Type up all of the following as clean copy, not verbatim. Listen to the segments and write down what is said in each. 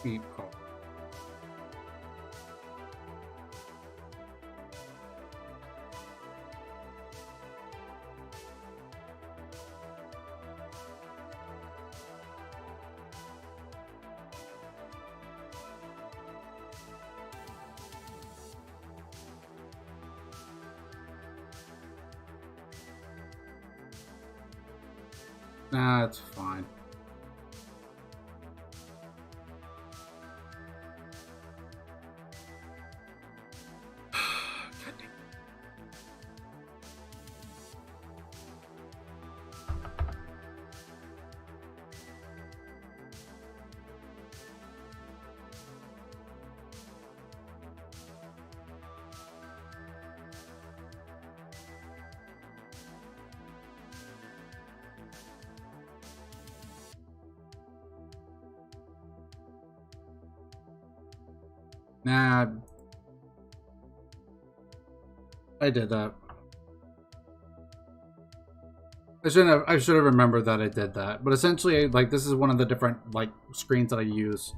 Eat call. Nah, it's fine. Nah, I did that. I should have remembered that I did that. But essentially, like, this is one of the different, like, screens that I use.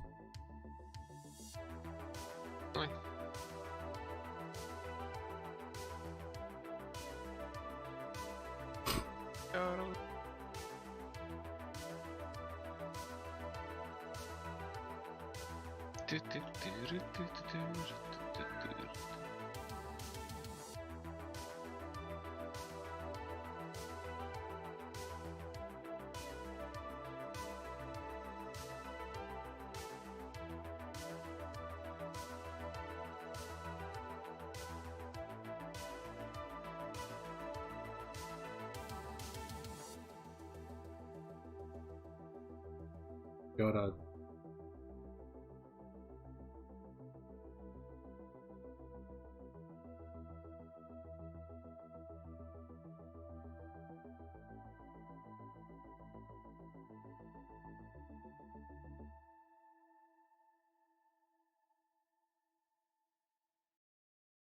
Go to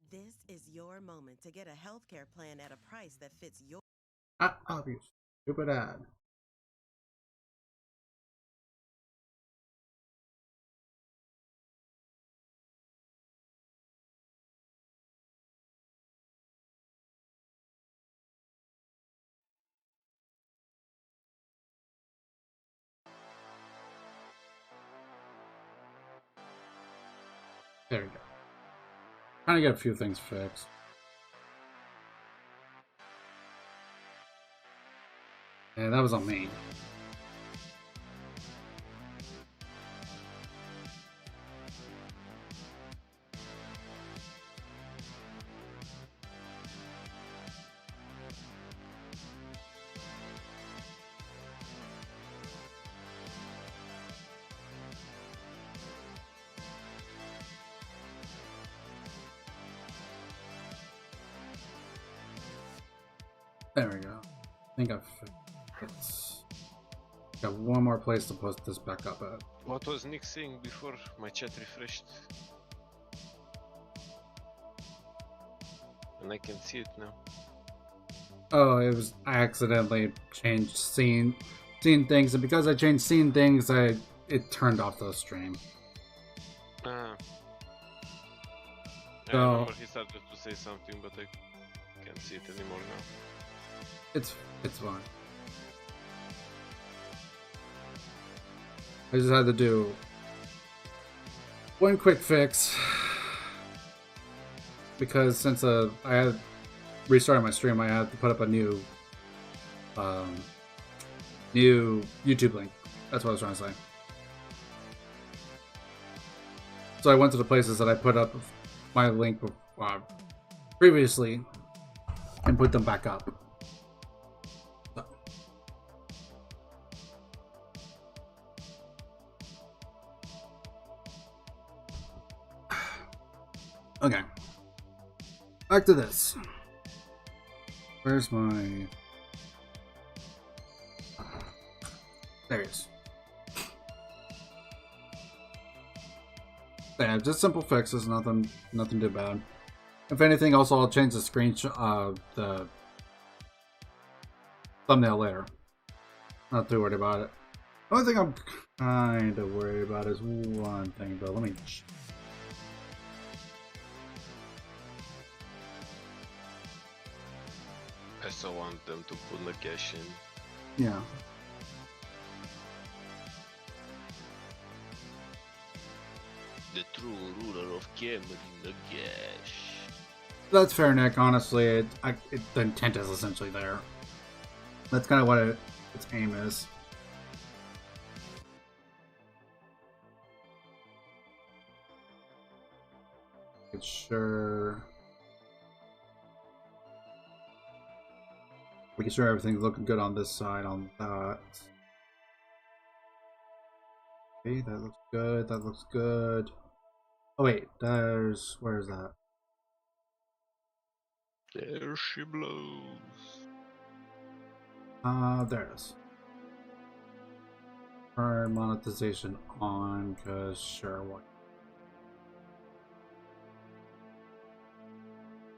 This is your moment to get a healthcare plan at a price that fits your... obvious. Stupid ad. There we go. Trying to get a few things fixed. Yeah, that was on me. There we go. I think I've fixed it. Got one more place to post this back up at. What was Nick saying before my chat refreshed? And I can see it now. Oh, it was I accidentally changed scene things, and because I changed scene things, it turned off the stream. Ah. So, I remember he started to say something, but I can't see it anymore now. It's fine. I just had to do one quick fix because since I had restarted my stream, I had to put up a new YouTube link. That's what I was trying to say. So I went to the places that I put up my link previously and put them back up. Okay. Back to this. Where's my... There he is. Yeah, just simple fixes, nothing too bad. If anything, also I'll change the screenshot, the thumbnail later. Not too worried about it. Only thing I'm kind of worried about is one thing, but let me. I still want them to put the cash in. Yeah. The true ruler of Cameron, Nagash. That's fair, Nick. Honestly, the intent is essentially there. That's kind of what its aim is. It's sure. We can sure everything's looking good on this side. On that. Okay, that looks good. That looks good. Oh wait, where's that? There she blows. There it is. Turn monetization on, cause sure, what?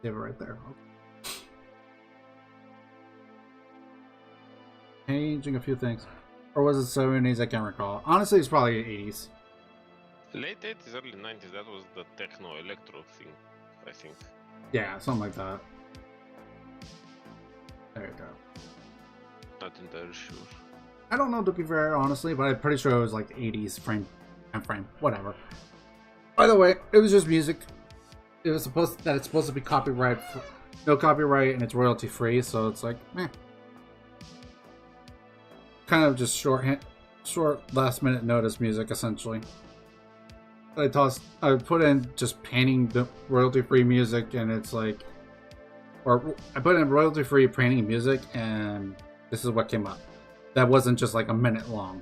Save it right there. Okay. Changing a few things. Or was it 70s? I can't recall. Honestly, it's probably 80s. Late 80s, early 90s, that was the techno electro thing, I think. Yeah, something like that. There you go. Not entirely sure. I don't know, to be fair, honestly, but I'm pretty sure it was like 80s frame, whatever. By the way, it was just music. It was supposed to be copyright, no copyright, and it's royalty free. So it's like, kind of just short last minute notice music essentially. I put in just painting the royalty free music, and it's like, or I put in royalty free painting music, and this is what came up. That wasn't just like a minute long.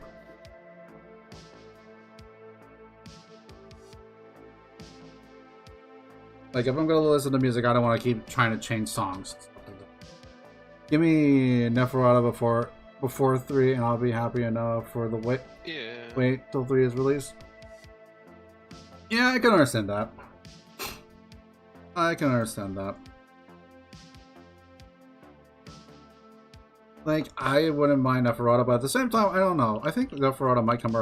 Like, if I'm gonna listen to music, I don't want to keep trying to change songs. Give me Neferata before 3, and I'll be happy enough for the wait. Yeah. Wait till 3 is released. Yeah, I can understand that. I can understand that. Like, I wouldn't mind Neferata, but at the same time, I don't know. I think Neferata might come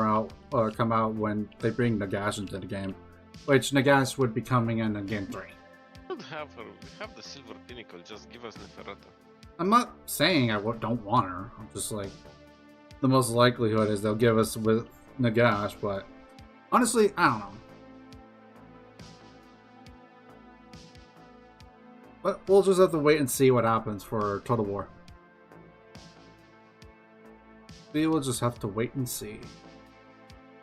out when they bring Nagash into the game, which Nagash would be coming in game 3. We have her. We have the silver pinnacle. Just give us Neferata. I'm not saying I don't want her. I'm just like, the most likelihood is they'll give us with Nagash, but honestly, I don't know. But we'll just have to wait and see what happens for Total War. We will just have to wait and see.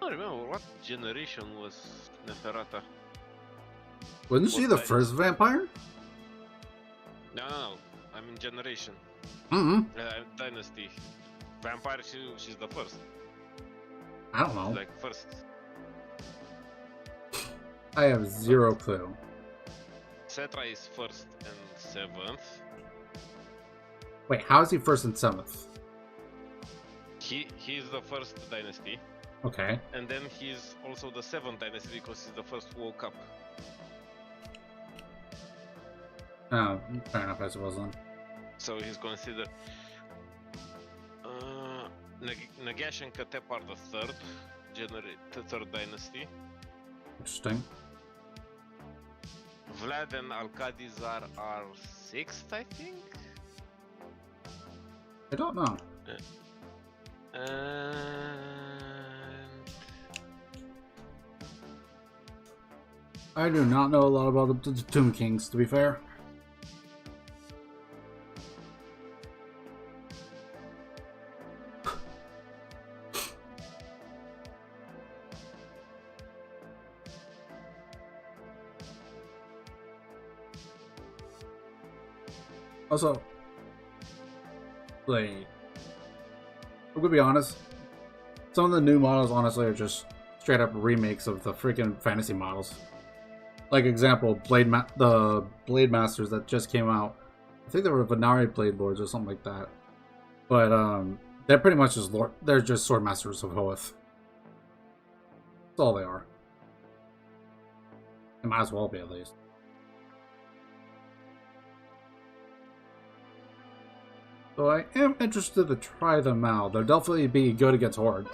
I don't remember what generation was Neferata. Wasn't she the first vampire? No. I mean generation. Dynasty. Vampire, she's the first. I don't know. She's like first. I have zero clue. Cetra is first and 7th. Wait, how is he first and 7th? He's the first dynasty. Okay. And then he's also the 7th dynasty because he's the first woke up. Oh, fair enough, I suppose then. So he's considered. Nagash and Katep are the third dynasty. Interesting. Vlad and Alcadizar are 6th, I think. I don't know. And I do not know a lot about the Tomb Kings, to be fair. Also, like, I'm gonna be honest, some of the new models honestly are just straight up remakes of the freaking fantasy models. Like example, the Blade Masters that just came out. I think they were Venari Blade Lords or something like that. But they're pretty much just they're just Sword Masters of Hoeth. That's all they are. They might as well be, at least. So I am interested to try them out. They'll definitely be good against hordes.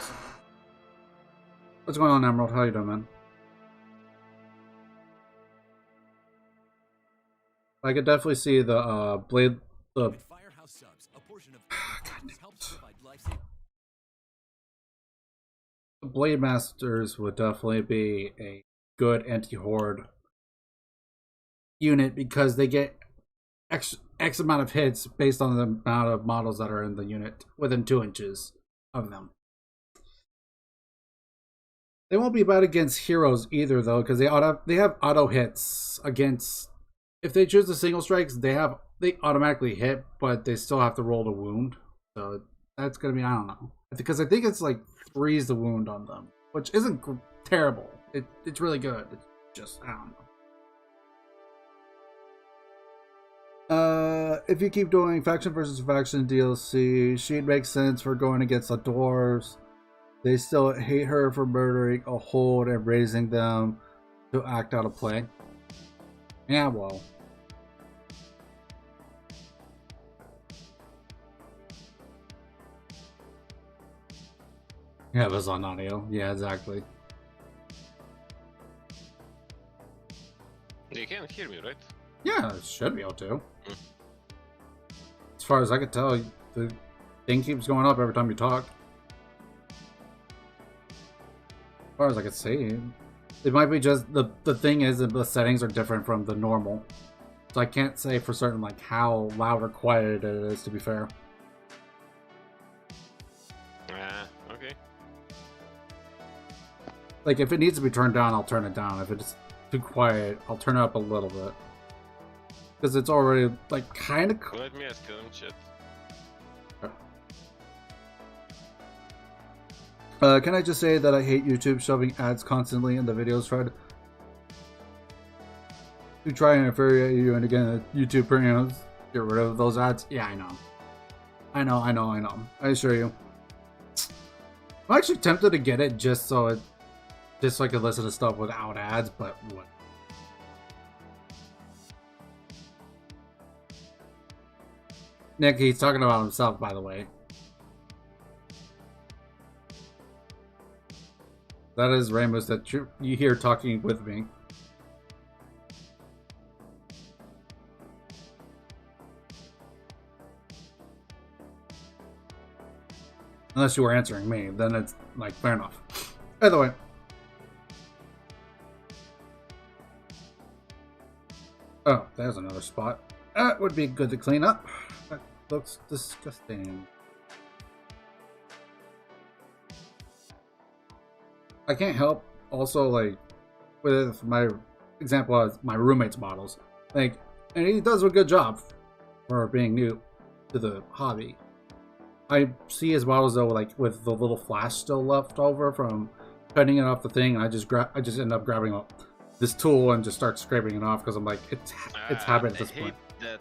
What's going on, Emerald? How you doing, man? I could definitely see the blade. The Blade Masters would definitely be a good anti-horde unit because they get X amount of hits based on the amount of models that are in the unit within 2 inches of them. They won't be bad against heroes either, though, because they have auto hits against. If they choose the single strikes, they automatically hit, but they still have to roll the wound. So that's gonna be, I don't know, because I think it's like 3's the wound on them, which isn't terrible. It's really good. It's just, I don't know. If you keep doing faction versus faction DLC, she'd make sense for going against the dwarves. They still hate her for murdering a horde and raising them to act out a play. Yeah, well. Yeah, it was on audio. Yeah, exactly. You can hear me, right? Yeah, it should be able to. As far as I could tell, the thing keeps going up every time you talk. As far as I could see. It might be just the thing is that the settings are different from the normal. So I can't say for certain like how loud or quiet it is, to be fair. Okay. Like if it needs to be turned down, I'll turn it down. If it's too quiet, I'll turn it up a little bit. Because it's already like kind of. Let me ask them chat. Can I just say that I hate YouTube shoving ads constantly in the videos thread? To try and infuriate you, and again, YouTube premiums, get rid of those ads. Yeah, I know. I assure you. I'm actually tempted to get it just so I could listen to stuff without ads, but what? Nick, he's talking about himself, by the way. That is Ramos that you hear talking with me. Unless you were answering me, then it's like fair enough. Either way. Oh, there's another spot. That would be good to clean up. That looks disgusting. I can't help also, like, with my example of my roommate's models. Like, and he does a good job for being new to the hobby. I see his models though, like with the little flash still left over from cutting it off the thing, and I just end up grabbing up this tool and just start scraping it off because I'm like, it's habit at this point. That.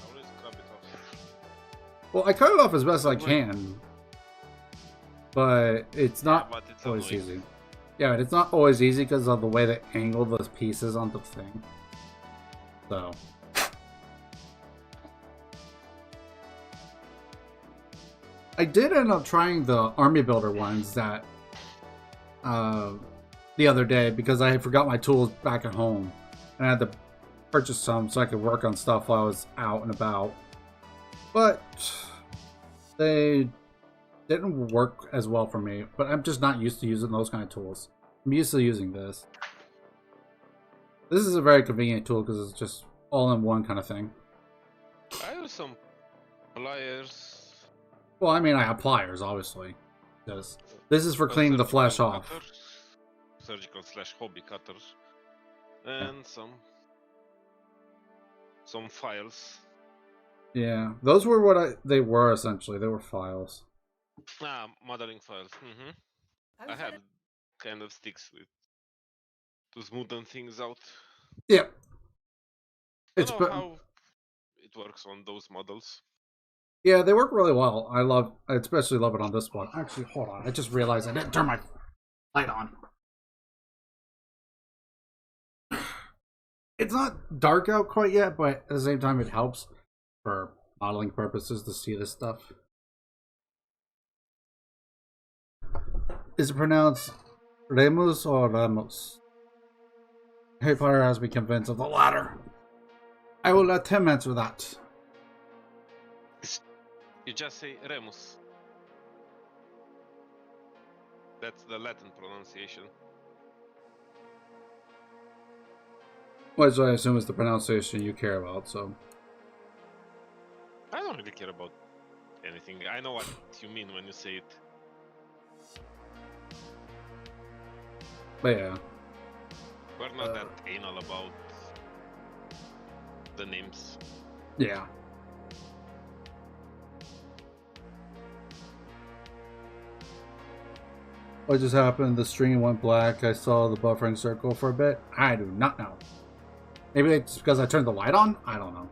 Always grab it off. Well, I cut it off as best I can, but it's not It's always annoying. easy. Yeah, it's not always easy because of the way they angle those pieces on the thing. So. I did end up trying the army builder ones that the other day because I had forgot my tools back at home and I had to purchase some so I could work on stuff while I was out and about. But they didn't work as well for me. But I'm just not used to using those kind of tools. I'm used to using this. This is a very convenient tool because it's just all in one kind of thing. I have some pliers. Well, I mean, I have pliers, obviously. Because this is for cleaning the flesh off. Cutters, surgical/hobby cutters, and some files. Yeah, those were what they were essentially. They were files. Modeling files. I have kind of sticks with to smoothen things out. Yeah. I don't know how it works on those models. Yeah, they work really well. I especially love it on this one. Actually, hold on. I just realized I didn't turn my light on. It's not dark out quite yet, but at the same time, it helps for modeling purposes to see this stuff. Is it pronounced Remus or Ramos? Harry Potter has me convinced of the latter. I will let him answer that. You just say Remus. That's the Latin pronunciation. Which I assume is the pronunciation you care about, so. I don't really care about anything. I know what you mean when you say it. But yeah. We're not that anal about the names. Yeah. What just happened? The stream went black. I saw the buffering circle for a bit. I do not know. Maybe it's because I turned the light on? I don't know.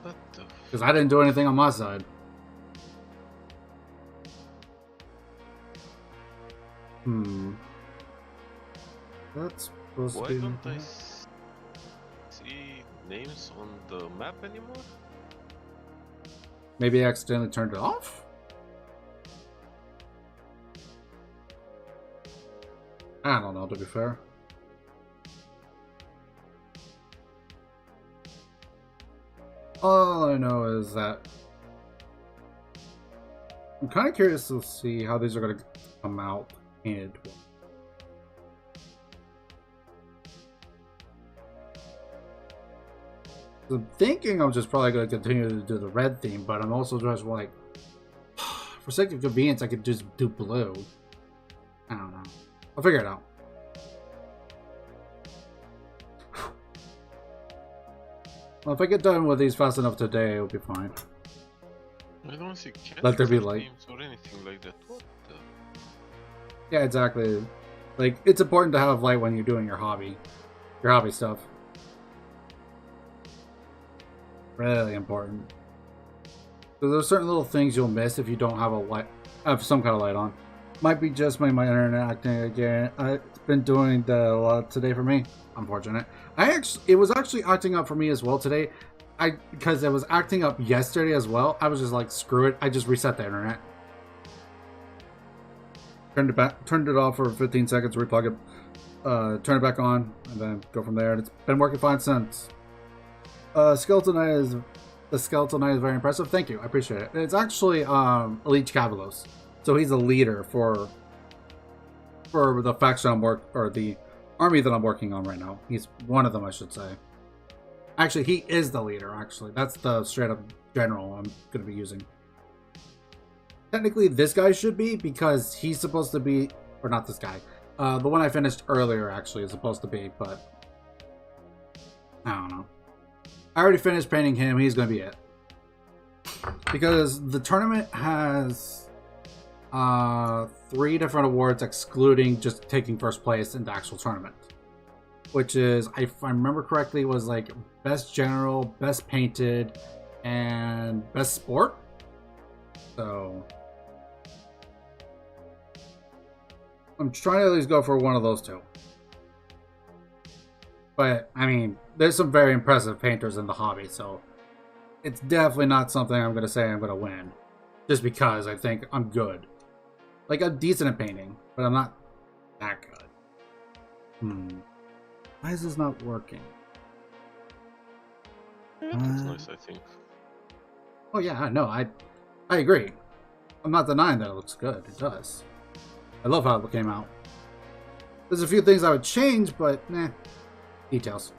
What the Because I didn't do anything on my side. That's supposed Why to be... don't I see names on the map anymore? Maybe I accidentally turned it off? I don't know, to be fair. All I know is that I'm kind of curious to see how these are going to come out painted. I'm thinking I'm just probably going to continue to do the red theme, but I'm also just like, for sake of convenience, I could just do blue. I don't know. I'll figure it out. Well, if I get done with these fast enough today, it'll be fine. I don't see Let there be light names or anything like that. What the? Yeah, exactly. Like, it's important to have light when you're doing your hobby stuff. Really important. So there's certain little things you'll miss if you don't have some kind of light on. Might be just my internet acting again. It's been doing that a lot today for me. Unfortunate. It was actually acting up for me as well today. Because it was acting up yesterday as well. I was just like, screw it. I just reset the internet. Turned it off for 15 seconds, replug it, turn it back on, and then go from there. And it's been working fine since. The Skeleton Knight is very impressive. Thank you. I appreciate it. It's actually Elite Cavalos. So he's a leader for the faction or the army that I'm working on right now. He's one of them, I should say. Actually, he is the leader, actually. That's the straight up general I'm going to be using. Technically, this guy should be, because he's supposed to be... Or not this guy. The one I finished earlier, actually, is supposed to be, but... I don't know. I already finished painting him. He's going to be it. Because the tournament has... 3 different awards, excluding just taking first place in the actual tournament. Which is, if I remember correctly, was like Best General, Best Painted, and Best Sport. So... I'm trying to at least go for one of those 2. But, I mean, there's some very impressive painters in the hobby, so... It's definitely not something I'm going to say I'm going to win. Just because I think I'm good. Like, I'm decent at painting, but I'm not that good. Why is this not working? It looks nice, I think. Oh yeah, no, I agree. I'm not denying that it looks good. It does. I love how it came out. There's a few things I would change, but details.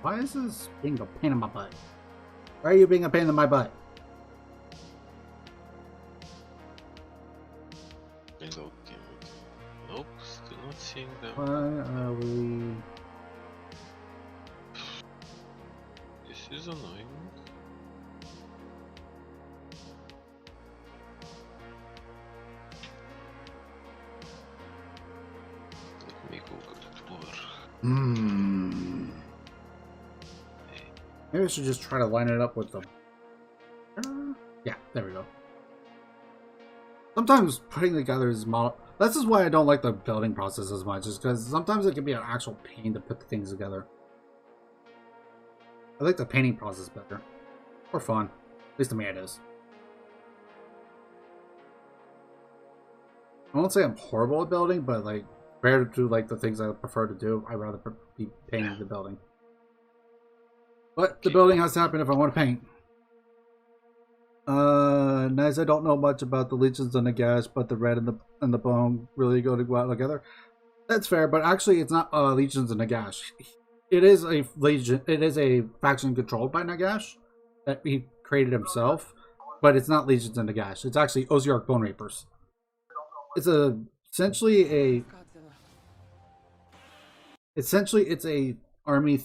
Why is this being a pain in my butt? Why are you being a pain in my butt? Okay. Nope, still not seeing them. Why are we... This is annoying. Let me Google it over. Maybe I should just try to line it up with the There we go. Sometimes putting together this model... This is why I don't like the building process as much, is because sometimes it can be an actual pain to put the things together. I like the painting process better. Or fun. At least to me it is. I won't say I'm horrible at building, but like, compared to like the things I prefer to do, I'd rather be painting the building. But the building has to happen if I want to paint. Nice. I don't know much about the legions and the gash, but the red and the bone really go out together. That's fair, but actually, it's not legions and Nagash. It is a legion. It is a faction controlled by Nagash that he created himself, but it's not legions and Nagash. It's actually Osiark Bone Reapers. It's essentially a army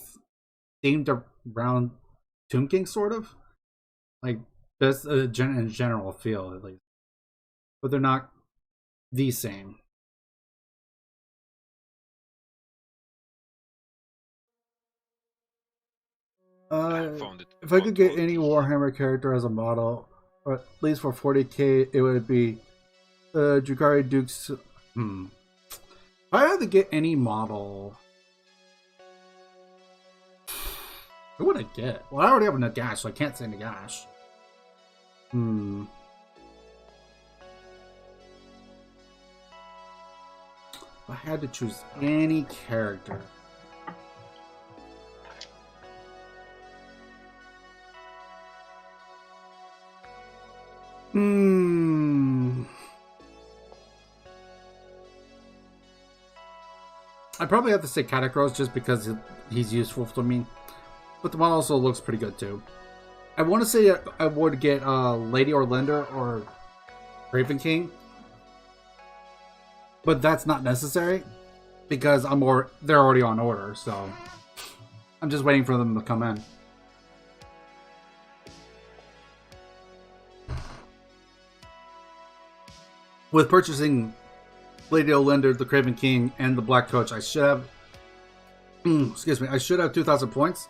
themed around Tomb King, sort of like. That's a general feel, at least. But they're not the same. If I could get any Warhammer character as a model, or at least for 40k, it would be Drukari Dukes. If I had to get any model, who would I get? Well, I already have a Nagash, so I can't say Nagash. If I had to choose any character, I probably have to say Catacross just because he's useful to me, but the one also looks pretty good too. I want to say I would get Lady Orlinda or Raven King, but that's not necessary because they're already on order, so I'm just waiting for them to come in. With purchasing Lady Orlinda, the Craven King, and the Black Coach, I should have I should have 2,000 points.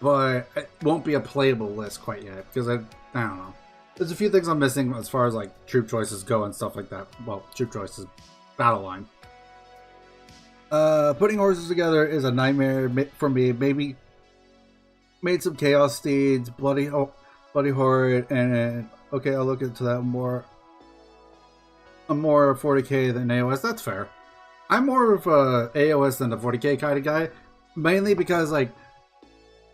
But it won't be a playable list quite yet, because I don't know. There's a few things I'm missing as far as like troop choices go and stuff like that. Well, troop choices, battle line. Putting horses together is a nightmare for me. Maybe made some Chaos Steeds, Bloody Horde, and okay, I'll look into that more. I'm more 40k than AoS. That's fair. I'm more of a AoS than a 40k kind of guy, mainly because like.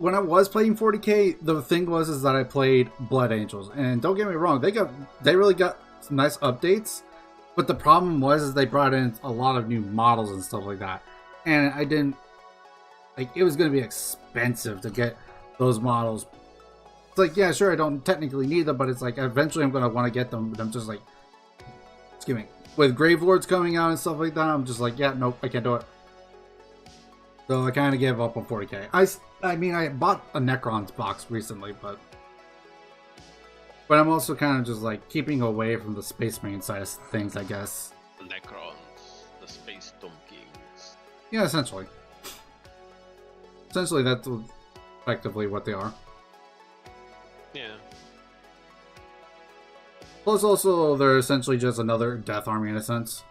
When I was playing 40k, the thing was that I played Blood Angels, and don't get me wrong, they really got some nice updates, but the problem was they brought in a lot of new models and stuff like that, and I didn't like. It was going to be expensive to get those models. It's like, yeah, sure, I don't technically need them, but it's like eventually I'm going to want to get them. But I'm just like, excuse me, with Grave Lords coming out and stuff like that, I'm just like, yeah, nope, I can't do it. So I kind of gave up on 40k. I mean, I bought a Necron's box recently, but I'm also kind of just like keeping away from the Space Marine side of things, I guess. The Necrons, the Space Tomb Kings. Yeah, essentially. Essentially, that's effectively what they are. Yeah. Plus, also, they're essentially just another death army in a sense.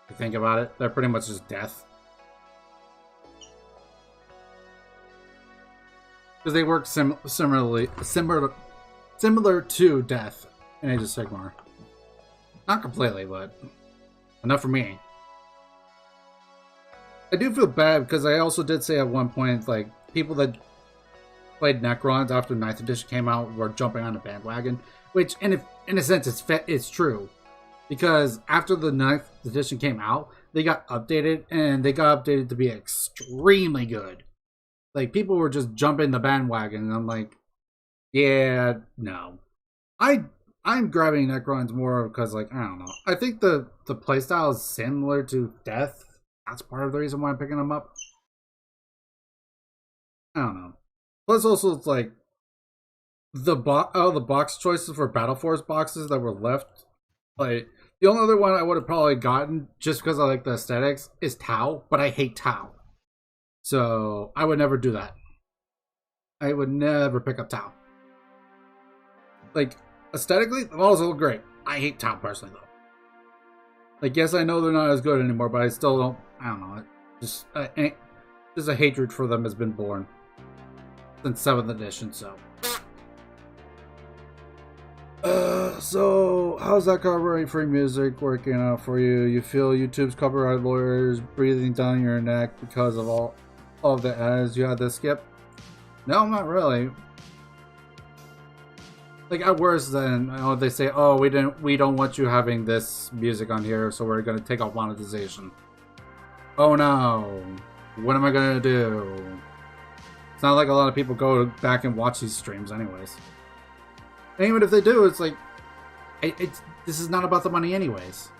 If you think about it, they're pretty much just death. Because they work similar to Death in Age of Sigmar. Not completely, but enough for me. I do feel bad because I also did say at one point, like, people that played Necrons after 9th edition came out were jumping on the bandwagon, which in a sense it's true. Because after the 9th edition came out, they got updated, and they got updated to be extremely good. Like, people were just jumping the bandwagon, and I'm like, yeah, no. I'm grabbing Necrons more because, like, I don't know. I think the playstyle is similar to Death. That's part of the reason why I'm picking them up. I don't know. Plus, also, it's like, the box choices for Battle Force boxes that were left, like, the only other one I would have probably gotten, just because I like the aesthetics, is Tau, but I hate Tau. So, I would never do that. I would never pick up Tau. like, aesthetically, the models look great. I hate Tau personally, though. Like, yes, I know they're not as good anymore, but I still don't, I don't know. Just a hatred for them has been born since 7th edition, so. So, how's that copyright-free music working out for you? You feel YouTube's copyright lawyers breathing down your neck because of all of the ads you had to skip? No, not really. Like, at worst, then they say, "Oh, we don't want you having this music on here, so we're gonna take off monetization." Oh no, what am I gonna do? It's not like a lot of people go back and watch these streams, anyways. And even if they do, it's like, this is not about the money, anyways.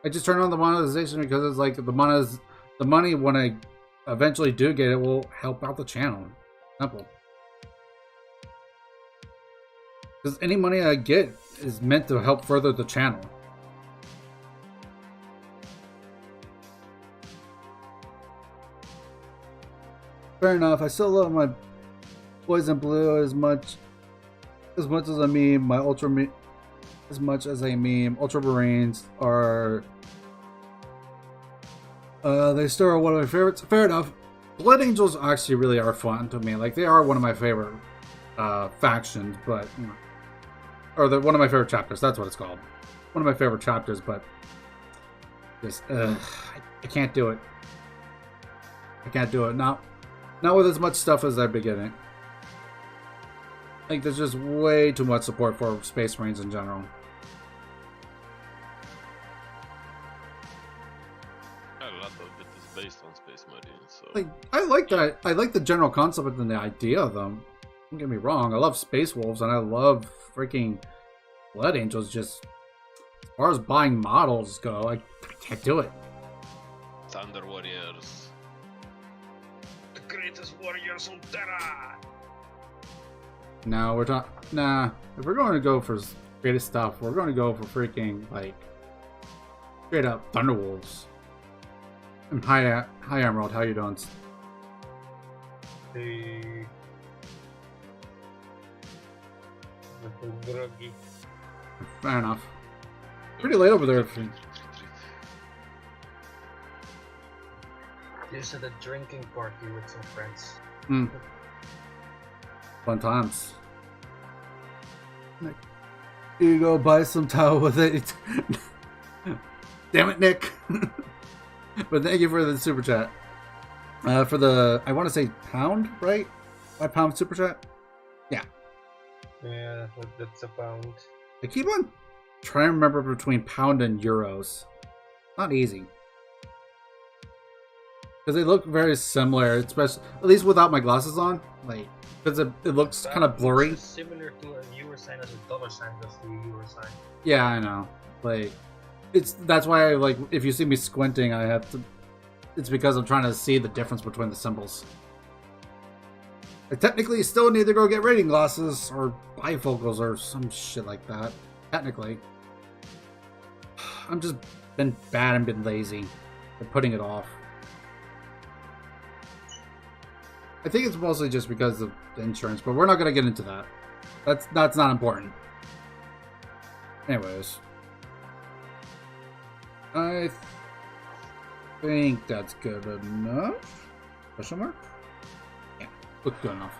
I just turn on the monetization because it's like the money when I eventually do get it will help out the channel. Simple. Because any money I get is meant to help further the channel. Fair enough. I still love my Boys in Blue as much as I meme. My as much as I meme. Ultramarines are they still are one of my favorites. Fair enough. Blood Angels actually really are fun to me. Like, they are one of my favorite factions, but or one of my favorite chapters. That's what it's called. One of my favorite chapters, but just I can't do it. I can't do it. Not with as much stuff as I've been getting. Like, there's just way too much support for Space Marines in general. A lot of it is based on Space Marines. So. Like, I like that. I like the general concept and the idea of them. Don't get me wrong. I love Space Wolves and I love freaking Blood Angels. Just as far as buying models go, I can't do it. Thunder Warriors. The greatest warriors on Terra! No, we're talking. Nah, if we're going to go for greatest stuff, we're going to go for freaking, like, straight up Thunderwolves. And hi Emerald, how you doing? Hey. Groggy. Fair enough. Pretty late over there. Just at a drinking party with some friends. Hmm. Fun times. Here you go, buy some towel with it. Damn it, Nick. But thank you for the super chat. For the, I want to say pound, right? £5 super chat? Yeah. Yeah, that's a pound. I keep on trying to remember between pound and euros. Not easy. Because they look very similar, especially, at least without my glasses on. Like, because it looks kind of blurry. It's similar to a euro sign as a dollar sign does to a euro sign. Yeah, I know. Like, that's why I, like, if you see me squinting, I have to. It's because I'm trying to see the difference between the symbols. I technically still need to go get reading glasses or bifocals or some shit like that. Technically, I'm just been bad and been lazy for putting it off. I think it's mostly just because of the insurance, but we're not going to get into that. That's not important. Anyways. I think that's good enough. Question mark? Yeah, looks good enough.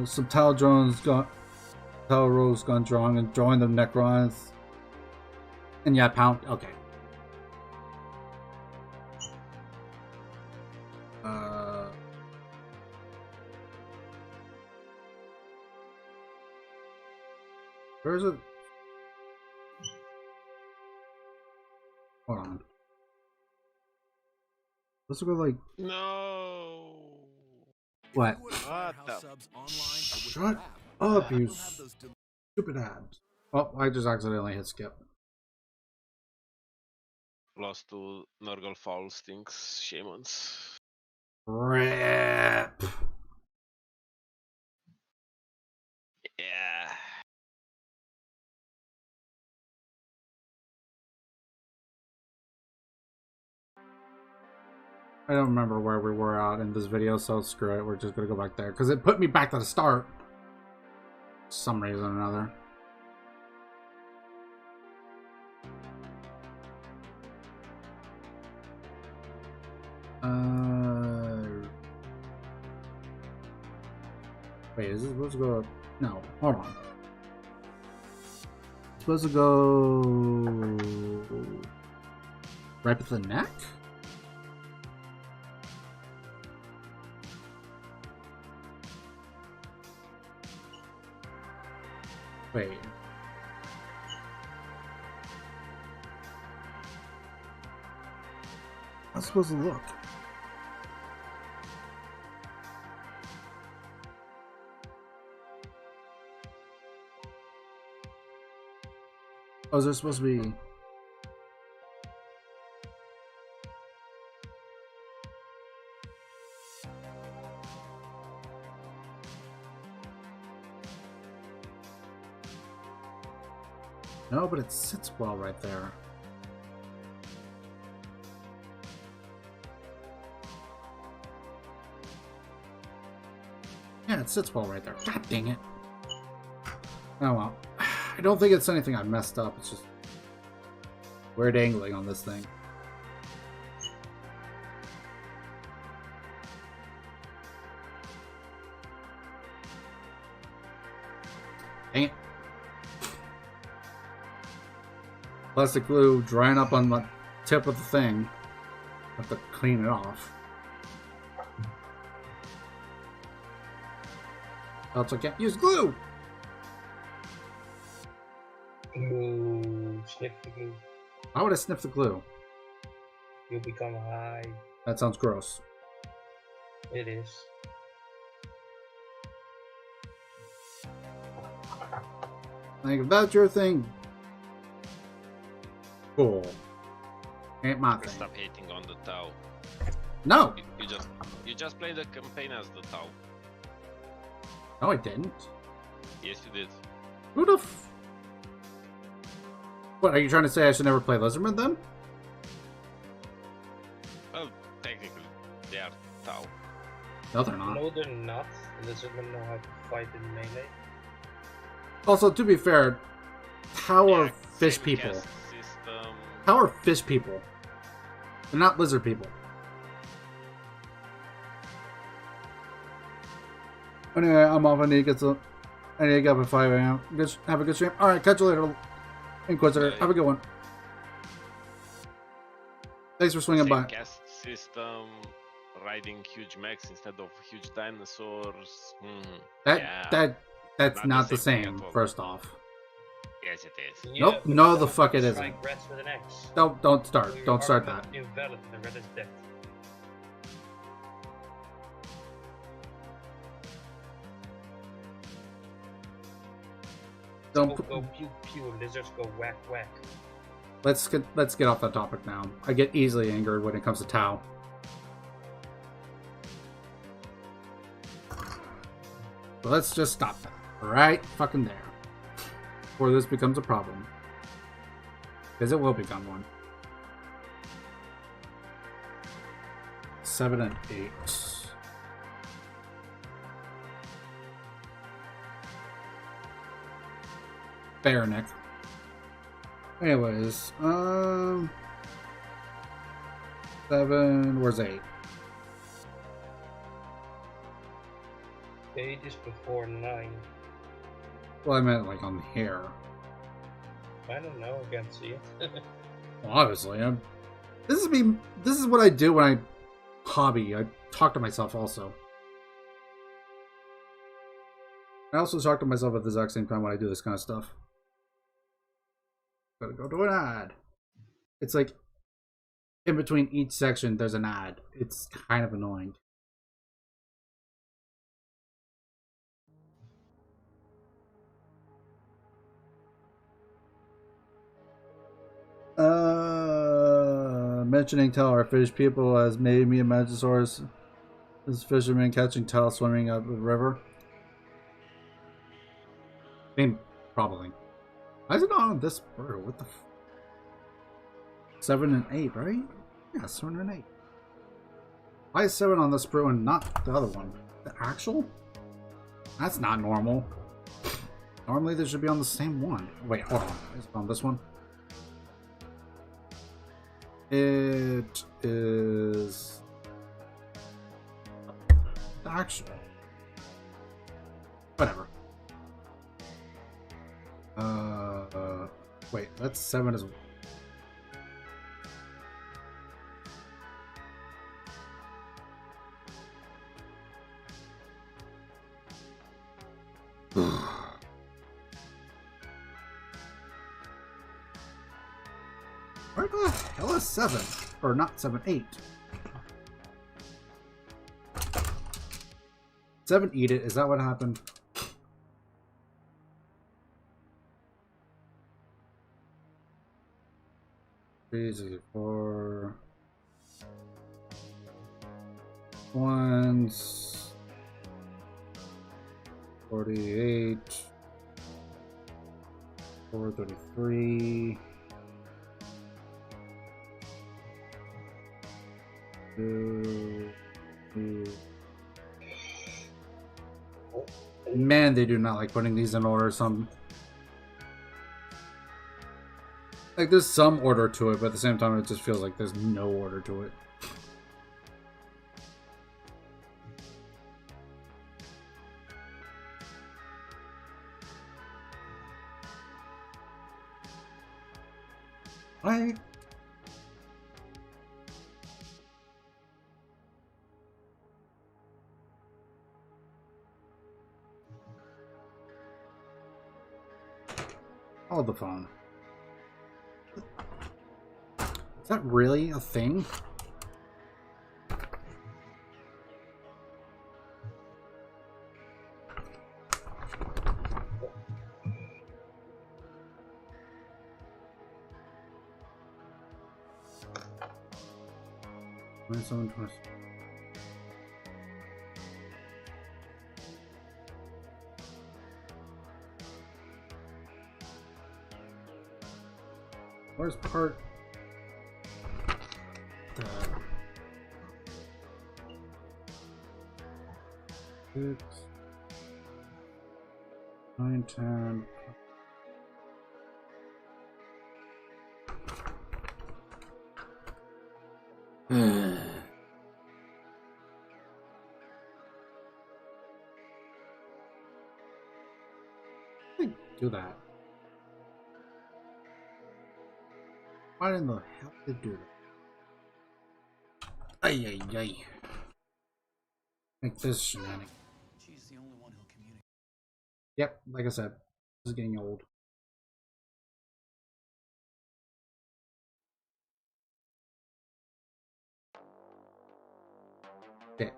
Some Tau rows gone drawing and drawing the Necrons. And yeah, pound. Okay. Where is it? Hold on. Let's go like. No. What? What the? Shut up, you stupid ads. Oh, I just accidentally hit skip. Lost to Nurgle Foul Stinks Shamans. Rip. Yeah. I don't remember where we were at in this video, so screw it. We're just gonna go back there because it put me back to the start. some reason or another. Wait, is this supposed to go? No, hold on. It's supposed to go right at the neck? Wait. How's it supposed to look? Oh, is there supposed to be... No, but it sits well right there. Yeah, it sits well right there. God dang it. Oh well. I don't think it's anything I messed up. It's just weird angling on this thing. Dang it. Plastic glue drying up on the tip of the thing. Have to clean it off. Else I can't use glue! Ooh, sniff the glue. Why would I sniff the glue? You'll become high. That sounds gross. It is. Like, if that's your thing, cool. Ain't my thing. Stop hating on the Tau. No! You just play the campaign as the Tau. No, I didn't. Yes, you did. Who the f... What, are you trying to say I should never play Lizardman then? Well, technically, they are Tau. No, they're not. No, they're not. Lizardmen know how to fight in melee. Also, to be fair, how are fish same people? caste system. How are fish people? They're not lizard people. Anyway, I'm off. I need to get up at 5 a.m. Have a good stream. Alright, catch you later, Inquisitor. Have a good one. Thanks for swinging by. Caste system, riding huge mechs instead of huge dinosaurs. That's not the thing same, at all. first off. Yes, it is. Yeah, Nope, but no the don't fuck it isn't. strike rats with an axe. Don't start. So your Don't start that. argument Invalid, the rat is dead. Don't Go pew pew, lizards go whack whack. let's get off that topic now. I get easily angered when it comes to Tau. So let's just stop that. Right fucking there. Before this becomes a problem. Because it will become one. 7 and 8. Fair, Nick. Anyways, 7, where's 8? 8 is before 9. Well, I meant like on here. I don't know, I can't see it. Well, obviously, this is me. This is what I do when I hobby. I talk to myself also. I also talk to myself at the exact same time when I do this kind of stuff. Gotta go to an ad. It's like in between each section, there's an ad. It's kind of annoying. Mentioning Tau or fish people has made me imagine Source as fishermen catching Tau swimming up the river. I mean, probably. Why is it not on this bird? What the 7 and 8, right? Yeah, 7 and 8. Why is 7 on this brew and not the other one? The actual? That's not normal. Normally they should be on the same one. Wait, hold on. Is it on this one? It is... Actually... Whatever. Wait, that's 7 as well. Where the hell is 7? Or not 7, 8. 7 eat it, is that what happened? Three, 4 ones 48 433 2. Man, they do not like putting these in order. Like, there's some order to it, but at the same time, it just feels like there's no order to it. Right? Oh, the phone. Is that really a thing? Where's part? Six, 9, 10. Do that. Why in the hell did they do that? Ay ay ay. Make this shenanigan. She's the only one who'll communicate. Yep, like I said, this is getting old. Okay.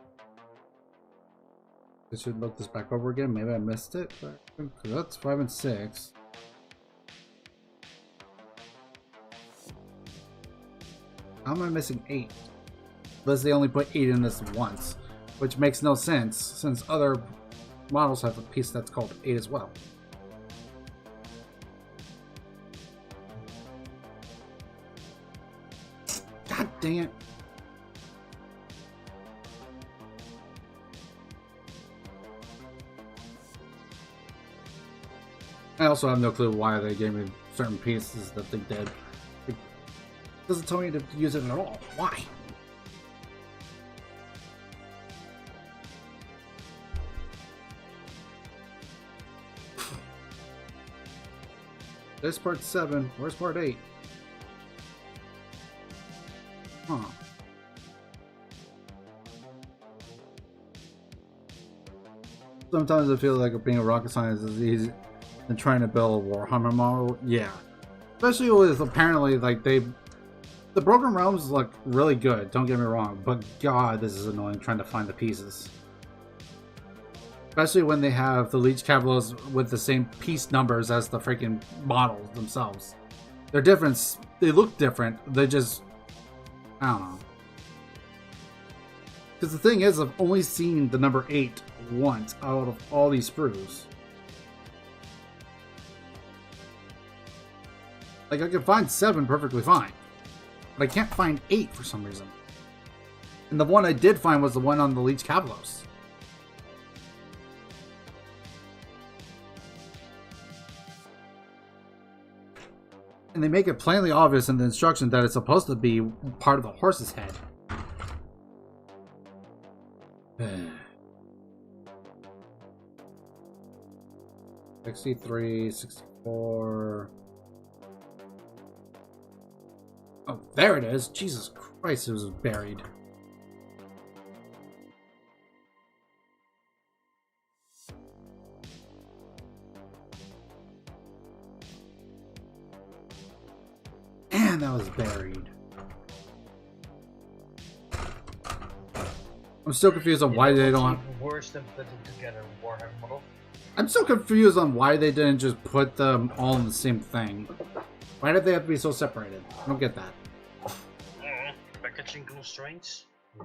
I should look this back over again. Maybe I missed it, but that's 5 and 6. How am I missing 8? Unless they only put 8 in this once, which makes no sense since other models have a piece that's called 8 as well. God dang it. I also have no clue why they gave me certain pieces that they did. It doesn't tell me to use it at all. Why? This part's 7. Where's part 8? Huh. Sometimes I feel like being a rocket scientist is easy than trying to build a Warhammer model. Yeah. Especially with apparently like the Broken Realms look really good, don't get me wrong, but god, this is annoying trying to find the pieces. Especially when they have the Leech Cavalos with the same piece numbers as the freaking models themselves. They're different, they look different, they just, I don't know. Because the thing is, I've only seen the number 8 once out of all these sprues. Like, I can find 7 perfectly fine, but I can't find 8 for some reason. And the one I did find was the one on the Leech Cavalos. And they make it plainly obvious in the instruction that it's supposed to be part of the horse's head. 63, 64. Oh, there it is. Jesus Christ, it was buried. And that was buried. I'm still confused on why they don't. Even worse than putting together a Warhammer model. I'm still confused on why they didn't just put them all in the same thing. Why did they have to be so separated? I don't get that. Packaging constraints. I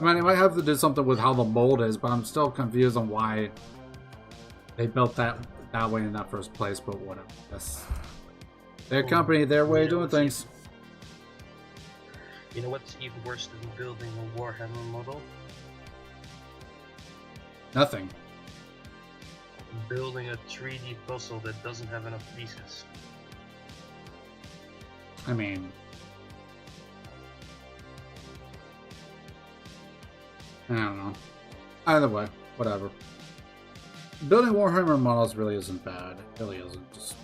mean, it might have to do something with how the mold is, but I'm still confused on why they built that way in that first place. But whatever. That's their company, their way of doing things. You know what's even worse than building a Warhammer model? Nothing. Building a 3D puzzle that doesn't have enough pieces. I mean, I don't know. Either way, whatever. Building Warhammer models really isn't bad. It really isn't. Just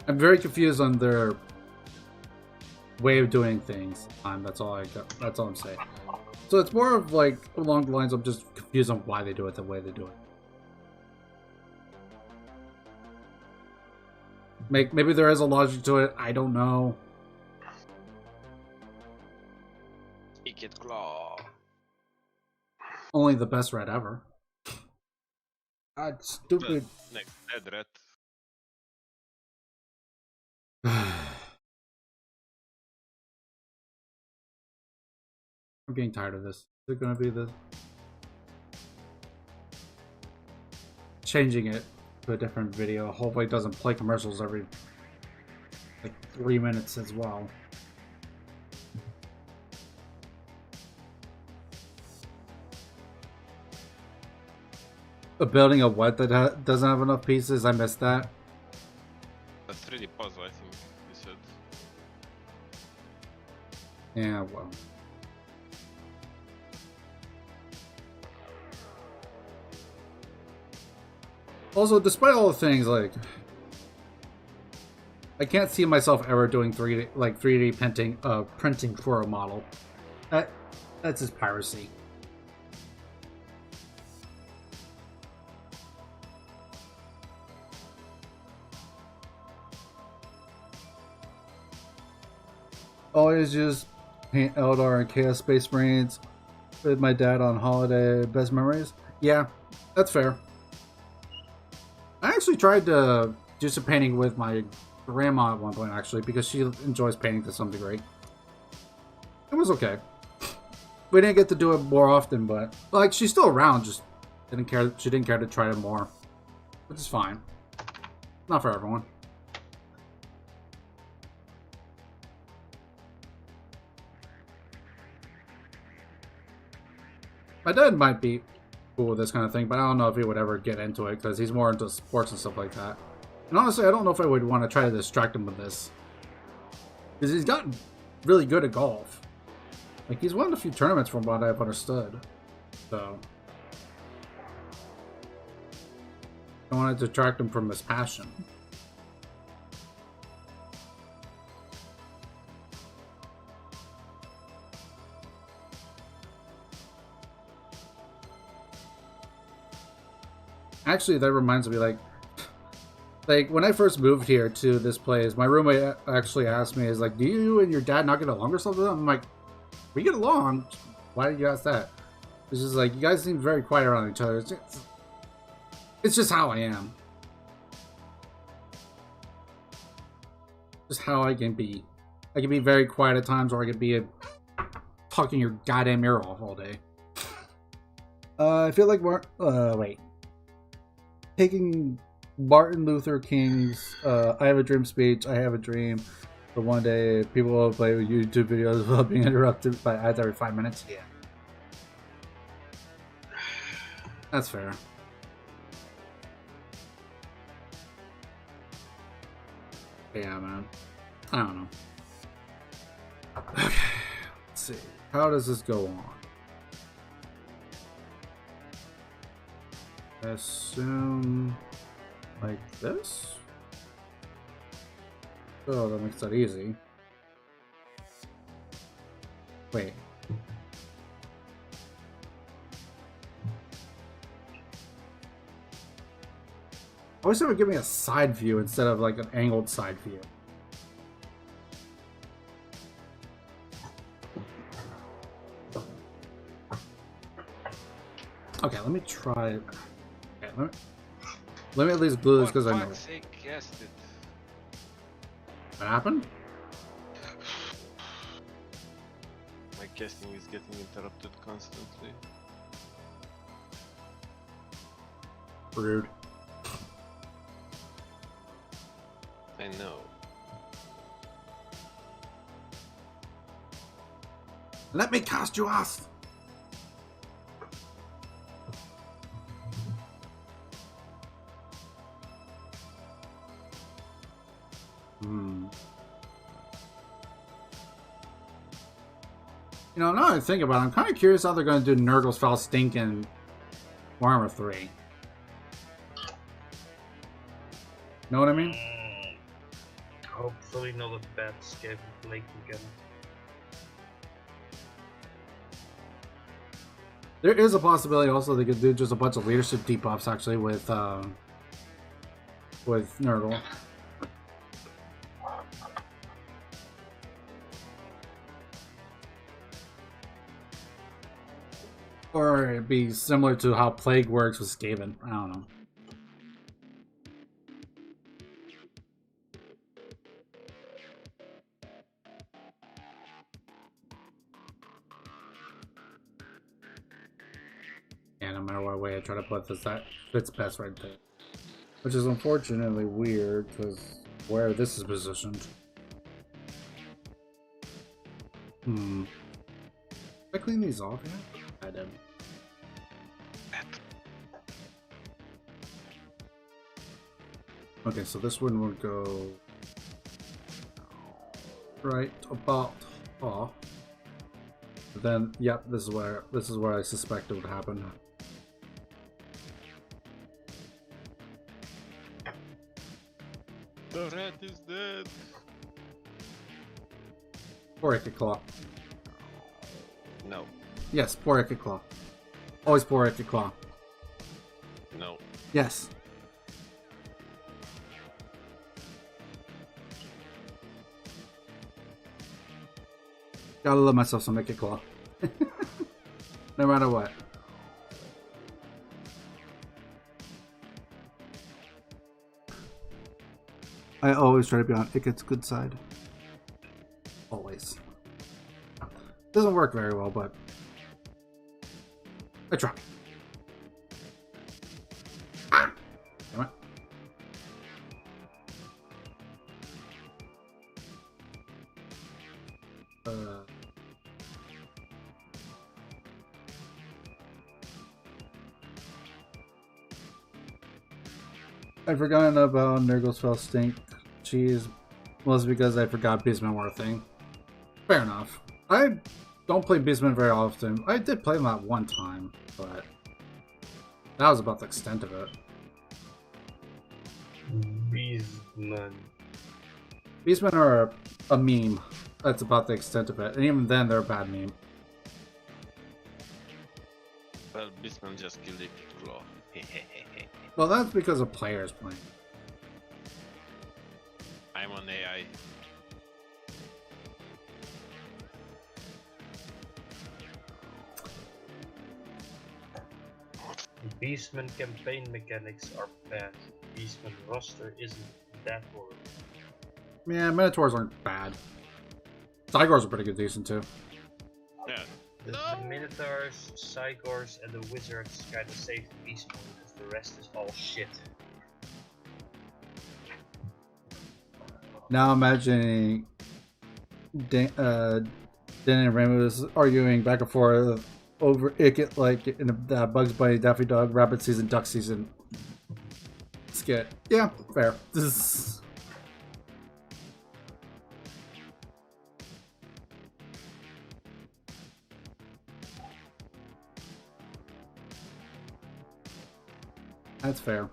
I'm very confused on their way of doing things. That's all I got. That's all I'm saying. So it's more of like along the lines of just confused on why they do it the way they do it. Maybe there is a logic to it. I don't know. Wicked Claw. Only the best red ever. God, stupid. Next dead red. I'm getting tired of this. Is it gonna be this? Changing it to a different video. Hopefully it doesn't play commercials every like 3 minutes as well. A building of what that doesn't have enough pieces? I missed that. A 3D puzzle, I think you said. Yeah, well. Also, despite all the things, like, I can't see myself ever doing 3D printing for a model. That's just piracy. Always just paint Eldar and Chaos Space Marines with my dad on holiday. Best memories? Yeah, that's fair. I actually tried to do some painting with my grandma at one point, actually, because she enjoys painting to some degree. It was okay. We didn't get to do it more often, but like she's still around, just didn't care. She didn't care to try it more, which is fine. Not for everyone. My dad might be cool with this kind of thing, but I don't know if he would ever get into it because he's more into sports and stuff like that. And honestly, I don't know if I would want to try to distract him with this, because he's gotten really good at golf. Like, he's won a few tournaments from what I've understood. So I don't want to detract him from his passion. Actually, that reminds me, like when I first moved here to this place, my roommate actually asked me, "Is like, do you and your dad not get along or something?" I'm like, "We get along. Why did you ask that?" It's just like, you guys seem very quiet around each other. It's just how I am. Just how I can be. I can be very quiet at times, or I can be talking your goddamn ear off all day. I feel like wait. Taking Martin Luther King's I Have a Dream speech, I have a dream, but one day people will play YouTube videos without being interrupted by ads every 5 minutes. Yeah. That's fair. Yeah, man. I don't know. Okay. Let's see. How does this go on? I assume like this? Oh, that makes that easy. Wait. I wish they would give me a side view instead of like an angled side view. Okay, let me try it. Okay, let me at least glue this because I know. For fuck's sake, guessed it. What happened? My casting is getting interrupted constantly. Rude. I know. Let me cast you off! You know, now that I think about it, I'm kind of curious how they're going to do Nurgle's Foul Stink in Warhammer 3. Know what I mean? Hopefully not a bad scale Blake again. There is a possibility also they could do just a bunch of leadership debuffs actually with Nurgle. Or it'd be similar to how Plague works with Skaven. I don't know. Yeah, no matter what way I try to put this, that fits best right there. Which is unfortunately weird, because where this is positioned. Did I clean these off yet? I did. Okay, so this one would go right about off. But then, yep, this is where I suspect it would happen. The rat is dead. Poor Icky Claw. No. Yes, poor Icky Claw. Always poor Icky Claw. No. Yes. Gotta love myself some Icky Claw. No matter what. I always try to be on Ickett's good side. Always. Doesn't work very well, but I try. Ah! Damn it. I'd forgotten about Nurgle's Fell Stink. Cheese. Well, it's because I forgot Beastmen were a thing. Fair enough. I don't play Beastmen very often. I did play them that one time, but that was about the extent of it. Beastmen. Beastmen are a meme. That's about the extent of it. And even then, they're a bad meme. Well, Beastman just killed it with claw. Well, that's because of players playing. I'm on AI. Beastman campaign mechanics are bad. Beastman roster isn't that horrible. Yeah, Minotaurs aren't bad. Cygors are pretty good, decent too. Yeah. The Minotaurs, Cygors, and the Wizards kinda save Beastman because the rest is all shit. Now imagining Dan and Rainbow arguing back and forth over Icket like in a Bugs Bunny, Daffy Dog, Rabbit Season, Duck Season skit. Yeah, fair. This is... That's fair.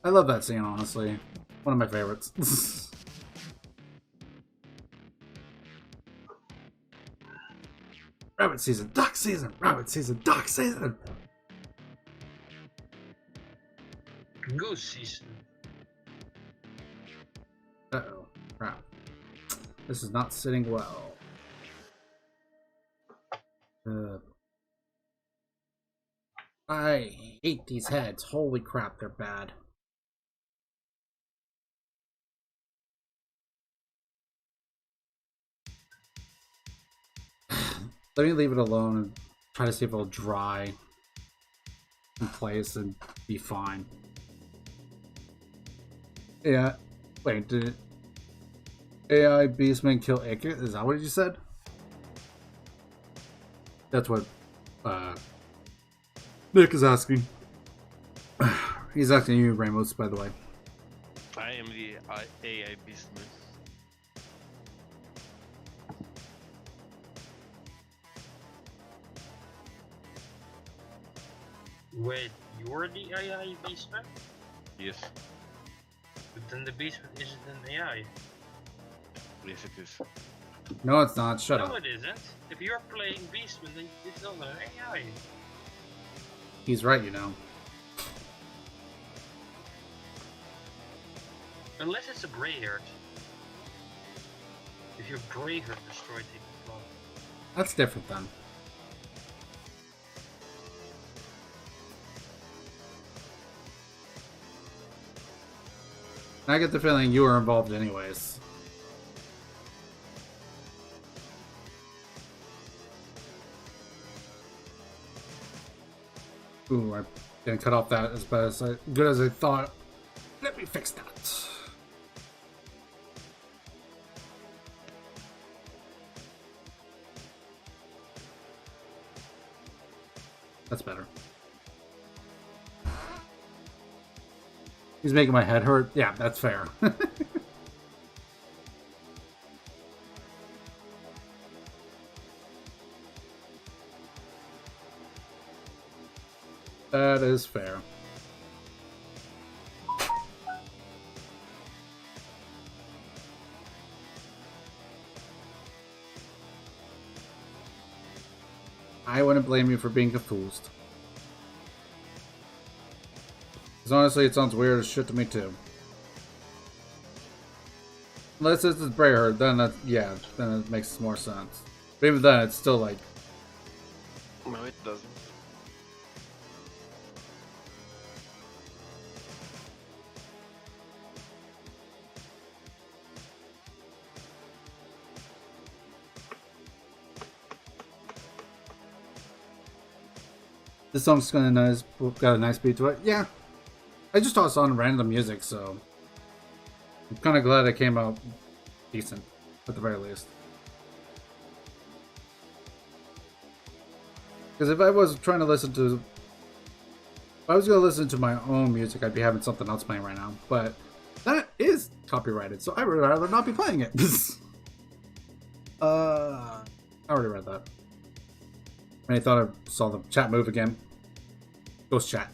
I love that scene, honestly. One of my favorites. Rabbit season, duck season, rabbit season, duck season. Goose season. Uh-oh. Crap. This is not sitting well. I hate these heads. Holy crap, they're bad. Let me leave it alone and try to see if it'll dry in place and be fine. Yeah. Wait, did AI Beastman kill Ickett? Is that what you said? That's what Nick is asking. He's asking you, Ramos, by the way. I am the AI business. Wait, you're the AI beastman? Yes. But then the beastman isn't an AI. Yes, it is. No, it's not. Shut No, up. it isn't. If you're playing beastman, then it's not an AI. He's right, you know. Unless it's a grey-haired. If you're grey-haired, destroy things as well. That's different then. I get the feeling you were involved anyways. Ooh, I didn't cut off that as bad as good as I thought. Let me fix that. That's better. He's making my head hurt. Yeah, that's fair. That is fair. I wouldn't blame you for being confused. Because honestly, it sounds weird as shit to me too. Unless this is Brayherd, then yeah, then it makes more sense. But even then, it's still like... No, it doesn't. This song's got a nice beat to it. Yeah. I just tossed on random music, so... I'm kind of glad it came out decent, at the very least. Because if I was trying to listen to... If I was going to listen to my own music, I'd be having something else playing right now. But that is copyrighted, so I would rather not be playing it. I already read that. And I thought I saw the chat move again. Ghost chat.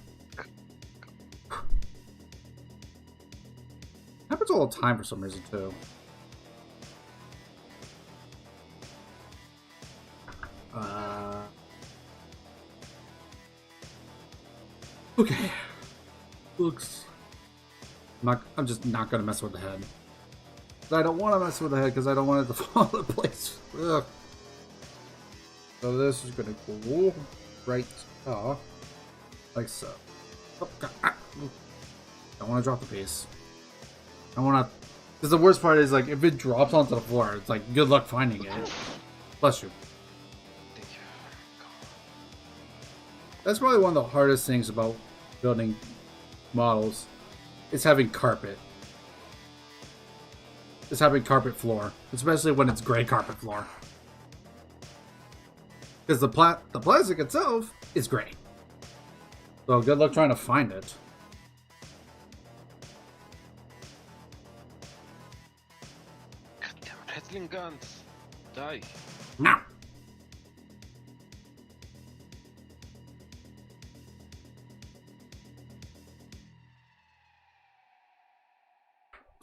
Happens all the time for some reason too. Okay. Looks. I'm just not gonna mess with the head. I don't want to mess with the head because I don't want it to fall into place. Ugh. So this is gonna go right off, like so. Oh, God. Don't want to drop the piece. I want to, because the worst part is like if it drops onto the floor, it's like good luck finding it. Bless you. Thank you. That's probably one of the hardest things about building models. Is having carpet. Is having carpet floor, especially when it's gray carpet floor. Because the plastic itself is gray. So good luck trying to find it. Goddamn rattling guns. Die. Now.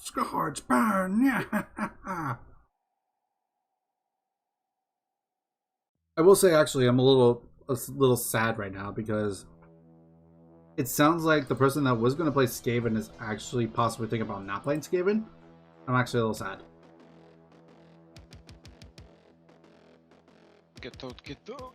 Scourge, burn! Yeah. I will say, actually, I'm a little sad right now because it sounds like the person that was going to play Skaven is actually possibly thinking about not playing Skaven. I'm actually a little sad. Get out, get out.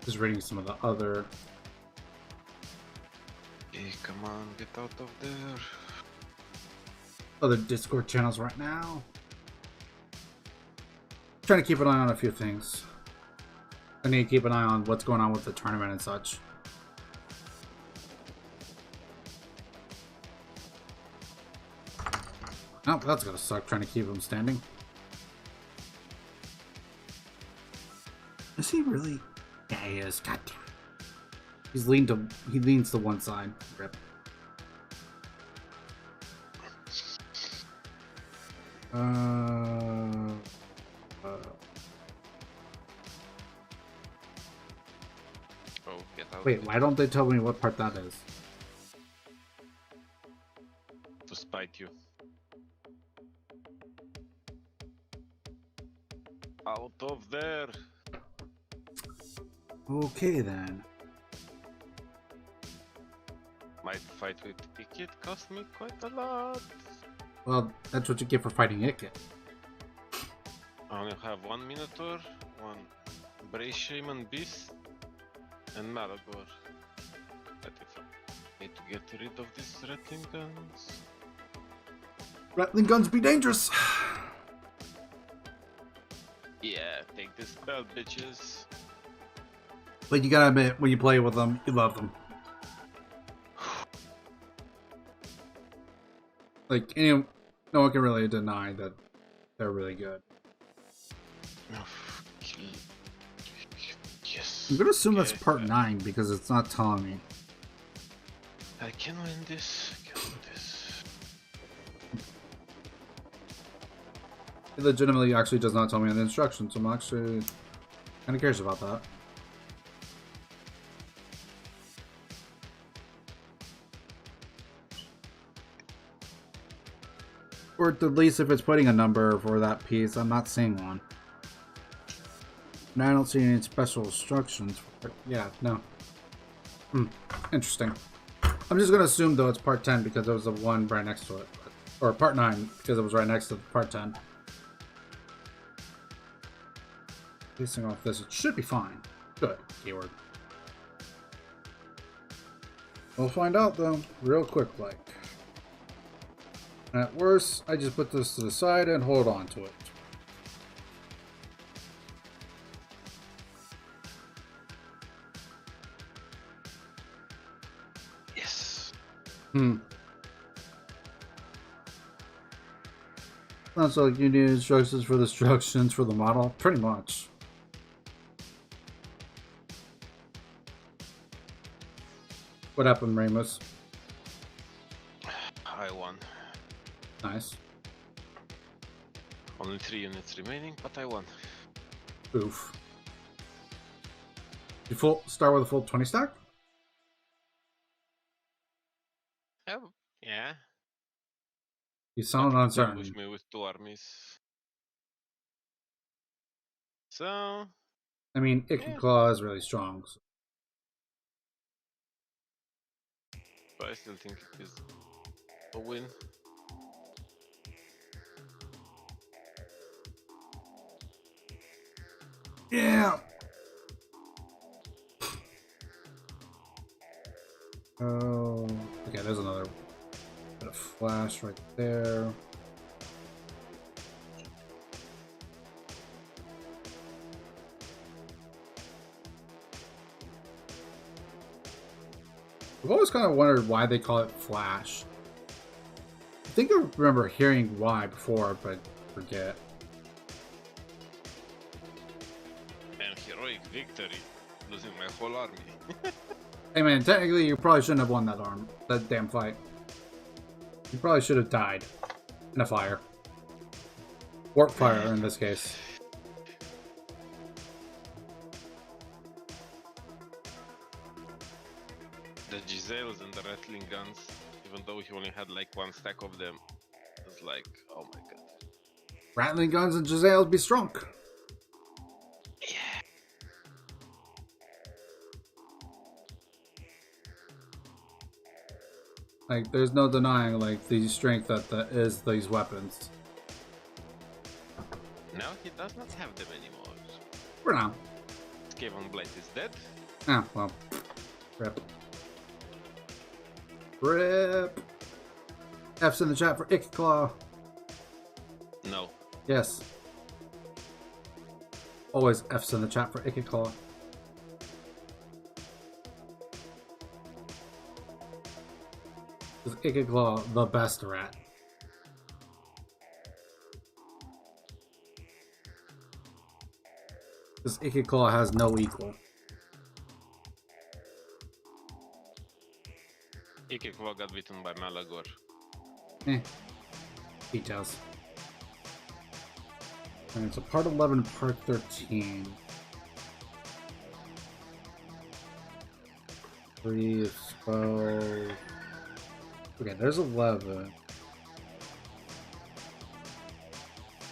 Just reading some of the other. Hey, come on, get out of there. Other Discord channels right now. Trying to keep an eye on a few things. I need to keep an eye on what's going on with the tournament and such. Oh, that's gonna suck trying to keep him standing. Is he really? Yeah, he is. God damn it. He leans to one side. Rip. Oh, get out. Wait, why don't they tell me what part that is? To spite you. Out of there. Okay then. My fight with Ikit cost me quite a lot. Well, that's what you get for fighting Ikit. I only have one Minotaur, one Brace Shaman Beast, and Malagor. But if I need to get rid of these Rattling guns. Rattling guns be dangerous! Yeah, take this spell, bitches. But you gotta admit, when you play with them, you love them. Like, no one can really deny that they're really good. Yes. I'm gonna assume that's Okay. part 9 because it's not telling me. I can win this. I can win this. It legitimately actually does not tell me on the instructions, so I'm actually kind of curious about that. Or at least if it's putting a number for that piece, I'm not seeing one. And I don't see any special instructions for it. Yeah, no. Interesting. I'm just gonna assume though it's part 10 because there was the one right next to it. Or part 9 because it was right next to part 10. Basing off this, it should be fine. Good. Keyword. We'll find out though, real quick like. At worst, I just put this to the side and hold on to it. Yes. Sounds like you need instructions for the model. Pretty much. What happened, Ramos? I won. Nice. Only 3 units remaining, but I won. Oof. You start with a full 20 stack? Oh, yeah. You sound But he uncertain. pushed me with 2 armies. So, I mean, Icky Yeah. Claw is really strong. So. but I still think it is a win. Yeah. Oh, okay. There's another bit of flash right there. I've always kind of wondered why they call it flash. I think I remember hearing why before, but forget. And heroic victory, losing my whole army. Hey man, technically you probably shouldn't have won that damn fight. You probably should have died in a fire. Warp fire in this case. The Giselles and the rattling guns, even though he only had like one stack of them, it's like, oh my god. Rattling guns and Giselles be strong. Yeah. Like, there's no denying, like, the strength that is these weapons. Now he does not have them anymore. For now. Skaven Blade is dead. Ah, well. Rip. Rip. F's in the chat for Ickclaw. No. Yes. Always F's in the chat for Ickclaw. Is Ickclaw the best rat? Because Ickclaw has no equal. Ikekwa got beaten by Malagor. Details. Alright, so part 11, part 13. 3, 12. Okay, there's 11.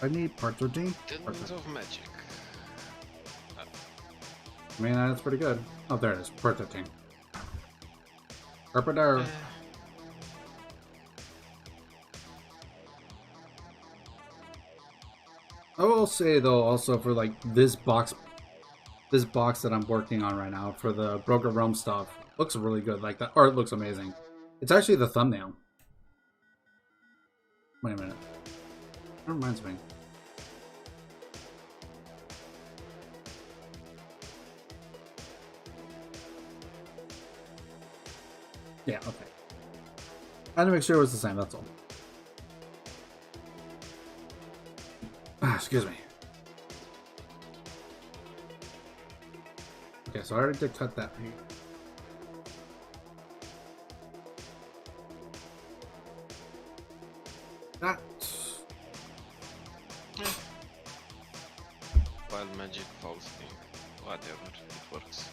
I need part 13. Tendons of Magic. I mean, that's pretty good. Oh, there it is. Part 13. Carpenter. I will say though, also for like this box that I'm working on right now for the Broken Realm stuff, looks really good. Like the art looks amazing. It's actually the thumbnail. Wait a minute. That reminds me. Yeah, okay. I had to make sure it was the same, that's all. Excuse me. Okay, so I already did cut that here. That. Wild Magic, False Thing. Whatever, it works.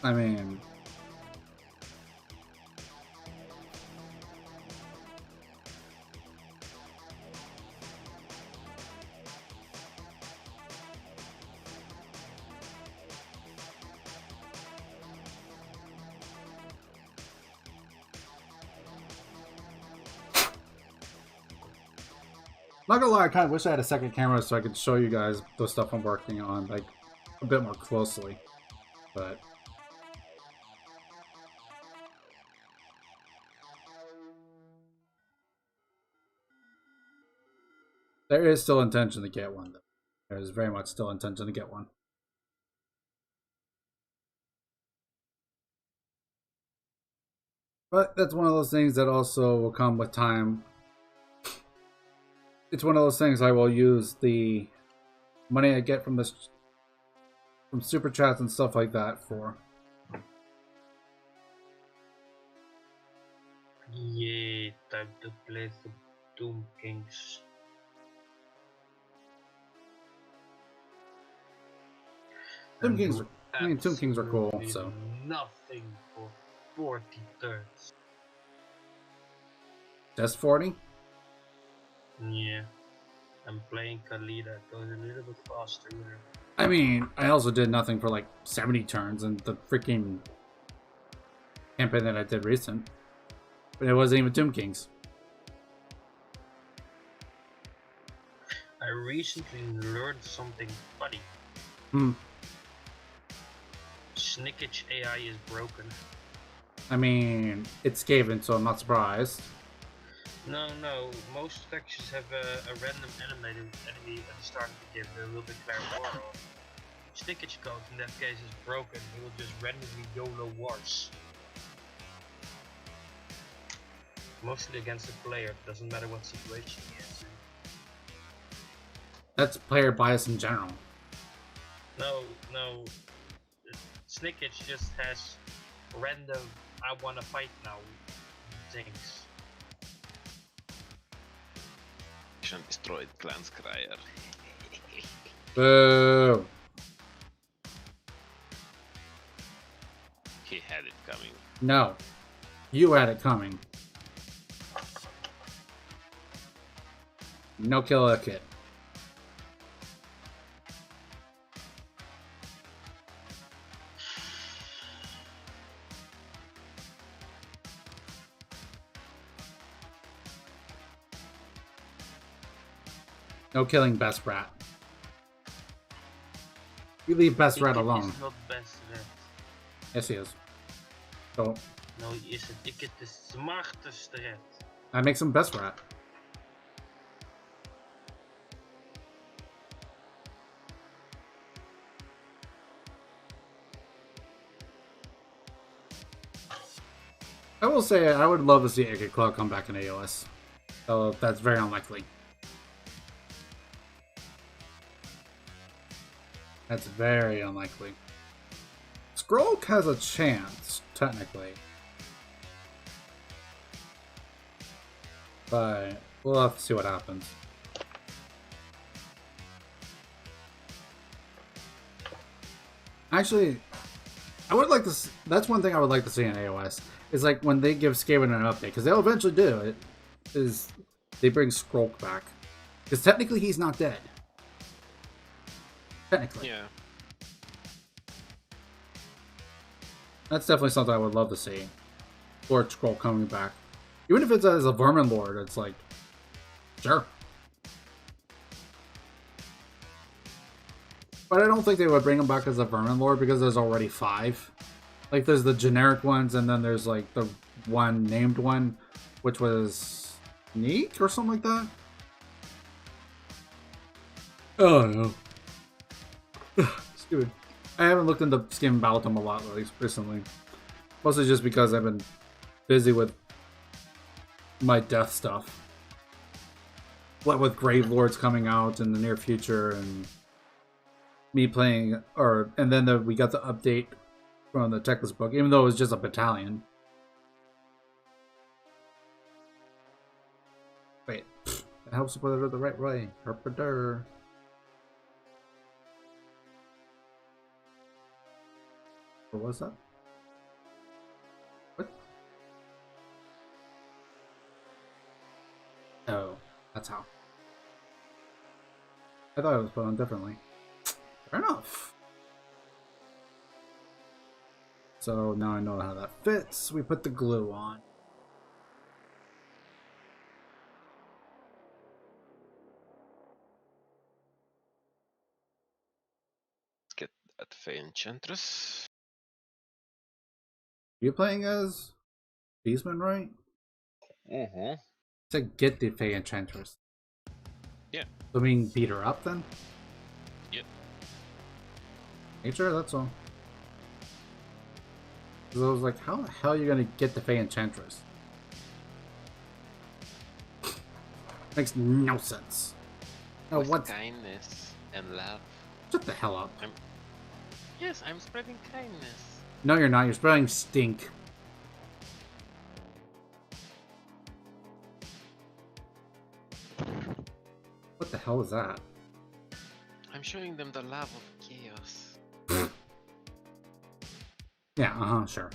I mean. Not gonna lie, I kind of wish I had a second camera so I could show you guys the stuff I'm working on, like, a bit more closely. But there is still intention to get one, though. There is very much still intention to get one. But that's one of those things that also will come with time. It's one of those things I will use the money I get from this, from super chats and stuff like that for. Yeah, time to play the Tomb Kings. Tomb Kings are cool, Absolutely so. Nothing for 40 turns. Just 40? Yeah. I'm playing Khalida, it goes a little bit faster with her. I mean, I also did nothing for like 70 turns in the freaking campaign that I did recent. But it wasn't even Tomb Kings. I recently learned something funny. Snickage AI is broken. I mean, it's Skaven, so I'm not surprised. No, most factions have a random enemy at the start of the game that will declare war on. Snickage code in that case is broken, it will just randomly YOLO wars. Mostly against the player, doesn't matter what situation he is in. That's player bias in general. No, Snickage just has random I wanna fight now things. Mission destroyed Clan's Crier. Boo! He had it coming. No. You had it coming. No kill a kid. No killing Best Rat. You leave Best Rat alone. Is not best rat. Yes, he is. So, No, he isn't. Ik het de smarteste rat. I make some Best Rat. I will say I would love to see Icket Claw come back in AoS. So that's very unlikely. That's very unlikely. Scroll has a chance, technically. But we'll have to see what happens. Actually, I would like to. That's one thing I would like to see in AoS. Is like when they give Skaven an update, because they'll eventually do it. Is they bring Skrulk back? Because technically he's not dead. Technically, Yeah. that's definitely something I would love to see. Lord Skrull coming back, even if it's as a Vermin Lord. It's like, sure. But I don't think they would bring him back as a Vermin Lord because there's already 5. Like, there's the generic ones, and then there's, like, the one named one, which was Neek or something like that. Oh, no. Stupid. I haven't looked into Skin Battletome a lot recently. Mostly just because I've been busy with my death stuff. What with Grave Lords coming out in the near future, and me playing, and then we got the update from the Techless book, even though it was just a battalion. Wait, that helps to put it the right way. Herpader. What was that? What? Oh, that's how. I thought it was put on differently. Fair enough. So now I know how that fits. We put the glue on. Let's get that Fey Enchantress. You playing as Beastman, right? Mm-hmm. To get the Fey Enchantress. Yeah. So we can beat her up then? Yep. Nature, that's all. Because I was like, how the hell are you gonna get the Fey Enchantress? Makes no sense. No, With what? kindness and love. Shut the hell up. Yes, I'm spreading kindness. No, you're not. You're spreading stink. What the hell is that? I'm showing them the love of chaos. Yeah, sure.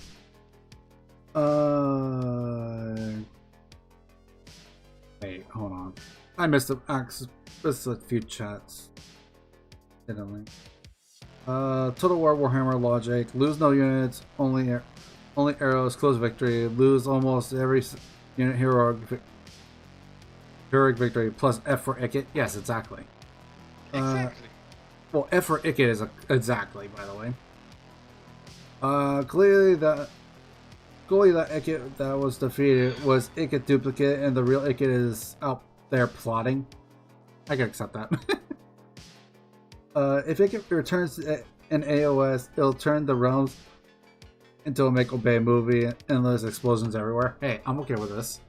Wait, hold on. I missed a few chats. Didn't Total War Warhammer logic. Lose no units, only arrows, close victory. Lose almost every unit heroic victory plus F for Icket. Yes, exactly. Exactly. Well, F for Icket is exactly, by the way. Clearly that Icket that was defeated was Icket duplicate, and the real Icket is out there plotting. I can accept that. If Icket returns in AoS, it'll turn the realms into a make-obey movie, and there's explosions everywhere. Hey, I'm okay with this.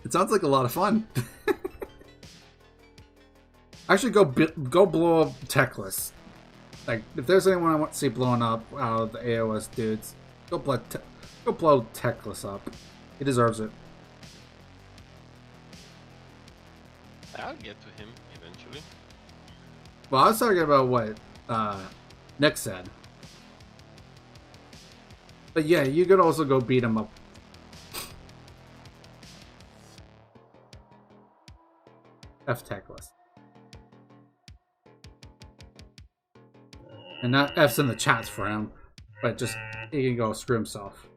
It sounds like a lot of fun. Actually, go blow up Techless. Like, if there's anyone I want to see blowing up out of the AoS dudes, go blow Techless up. He deserves it. I'll get to him eventually. Well, I was talking about what Nick said. But yeah, you could also go beat him up. F Techless. And not F's in the chats for him, but just he can go screw himself.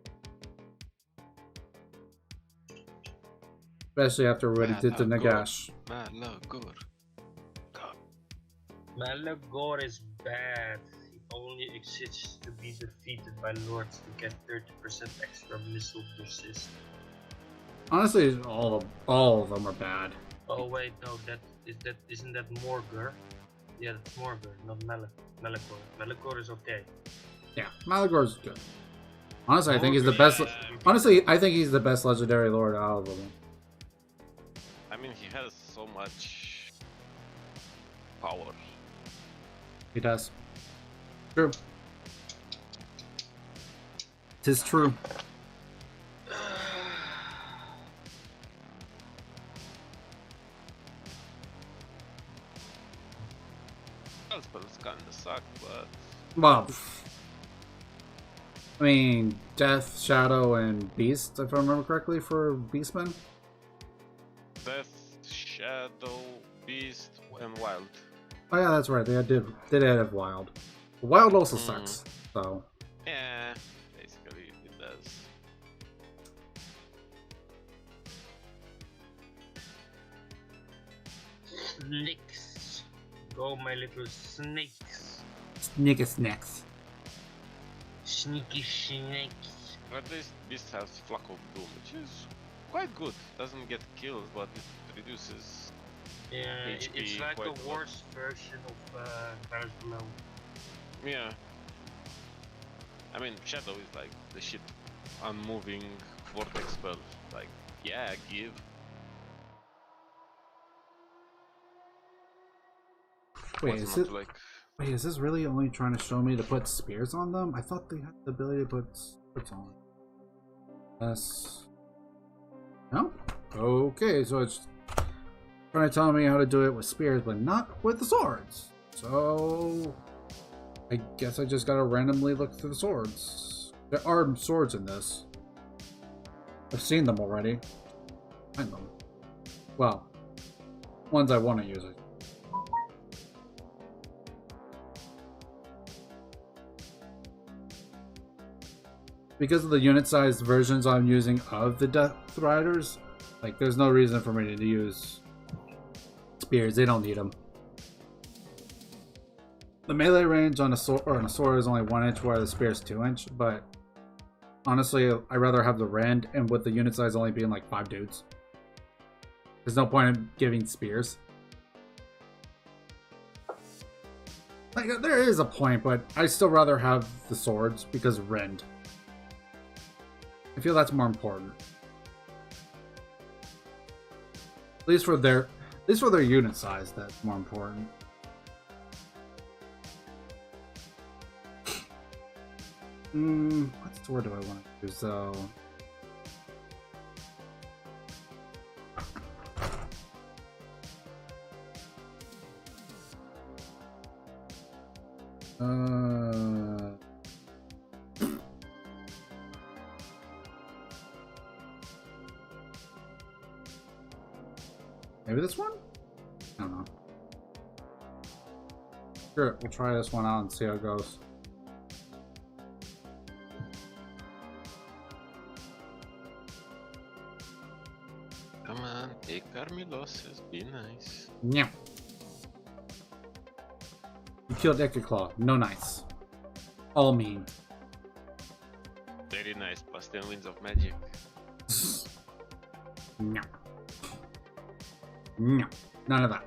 Especially after what he did to Nagash. Malagor is bad. He only exists to be defeated by lords to get 30% extra missile persist. Honestly, all of them are bad. Oh wait, no, isn't that Morgur? Yeah, that's Morgur, not Malagor. Malagor is okay. Yeah, Malagor's good. Honestly, I think he's the best. Honestly, I think he's the best legendary lord out of them. I mean, he has so much power. He does. True. 'Tis true. Spells kinda suck, but Well, I mean, Death, Shadow, and Beast, if I remember correctly, for Beastmen. Death, Shadow, Beast, and Wild. Oh yeah, that's right. They did have Wild. Wild also sucks. So Yeah, basically it does. Snakes. Go, my little snakes. Sneaky Snacks. Sneaky snakes. At least Beast has Flock of Doom, which is quite good. Doesn't get kills, but it reduces. Yeah, it's HP like quite a a lot. worse version of Battles Below. Yeah. I mean, Shadow is like the shit unmoving vortex spell. Like, yeah, give. Wait, What's is not it? like Wait, is this really only trying to show me to put spears on them? I thought they had the ability to put spears on. Yes. No? Okay, so it's trying to tell me how to do it with spears, but not with the swords. So I guess I just gotta randomly look through the swords. There are swords in this. I've seen them already. Find them. Well, ones I want to use it. Because of the unit-sized versions I'm using of the Death Riders, like, there's no reason for me to use spears. They don't need them. The melee range on a sword is only 1 inch, while the spear is 2 inch. But honestly, I'd rather have the rend, and with the unit size only being like 5 dudes, there's no point in giving spears. Like, there is a point, but I still rather have the swords because rend. I feel that's more important. At least for their unit size, that's more important. What sword do I want to use though? Maybe this one? I don't know. Sure, we'll try this one out and see how it goes. come on, take army losses, be nice. Yeah. You killed Claw. No nice. All mean. Very nice, plus 10 winds of magic. No. No. None of that.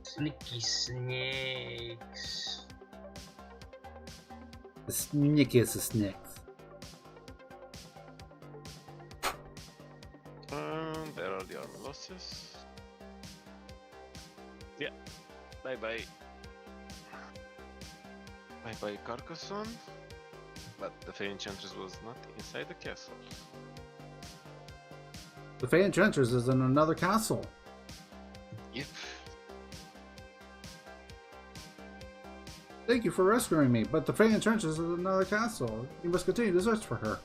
Sneaky snakes. The sneakiest of snakes. There are the army losses. Bye bye. Bye bye Carcassonne. But the Fey Enchantress was not inside the castle. The Fey Enchantress is in another castle. Yep. Thank you for rescuing me, but the Fey Enchantress is in another castle. You must continue to search for her.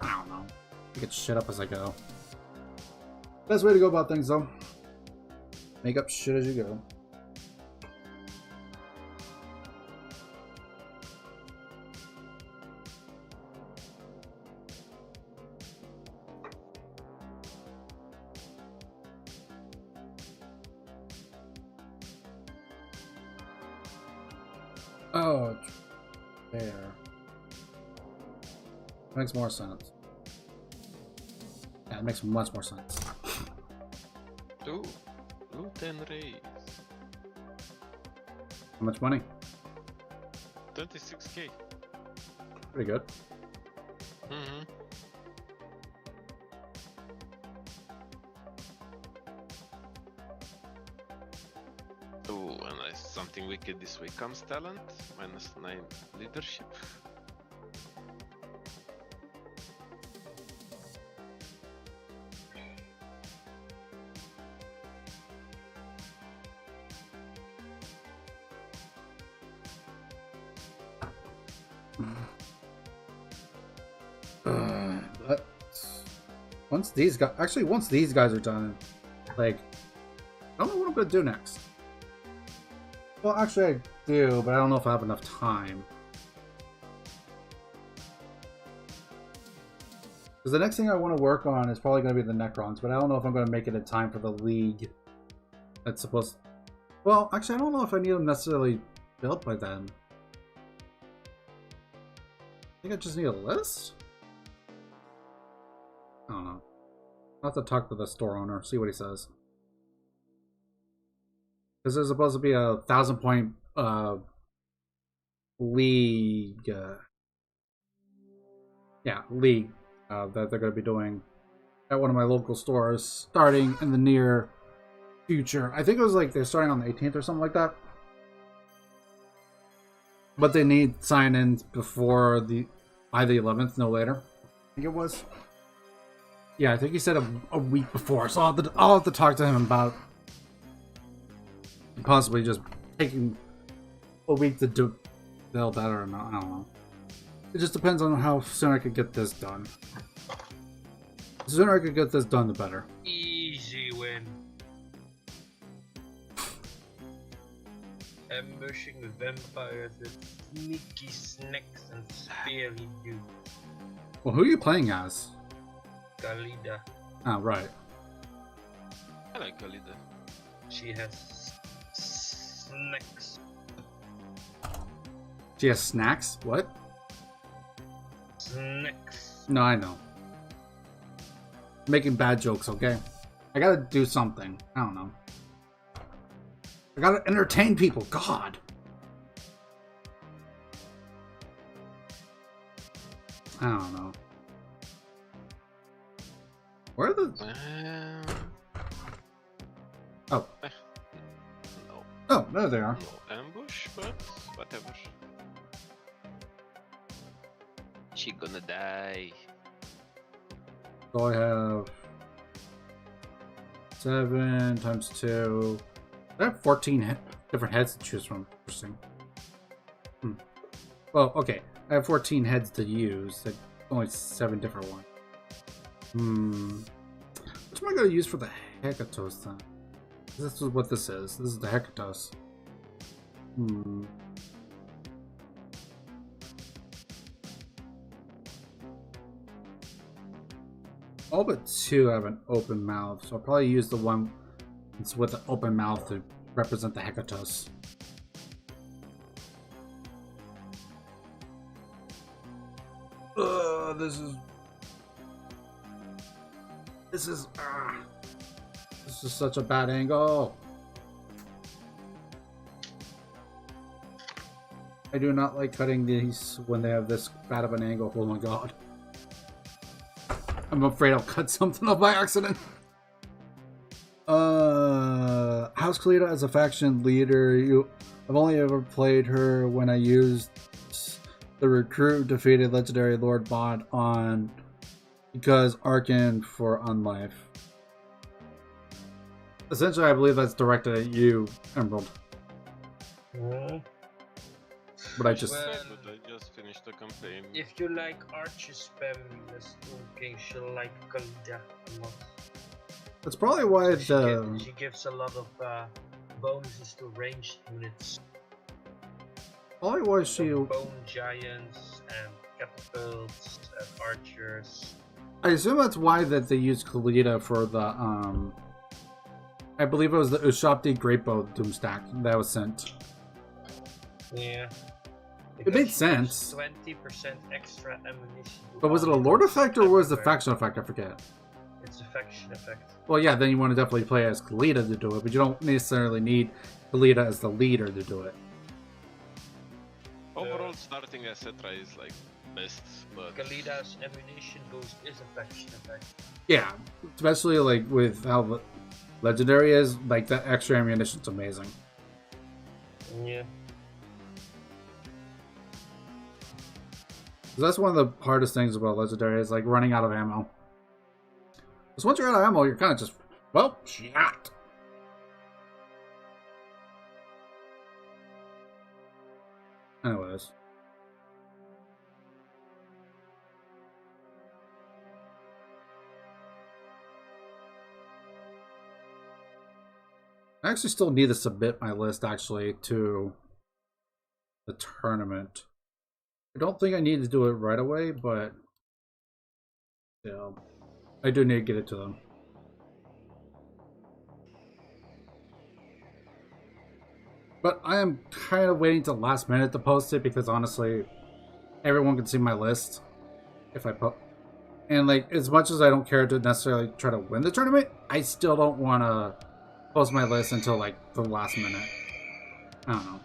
I don't know. I get shit up as I go. Best way to go about things, though. Make up shit as you go. Oh, there. Makes more sense. Yeah, it makes much more sense. Ooh, Luton raise. How much money? 26k. Pretty good. Mm-hmm. Ooh, and something wicked this way comes talent, -9 leadership. But once these guys are done, like, I don't know what I'm gonna do next. Well, actually, I do, but I don't know if I have enough time. Because the next thing I want to work on is probably going to be the Necrons, but I don't know if I'm going to make it in time for the League. That's supposed. Well, actually, I don't know if I need them necessarily built by then. I think I just need a list? I don't know. I'll have to talk to the store owner, see what he says. Because there's supposed to be a 1,000-point league. League that they're going to be doing at one of my local stores starting in the near future. I think it was like they're starting on the 18th or something like that. But they need sign-ins by the 11th, no later. I think it was. Yeah, I think he said a week before. So I'll have to talk to him about possibly just taking a week to build that or not. I don't know. It just depends on how soon I could get this done. The sooner I could get this done, the better. Easy win. Ambushing the vampires with sneaky snacks and speary dudes. Well, who are you playing as? Galida. Ah, right. I like Alida. She has snacks. She has snacks? What? Snacks. No, I know. Making bad jokes, okay? I gotta do something. I don't know. I gotta entertain people. God. I don't know. Where are the... Oh. No. Oh, there they are. No ambush, but whatever. She gonna die. So I have 7 times 2. I have 14 different heads to choose from. Interesting. Well, okay. I have 14 heads to use. Like, only 7 different ones. Which am I going to use for the Hecatos then? This is what this is. This is the Hecatos. All but 2 have an open mouth, so I'll probably use the one that's with the open mouth to represent the Hecatos. This is such a bad angle. I do not like cutting these when they have this bad of an angle. Oh my god. I'm afraid I'll cut something off by accident. House Kalita as a faction leader. I've only ever played her when I used the recruit defeated legendary Lord Bond on because Arkan for Unlife. Essentially, I believe that's directed at you, Emerald. But I just... I just finished the campaign. If you like archer spam, the Storm King she'll like Kalida a lot. That's probably why She gives a lot of bonuses to ranged units. Probably why she... Bone giants and catapults and archers. I assume that's why that they used Kalita for the I believe it was the Ushabti Greatbow Doomstack that was sent. Yeah. It made sense. 20% extra ammunition. But was it a Lord effect or was it a faction effect? I forget. It's a faction effect. Well, yeah, then you want to definitely play as Kalita to do it, but you don't necessarily need Kalita as the leader to do it. Overall, starting etc. is like best, but Kalida's ammunition boost is a faction effect. Yeah, especially like with how legendary is, like that extra ammunition's amazing. Yeah. That's one of the hardest things about legendary is like running out of ammo. Because once you're out of ammo, you're kind of just, well, shot. Anyways. I actually still need to submit my list actually to the tournament. I don't think I need to do it right away, but yeah, I do need to get it to them. But I am kind of waiting till last minute to post it because honestly, everyone can see my list if I post. And like, as much as I don't care to necessarily try to win the tournament, I still don't want to post my list until like the last minute. I don't know.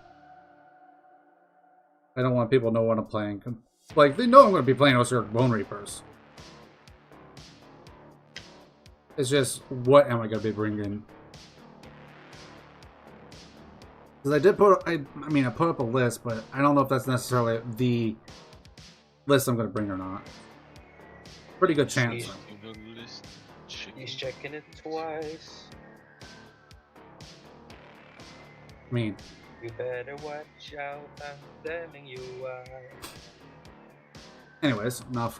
I don't want people to know what I'm playing. Like, they know I'm going to be playing Osiris Bone Reapers. It's just, what am I going to be bringing? Because I did put, I put up a list, but I don't know if that's necessarily the list I'm going to bring or not. Pretty good chance. He's checking it twice. I mean, you better watch out, I'm telling you why. Anyways, enough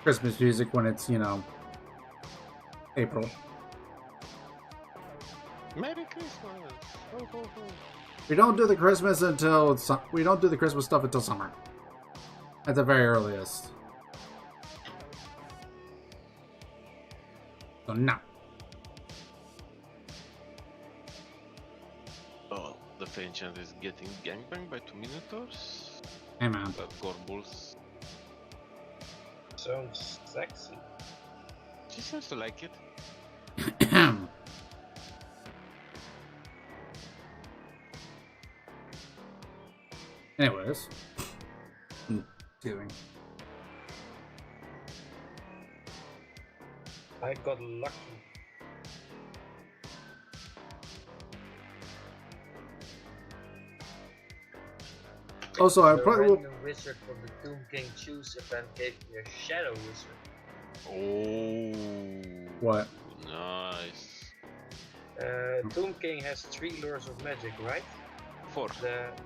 Christmas music when it's, you know, April. Merry Christmas! Ho, ho, ho. We don't do the Christmas until we don't do the Christmas stuff until summer. At the very earliest. So no. Oh, the Fenchant is getting gangbanged by 2 Minotaurs. Hey man. Gorbulls. Sounds sexy. She seems to like it. Anyways. Doing. I got lucky. Also, I The probably will. random wizard from the Tomb King Choose event gave me a shadow wizard. Oh. What? Nice. Tomb King has 3 lures of magic, right? 4.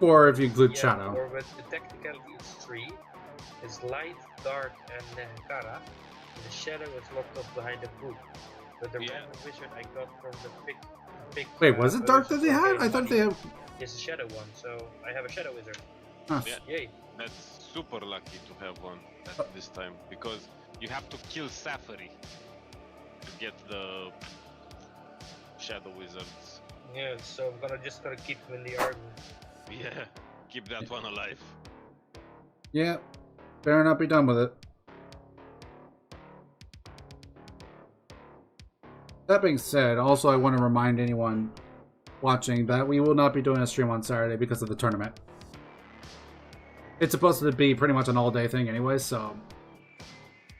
Or if you include Shadow. Or with the technicality it's 3. It's light, dark, and Nehankara. The shadow is locked up behind the book. But the random wizard I got from the big Wait, was it dark that they had? I thought they had. It's a shadow one, so I have a shadow wizard. Huh. Yeah. Yay. That's super lucky to have one at this time because you have to kill Safari to get the Shadow Wizards. Yeah, so I'm just gonna keep him in the army. Yeah, keep that one alive. Yeah. Better not be done with it. That being said, also I want to remind anyone watching that we will not be doing a stream on Saturday because of the tournament. It's supposed to be pretty much an all-day thing anyway, so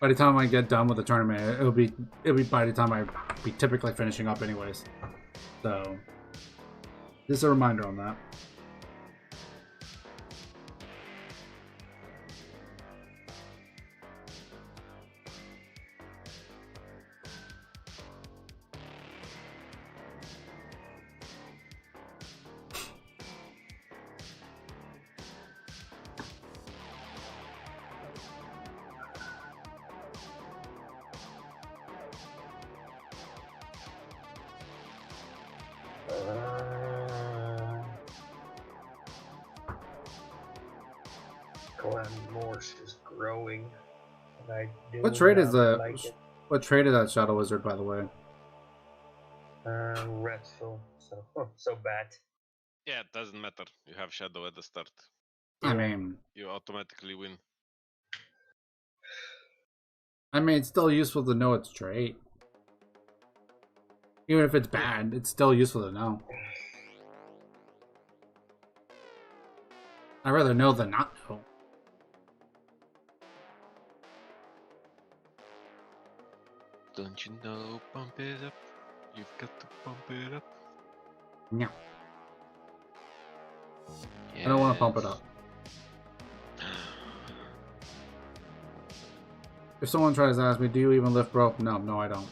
by the time I get done with the tournament, it'll be by the time I be typically finishing up anyways. So Just a reminder on that. Clan Morse is growing. And I do What trade is not the? like it. What trade is that Shadow Wizard, by the way? Redful. So bad. Yeah, it doesn't matter. You have Shadow at the start. I Yeah. mean, You automatically win. it's still useful to know it's trait. Even if it's bad, it's still useful to know. I'd rather know than not know. Don't you know? Pump it up. You've got to pump it up. Yeah. I don't want to pump it up. If someone tries to ask me, do you even lift rope? No, I don't.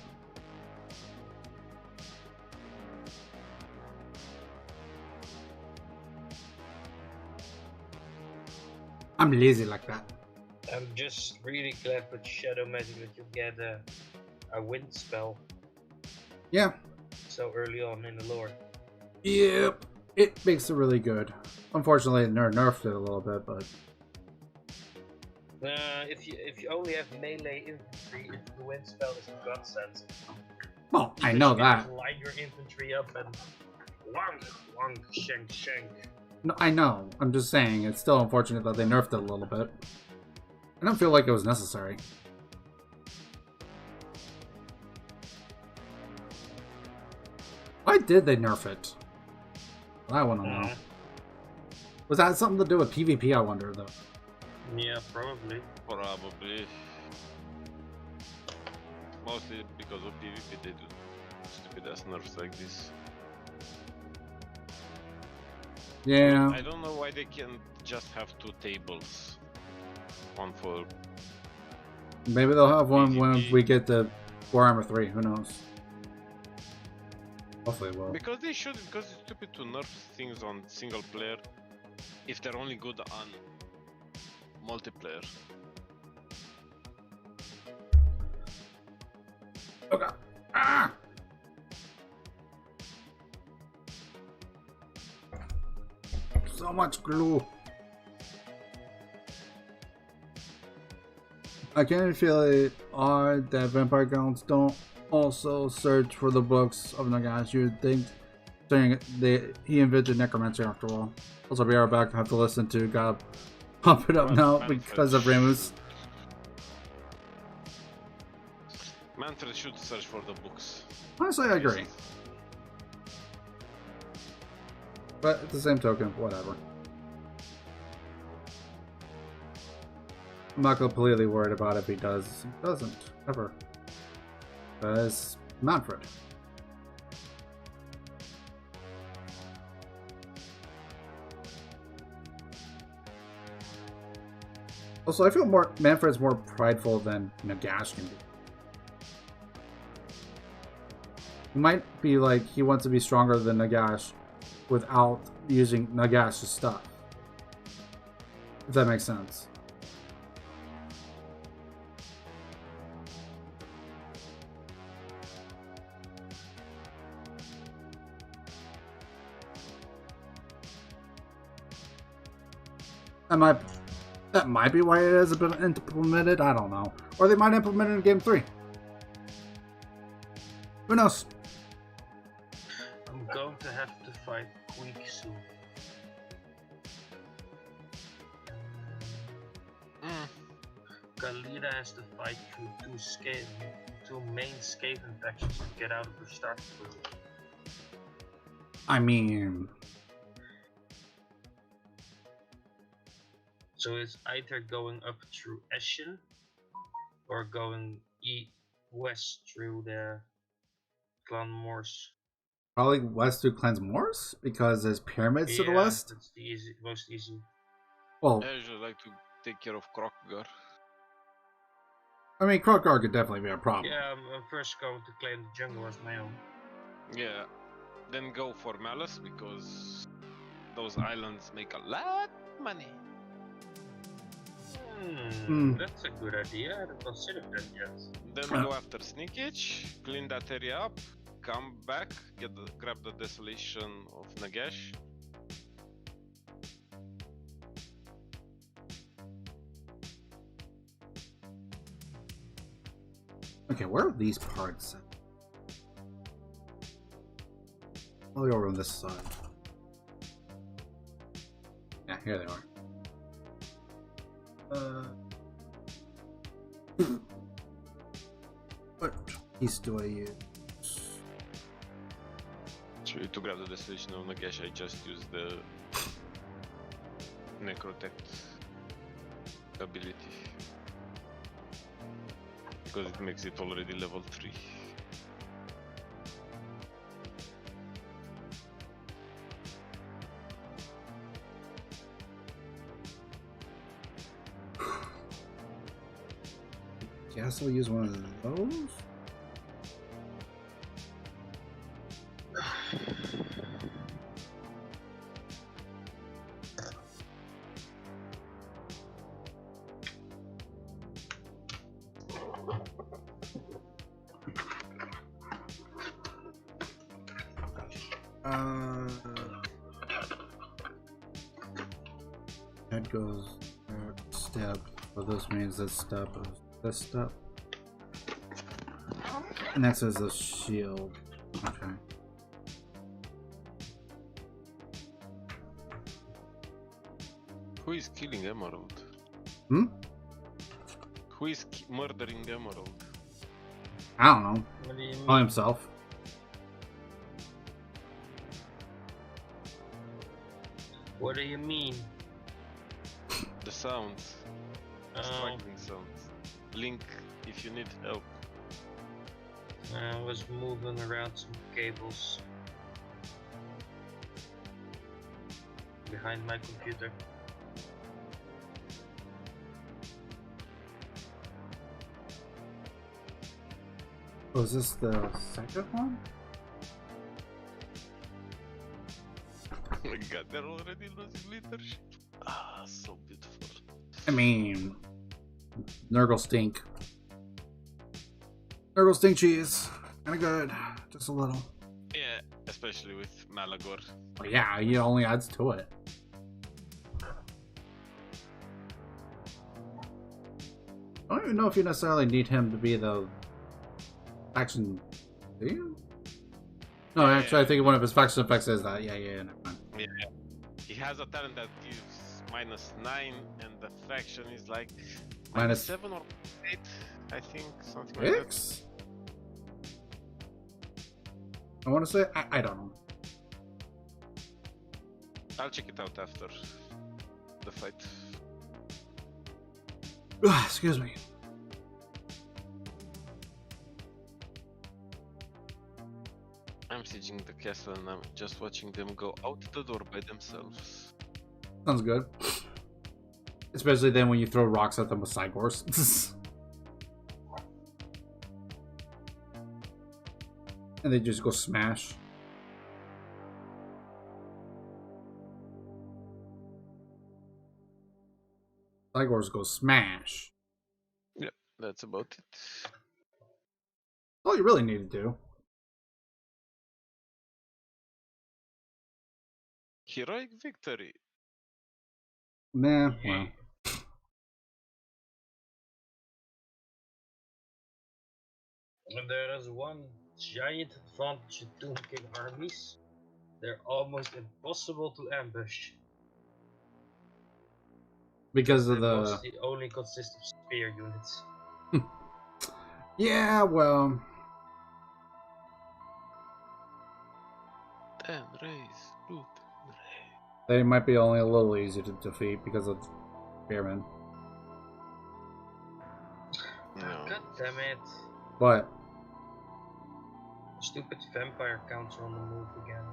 I'm lazy like that. I'm just really glad with Shadow Magic that you get a wind spell Yeah. so early on in the lore. Yep. It makes it really good. Unfortunately, it nerfed it a little bit, but If you only have melee infantry, the wind spell is a godsend. well, I Because know you can that. just line your infantry up and wang, shank, shank. No, I know. I'm just saying it's still unfortunate that they nerfed it a little bit. I don't feel like it was necessary. Why did they nerf it? I want to know. Was that something to do with PvP, I wonder, though? Yeah, probably. Probably. Mostly because of PvP they do stupid ass nerfs like this. Yeah. I don't know why they can't just have two tables. One for Maybe they'll have one when PvP. we get to Warhammer 3. Who knows? Hopefully it will. Because they should, because it's stupid to nerf things on single player if they're only good on multiplayer. Oh god. Ah! So much glue. I can feel it odd that vampire gowns don't also search for the books of Nagash. You would think saying he invented necromancy after all. Also, be right back. I have to listen to Gotta Pump It Up now because of Ramus. Manfred should search for the books. Honestly, I agree. But at the same token, whatever. I'm not completely worried about if he does. He doesn't, ever. Because Manfred. Also, I feel Manfred's more prideful than Nagash can be. He might be like he wants to be stronger than Nagash without using Nagash's stuff. If that makes sense. That might be why it hasn't been implemented. I don't know. Or they might implement it in Game 3. Who knows? I'm going to have to fight Queek soon. Kalida has to fight through two main Skaven factions to get out of her start pool. I mean, so it's either going up through Eschen or going west through the Clan Morse. Probably west to cleanse Morse because there's pyramids to the Yeah, west. that's the most easy. Well, I usually like to take care of Krokgar. I mean, Krokgar could definitely be a problem. Yeah, I'm first going to claim the jungle as my own. Yeah. Then go for Malice because those islands make a lot of money. That's a good idea. I haven't considered that yet. Then go after Sneakage, clean that area up, come back, grab the Desolation of Nagash. Okay, where are these parts? Probably over on this side. Yeah, here they are. What piece do I use? So to grab the Desolation of Nagash, I just use the Necrotect ability. Because it makes it already level 3. Guess I'll use one of those. That goes step. So this means this step is this step. And that says the shield. Okay. Who is killing Emerald? Hmm? Who is murdering Emerald? I don't know. What do you mean? By himself. What do you mean? The sounds. Oh, Striking sounds. Link if you need help. I was moving around some cables behind my computer. Oh, is this the second one? Oh my god, they're already losing leadership. Ah, so beautiful. I mean, Nurgle stink. Nurgle stink cheese. Kinda good. Just a little. Yeah, especially with Malagor. But yeah, it only adds to it. I don't even know if you necessarily need him to be the faction. Do you? No, Yeah, actually, I think one of his faction effects is that. Yeah, never mind. Yeah, he has a talent that gives -9, and the faction is like Minus- -7 or 8, I think, something like that. 6? I want to say. I don't know. I'll check it out after the fight. Excuse me. I'm sieging the castle and I'm just watching them go out the door by themselves. Sounds good. Especially then when you throw rocks at them with Cygors. And they just go smash. Cygors go smash. Yeah, that's about it. All you really need to do. Heroic victory. Nah, well. And there is one giant advantage in Tomb King armies. They're almost impossible to ambush. Because of They the... mostly only consist of spear units. Yeah, well... Ten raise, loot. They might be only a little easier to defeat because of Spearmen. No. God damn it. But... Stupid vampire counts are on the move again.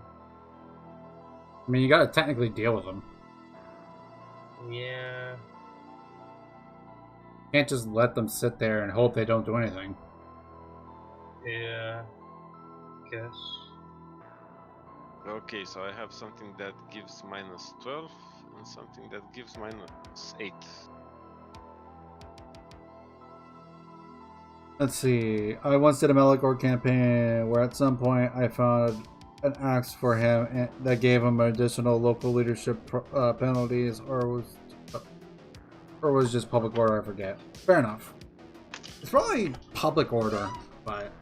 I mean, you gotta technically deal with them. Yeah. You can't just let them sit there and hope they don't do anything. Yeah. Guess. Okay, so I have something that gives minus 12 and something that gives minus 8. Let's see. I once did a Meligore campaign where at some point I found an axe for him and that gave him additional local leadership penalties, or was just public order. I forget. Fair enough. It's probably public order, but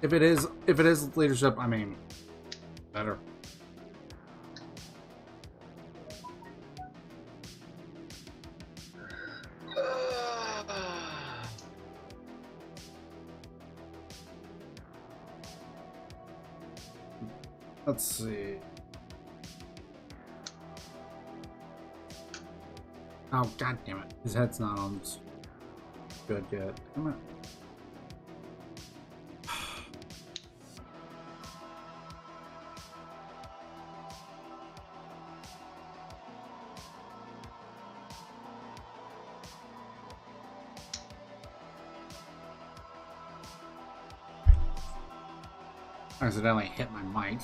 if it is leadership, I mean, better. Let's see. Oh, god damn it. His head's not on good yet. Come on. I accidentally hit my mic.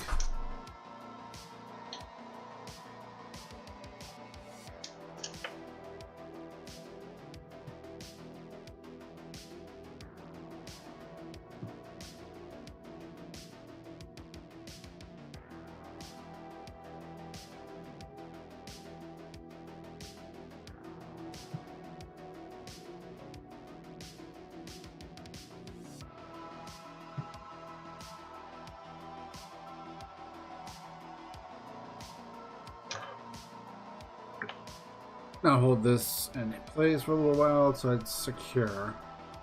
Now hold this in place for a little while so it's secure.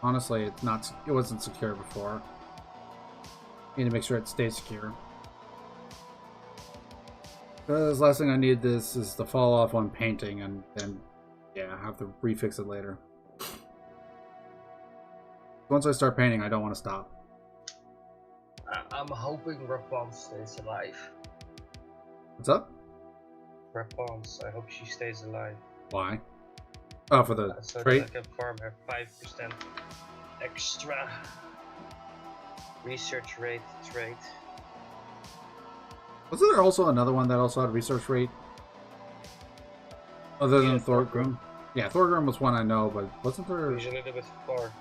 Honestly, it's not. It wasn't secure before. Need to make sure it stays secure. Because last thing I need this is to fall off on painting, and then yeah, I have to refix it later. Once I start painting, I don't want to stop. I'm hoping Rapon stays alive. What's up? Rapons, I hope she stays alive. Why? Oh, for the So trait? that I can farm her 5% extra research rate trait. Wasn't there also another one that also had research rate? Other than Yeah, Thorgrim? Yeah, Thorgrim was one I know, but wasn't there... Usually with 4.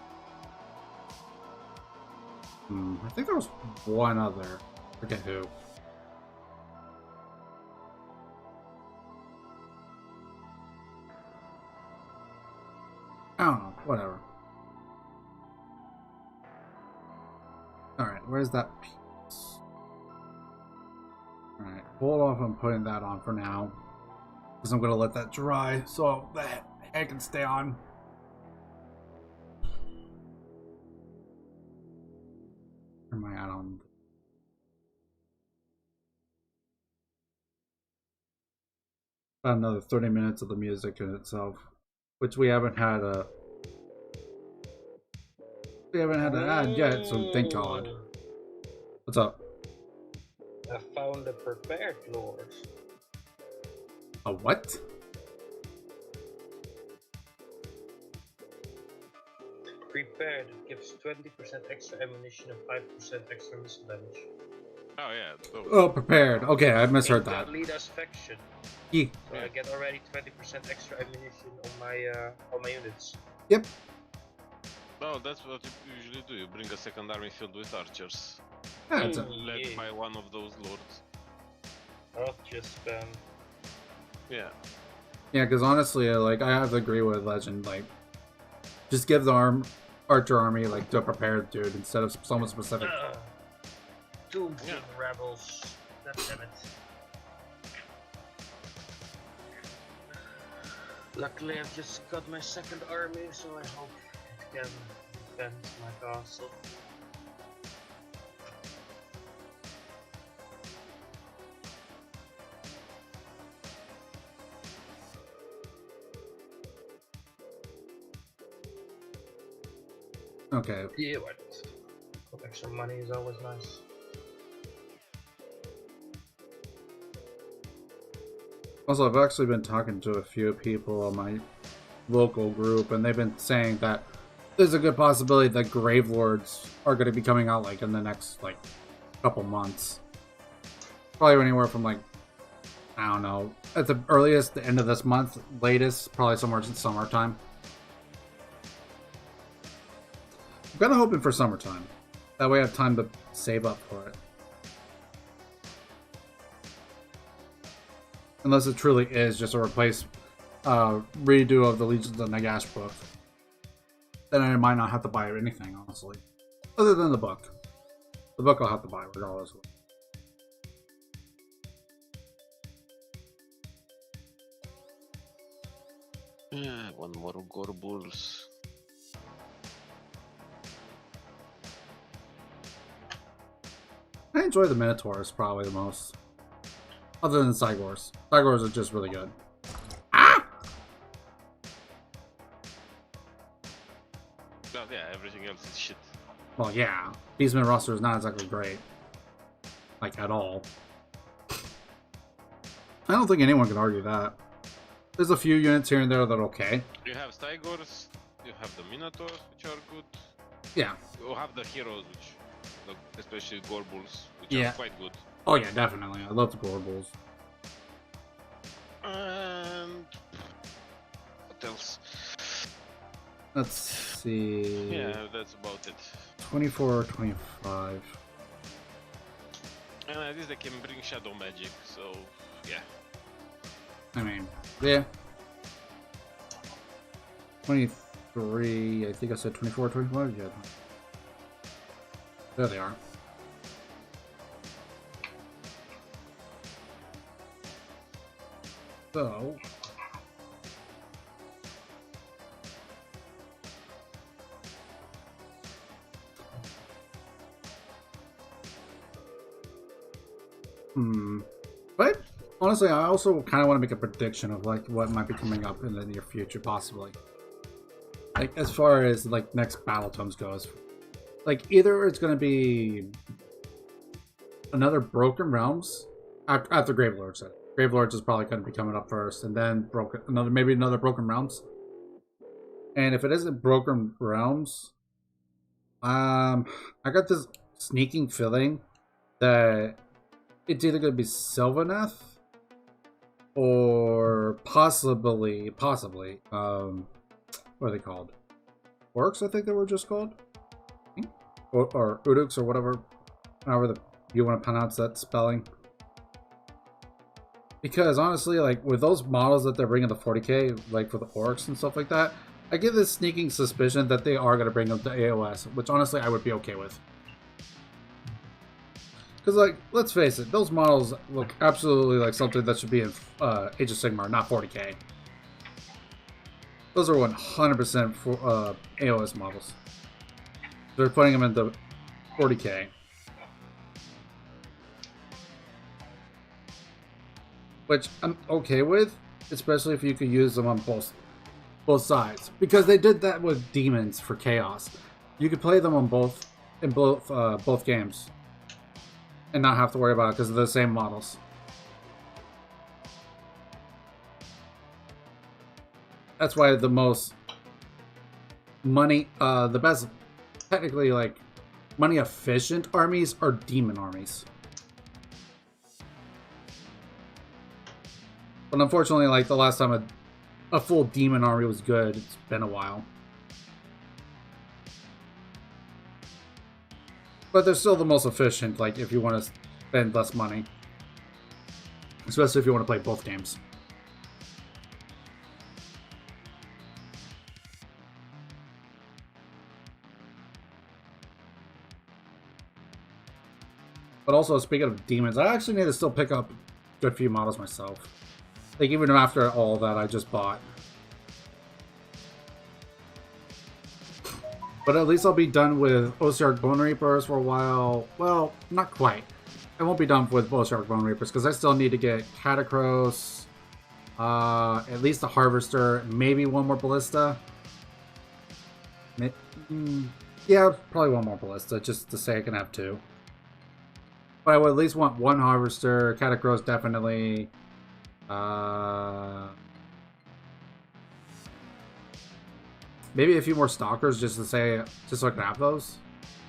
I think there was one other. Forget who. I don't know. Whatever. Alright, where's that piece? Alright, hold off on putting that on for now. Because I'm going to let that dry so the head can stay on. Where am I at on? About another 30 minutes of the music in itself. Which we haven't had a... We haven't had an ad yet, so thank God. What's up? I found a prepared lord. A what? Prepared gives 20% extra ammunition and 5% extra missile damage. Oh yeah. Oh, prepared. Okay, I misheard that. Lead us faction. Ye. So I get already 20% extra ammunition on my units. Yep. Well, that's what you usually do. You bring a second army filled with archers. Yeah, it's a, Led by one of those lords. I'll just spam. Yeah. yeah, because honestly, like, I have to agree with Legend. Like, just give the archer army, like, to a prepared dude instead of someone specific. Two King rebels. God damn it. Luckily, I've just got my second army, so I hope it can defend my castle. Okay. Yeah, what? Extra money is always nice. Also, I've actually been talking to a few people on my local group, and they've been saying that there's a good possibility that Gravelords are going to be coming out like in the next like couple months. Probably anywhere from like, I don't know, at the earliest, the end of this month, latest, probably somewhere in summertime. I'm kind of hoping for summertime. That way I have time to save up for it. Unless it truly is just a redo of the Legions of Nagash book. Then I might not have to buy anything, honestly. Other than the book. The book I'll have to buy regardless. Yeah, one more Gorbulls. I enjoy the Minotaurs probably the most. Other than Cygors. Cygors are just really good. Ah! Well, yeah, everything else is shit. Well, yeah. Beastman roster is not exactly great. Like, at all. I don't think anyone can argue that. There's a few units here and there that are okay. You have Cygors, you have the Minotaurs, which are good. Yeah. You have the heroes, which, like, especially Gorbulls, which Yeah. are quite good. Oh yeah, definitely. I love the Gorbulls. And what else? Let's see. Yeah, that's about it. 24, 25. And at least they can bring shadow magic, so yeah. I mean, yeah. 23, I think I said 24, 25? Yeah. There they are. So... But honestly, I also kind of want to make a prediction of like what might be coming up in the near future, possibly. Like as far as like next battle tomes goes, like either it's going to be another Broken Realms after Gravelords. Gravelords is probably going to be coming up first, and then maybe another Broken Realms. And if it isn't Broken Realms, I got this sneaking feeling that it's either going to be Sylvaneth or possibly, what are they called? Orcs, I think they were just called? Or Uduks, or whatever, however you want to pronounce that spelling. Because honestly, like, with those models that they're bringing to 40k, like for the Orcs and stuff like that, I get this sneaking suspicion that they are going to bring them to AoS, which honestly I would be okay with. Because, like, let's face it, those models look absolutely like something that should be in Age of Sigmar, not 40k. Those are 100% for AoS models. They're putting them into 40k. Which I'm okay with, especially if you could use them on both sides. Because they did that with demons for Chaos. You could play them on both games. And not have to worry about it because they're the same models. That's why the most money, the best, technically, like, money efficient armies are demon armies. But unfortunately, like, the last time a full demon army was good, it's been a while. But they're still the most efficient, like, if you want to spend less money. Especially if you want to play both games. But also, speaking of demons, I actually need to still pick up a good few models myself. Like, even after all that I just bought. But at least I'll be done with Osiarch Bone Reapers for a while. Well, not quite. I won't be done with Osiarch Bone Reapers because I still need to get Catacross, at least a Harvester, maybe one more Ballista. Yeah, probably one more ballista, just to say I can have 2. But I would at least want 1 harvester, catacross definitely. Maybe a few more stalkers, just to say, just so I can have those.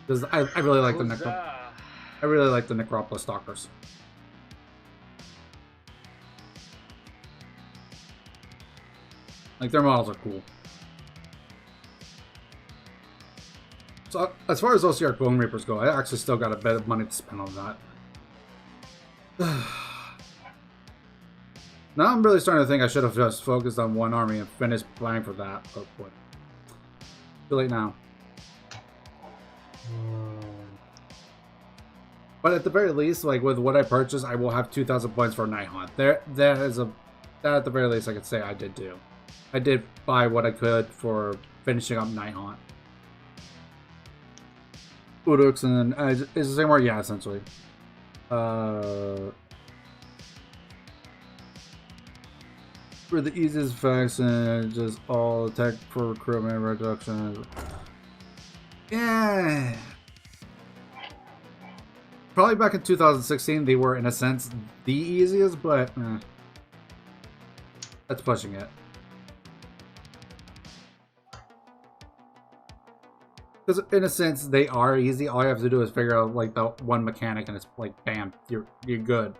Because I really like I really like the Necropolis stalkers. Like, their models are cool. So, as far as OCR Bone Reapers go, I actually still got a bit of money to spend on that. Now I'm really starting to think I should have just focused on one army and finished buying for that. But what? Too late now. But at the very least, like with what I purchased, I will have 2,000 points for Night Hunt. That at the very least I could say I did do. I did buy what I could for finishing up Night Hunt. Uruks and then is the same word? Yeah, essentially. For the easiest effects and just all attack for recruitment reduction. Yeah. Probably back in 2016 they were in a sense the easiest, but that's pushing it. Because in a sense they are easy. All you have to do is figure out like the one mechanic and it's like bam, you're good.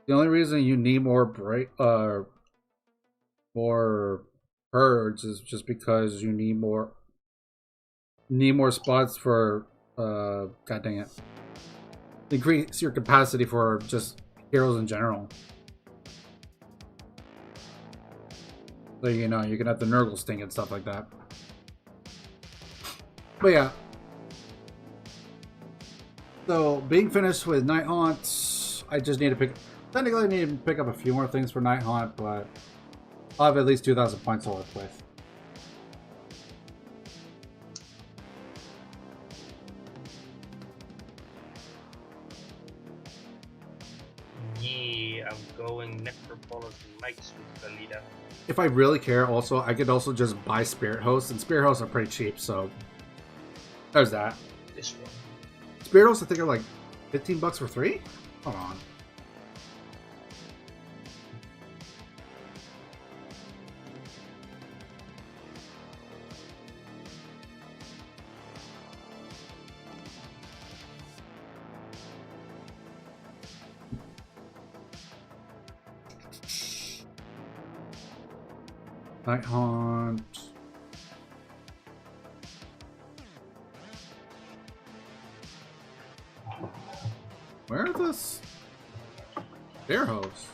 The only reason you need more purge is just because you need more spots for god dang it. Increase your capacity for just heroes in general. So you know you can have the Nurgle Sting and stuff like that. But yeah. So being finished with Night Haunt, I just need to pick. Technically, I need to pick up a few more things for Night Haunt, but I'll have at least 2,000 points to work with. Yeah, I'm going Necropolis Knights with Valida. If I really care, also, I could also just buy Spirit Hosts, and Spirit Hosts are pretty cheap, so there's that. This one. Spirit Hosts, I think, are like 15 bucks for 3? Hold on. Night Haunt. Where are this? Bear hosts.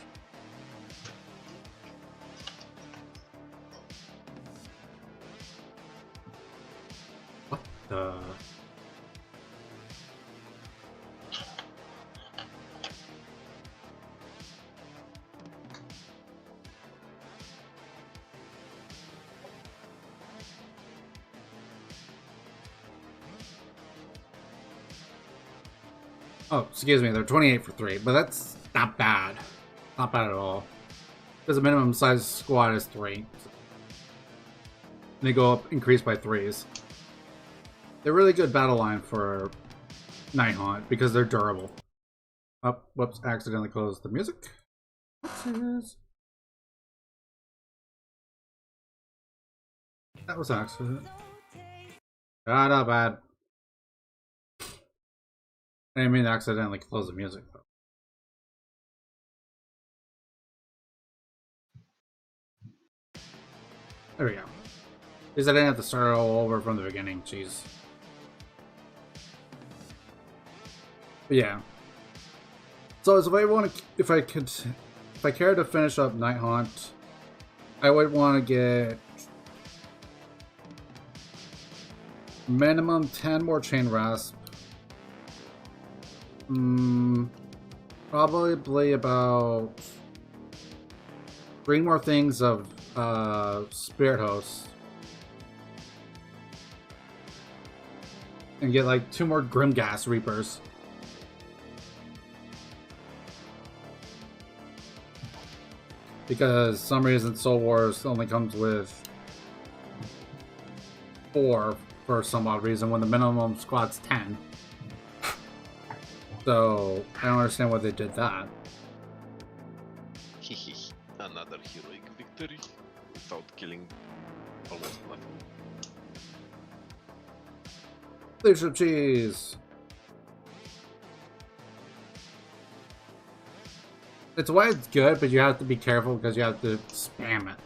What the? Oh, excuse me, they're 28 for 3, but that's not bad. Not bad at all. Because the minimum size squad is 3. They go up, increase by 3s. They're really good battle line for Night Haunt because they're durable. Oh, whoops, accidentally closed the music. Whoopsies. That was an accident. Ah, not bad. I didn't mean to accidentally close the music, though. There we go. At least I didn't have to start all over from the beginning. Jeez. But yeah. So if I want to, if I care to finish up Night Haunt, I would want to get minimum 10 more Chain Rasp. Probably about 3 more things of Spirit Hosts. And get like 2 more Grimgas Reapers. because some reason Soul Wars only comes with 4 for some odd reason when the minimum squad's 10. So I don't understand why they did that. Another heroic victory without killing almost nothing. Leadership cheese. It's why it's good, but you have to be careful because you have to spam it.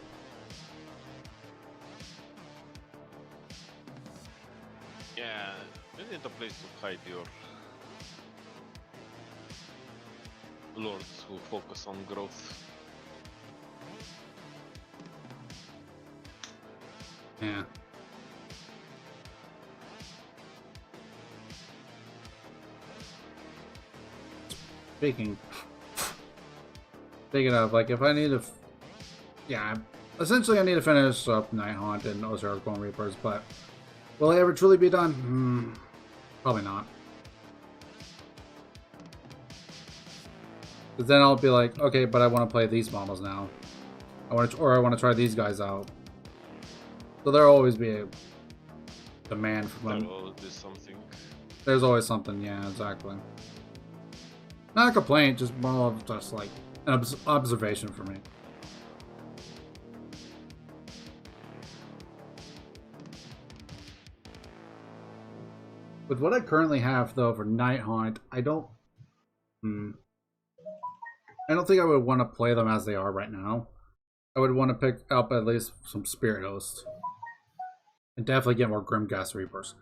Yeah, you need a place to hide your lords who focus on growth. Yeah. Speaking of, like, if I need to, yeah, essentially I need to finish up Night Haunt and Ozark Bone Reapers, but will it ever truly be done? Probably not. Because then I'll be like, okay, but I want to play these models now. I want to try these guys out. So there'll always be a demand for them. There'll always be something. There's always something, yeah, exactly. Not a complaint, just more of just like an observation for me. With what I currently have, though, for Night Haunt, I don't think I would want to play them as they are right now. I would want to pick up at least some Spirit Hosts. And definitely get more Grimghast Reapers.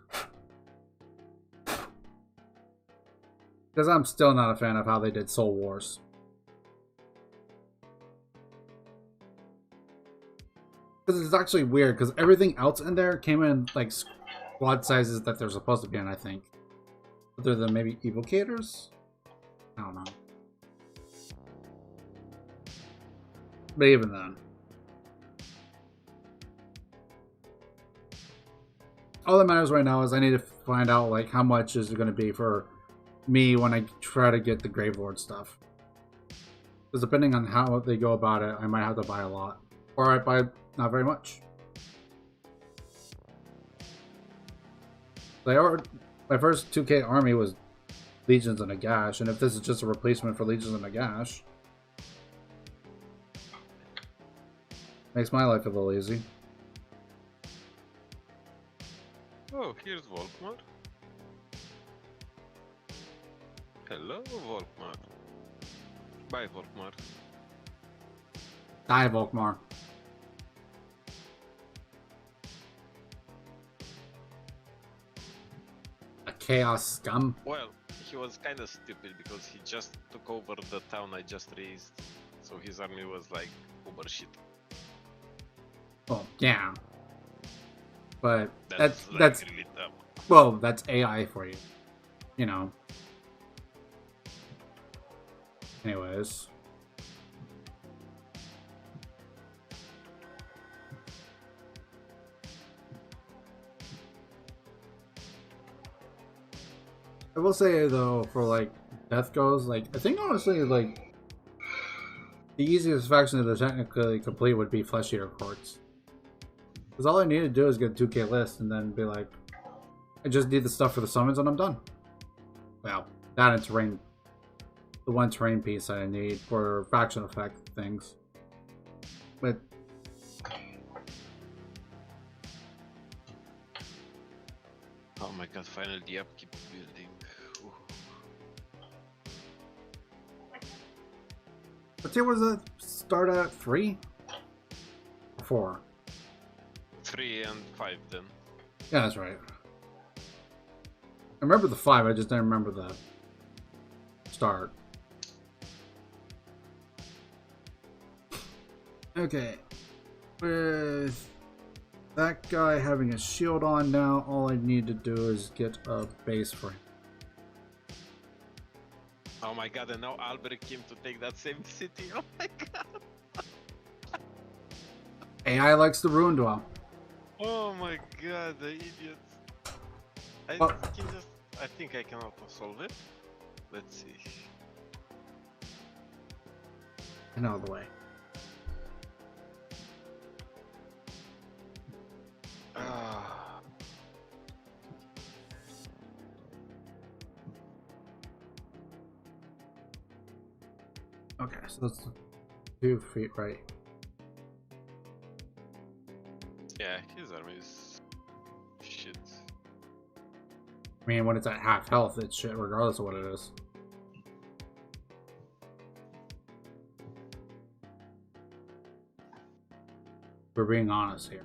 Because I'm still not a fan of how they did Soul Wars. Because it's actually weird, because everything else in there came in, like, squad sizes that they're supposed to be in, I think. Other than maybe Evocators? I don't know. But even then. All that matters right now is I need to find out, like, how much is it going to be for me when I try to get the Gravelord stuff. Because depending on how they go about it, I might have to buy a lot. Or I buy not very much. My first 2K army was Legions and Nagash, and if this is just a replacement for Legions and Nagash, makes my life a little easy. Oh, here's Volkmar. Hello, Volkmar. Bye, Volkmar. Die, Volkmar. A chaos scum. Well, he was kind of stupid because he just took over the town I just raised. So his army was like uber shit. Oh, yeah. But That's really dumb. well, that's AI for you. You know. Anyways. I will say though, for like death goes, like I think honestly, like the easiest faction to technically complete would be Flesh Eater Courts. Because all I need to do is get a 2K list and then be like, I just need the stuff for the summons and I'm done. Well, that and terrain. The one terrain piece I need for faction effect things. But Oh my god, finally the upkeep building. Ooh. what tier was it? Start at 3? Or 4? 3 and 5 then. Yeah, that's right. I remember the 5, I just didn't remember the start. Okay. With that guy having a shield on now, all I need to do is get a base for him. Oh my god, and now Albert came to take that same city. Oh my god. AI likes the Ruin Dwell. Oh my god, the idiots. Oh. I think I can auto solve it. Let's see. And out of the way. Ah, Okay, so that's 2 feet right. yeah, his army is shit. I mean, when it's at half health, it's shit regardless of what it is. We're being honest here.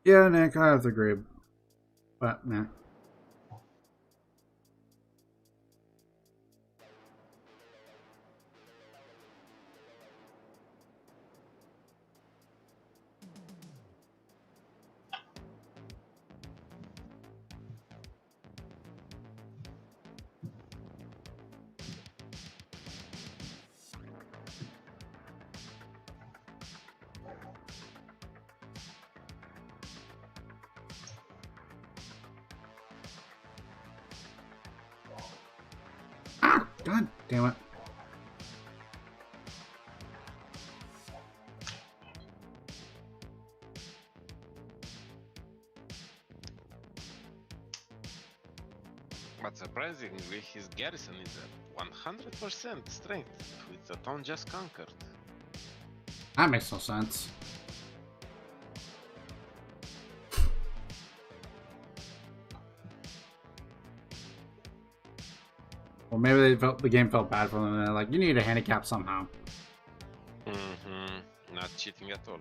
Yeah, Nick, I have to agree. But, man. Ah! God damn it. But surprisingly, his garrison is at 100% strength, with the town just conquered. That makes no sense. Well, maybe the game felt bad for them, and they're like, you need a handicap somehow. Mm-hmm. Not cheating at all.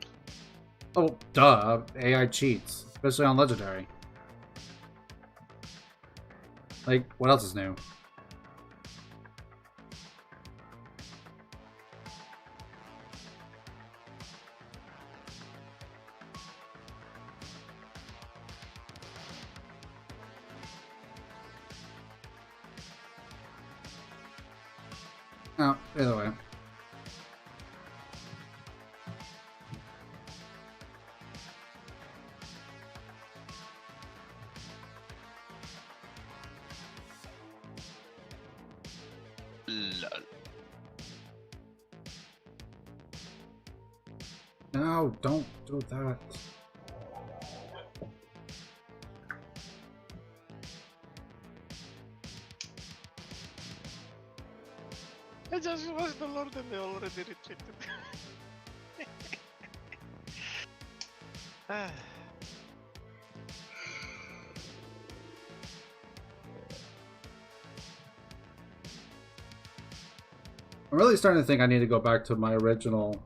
Oh, duh. AI cheats, especially on Legendary. Like, what else is new? No, either way. Lol. No, don't do that. I just watched the Lord and they already retreated. Ah. I'm really starting to think I need to go back to my original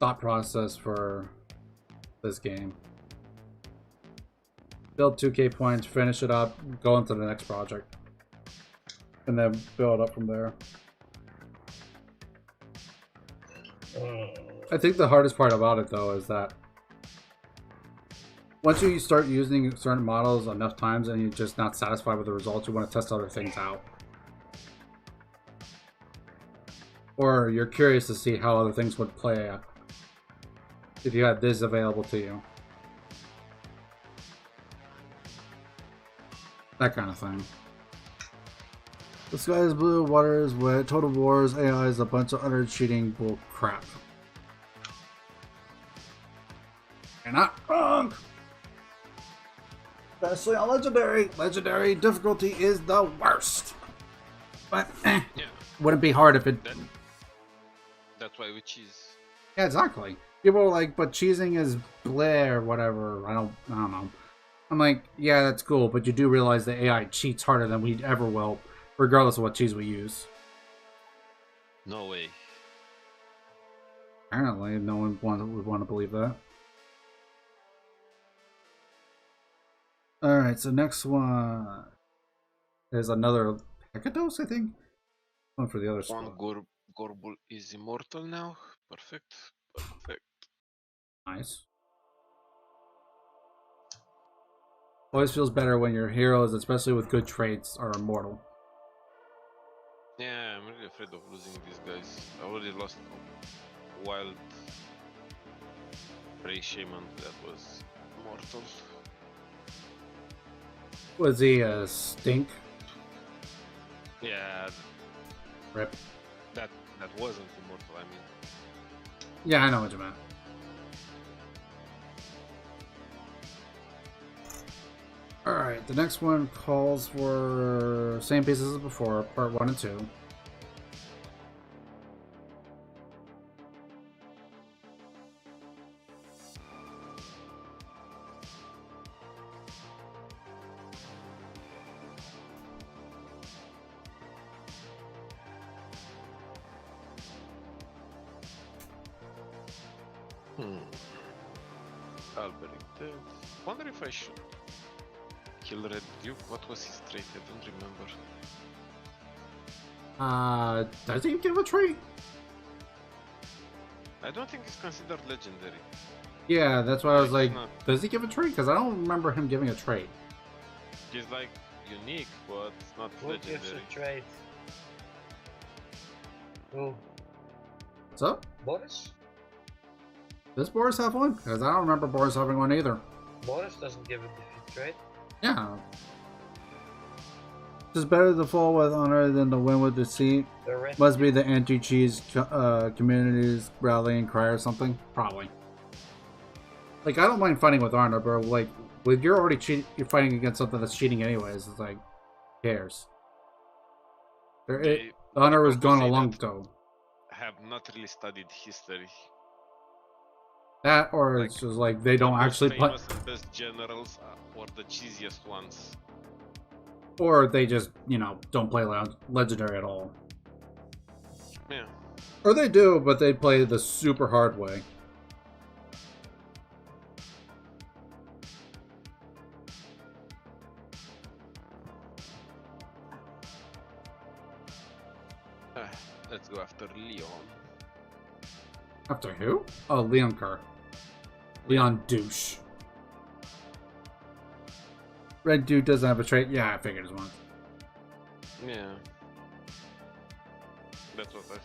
thought process for this game. Build 2k points, finish it up, go into the next project. And then build up from there. I think the hardest part about it, though, is that once you start using certain models enough times and you're just not satisfied with the results, you want to test other things out. Or you're curious to see how other things would play out if you had this available to you. That kind of thing. The sky is blue, water is wet, total wars, AI is a bunch of utter cheating bull crap. You're not wrong! Especially on Legendary. Legendary difficulty is the worst. But, Yeah, wouldn't be hard if it... that's why we cheese. Yeah, exactly. People are like, but cheesing is bleh or whatever. I don't know. I'm like, yeah, that's cool, but you do realize that AI cheats harder than we ever will, regardless of what cheese we use. No way. Apparently, no one would want to believe that. Alright, so next one is another Hecatos, I think? One for the other One spot. Gorbul is immortal now. Perfect. Perfect. Nice. Always feels better when your heroes, especially with good traits, are immortal. Yeah, I'm really afraid of losing these guys. I already lost wild Bray Shaman that was mortal. Was he a stink? Yeah, Rip. that wasn't immortal. I mean, Yeah, I know what you meant. Alright, the next one calls for same pieces as before, part 1 and 2. Alberic dead. Wonder if I should kill Red Duke. What was his trait? I don't remember. Does he give a trait? I don't think it's considered legendary. Yeah, that's why I was like, not. does he give a trait? Because I don't remember him giving a trait. He's like unique, but not Who gives legendary. a trait? Who? What's up? Boris? Does Boris have one? Because I don't remember Boris having one either. Boris doesn't give a defeat trait. Yeah. It's better to fall with honor than to win with deceit. The red Must be the anti-cheese community's rallying cry or something. Probably. Like, I don't mind fighting with honor, but like, when you're already you're fighting against something that's cheating anyways. It's like, who cares? Honor was gone a long ago. Have not really studied history. That, or Like, it's just like they don't the actually most famous and best generals or the cheesiest ones. or they just, don't play legendary at all. Yeah. Or they do, but they play the super hard way. Let's go after Leon. After who? Oh, Leon Kerr. Leon douche. Red dude doesn't have a trait. Yeah, I figured as one. Yeah. That's what I thought.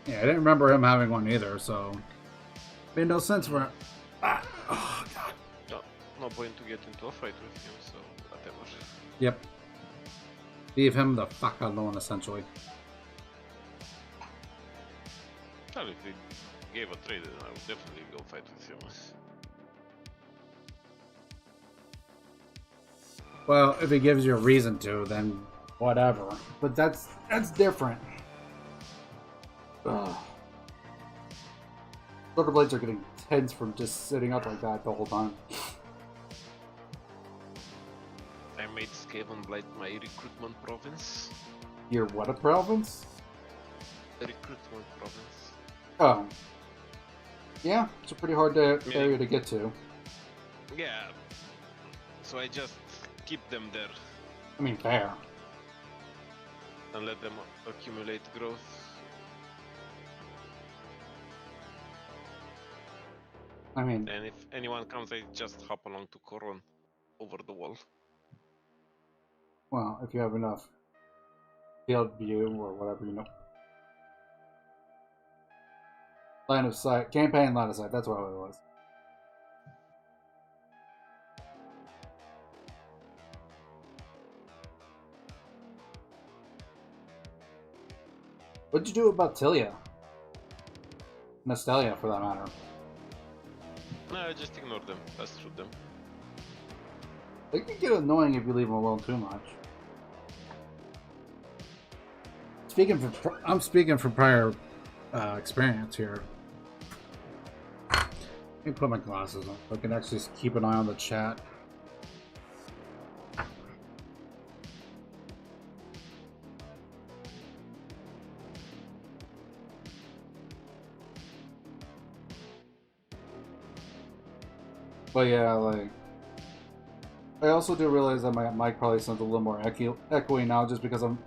Yeah, I didn't remember him having one either, so made no sense for. Oh god. No point to get into a fight with him, so whatever. Yep. Leave him the fuck alone, essentially. Well, if he gave a trade, then I would definitely go fight with him. Well, if he gives you a reason to, then whatever. But that's different. Ugh. Shoulder blades are getting tense from just sitting up like that the whole time. I made Skaven Blight my recruitment province. Your what a province? Recruitment province. Oh. Yeah, it's a pretty hard area to get to. Yeah. So I just keep them there I mean, fair. and let them accumulate growth. I mean, And if anyone comes, I just hop along to Coron over the wall. well, if you have enough field view or whatever, Line of sight. Campaign line of sight, that's what it was. What'd you do about Tilia? Nostelia, for that matter. No, I just ignore them, pass through them. It can get annoying if you leave them alone too much. I'm speaking from prior experience here. Let me put my glasses on so I can actually keep an eye on the chat. But yeah, like, I also do realize that my mic probably sounds a little more echoey now just because I'm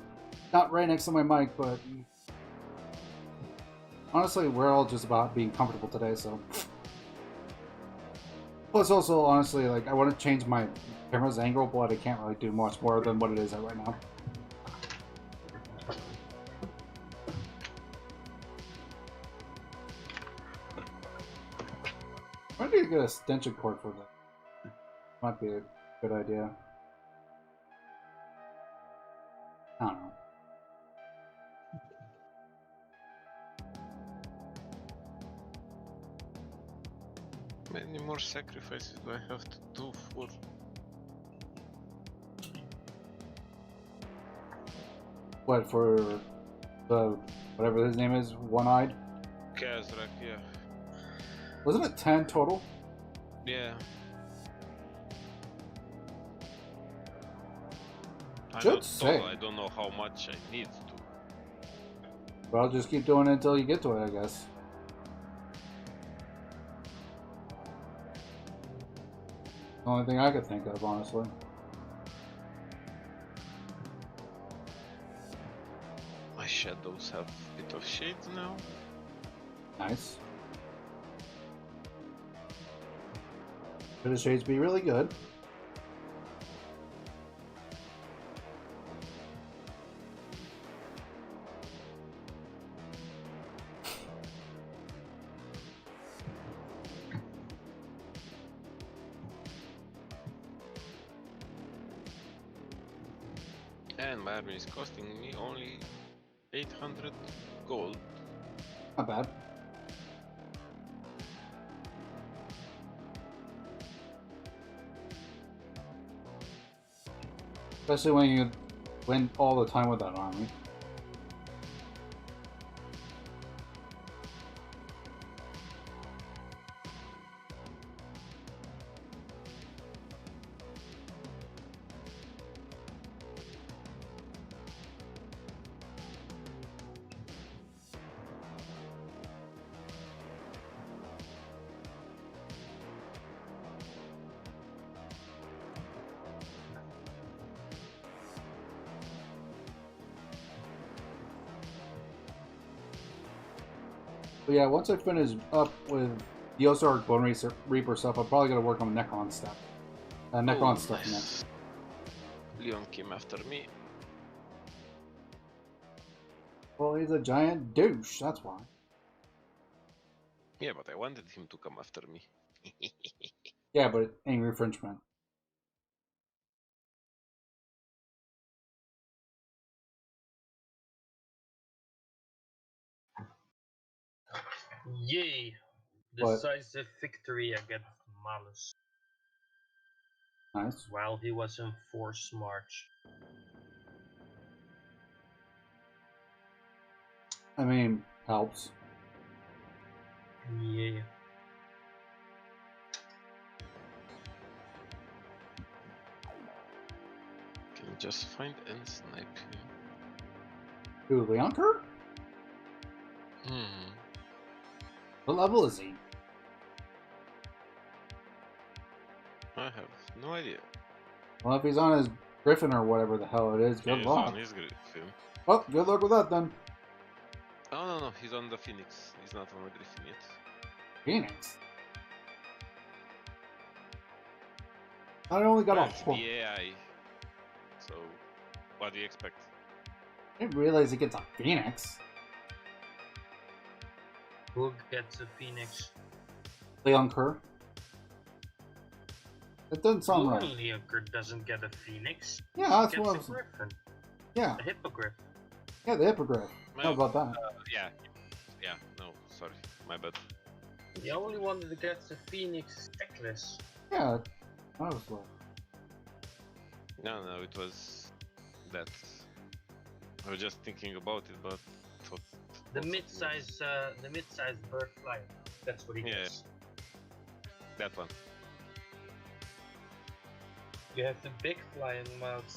not right next to my mic, but honestly, we're all just about being comfortable today, so. Plus also, honestly, like, I want to change my camera's angle, but I can't really do much more than what it is at right now. get a extension cord for that. Might be a good idea. I don't know. Many more sacrifices do I have to do for? What, for the whatever his name is, one-eyed? Kazrak, yeah. Wasn't it 10 total? Yeah. I don't know how much I need to. But I'll just keep doing it until you get to it, I guess. The only thing I could think of, honestly. My shadows have a bit of shades now. Nice. Should the shades be really good? And my army is costing me only 800 gold. Not bad. Especially when you win all the time with that army. But yeah, once I finish up with the Ozark Bone Reaper stuff, I'm probably going to work on Necron stuff. Necron stuff next. Leon came after me. Well, he's a giant douche, that's why. Yeah, but I wanted him to come after me. Yeah, but angry Frenchman. Yay! What? Decisive victory against Malus Nice. while he was in forced march. I mean, helps. Yeah. Can you just find and snipe him? Who, Leonker? What level is he? I have no idea. Well, if he's on his Griffin or whatever the hell it is, good He's luck. on his Griffin. Well, good luck with that then. Oh no, he's on the Phoenix. He's not on the Griffin yet. Phoenix. I only got a It's whole. the AI. So, what do you expect? I didn't realize he gets a Phoenix. Who gets a phoenix? Leonker. It doesn't sound right. Leonker doesn't get a phoenix. Yeah, He that's gets what I a was. griffin. Yeah, A hippogriff. yeah, the Hippogriff. How about that? Yeah, no, sorry, my bad. The only one that gets a phoenix necklace. Yeah, that was like. No, it was that. I was just thinking about it, but thought The also- mid-size bird flying. That's what he Yeah. gets. That one. You have the big flying mounts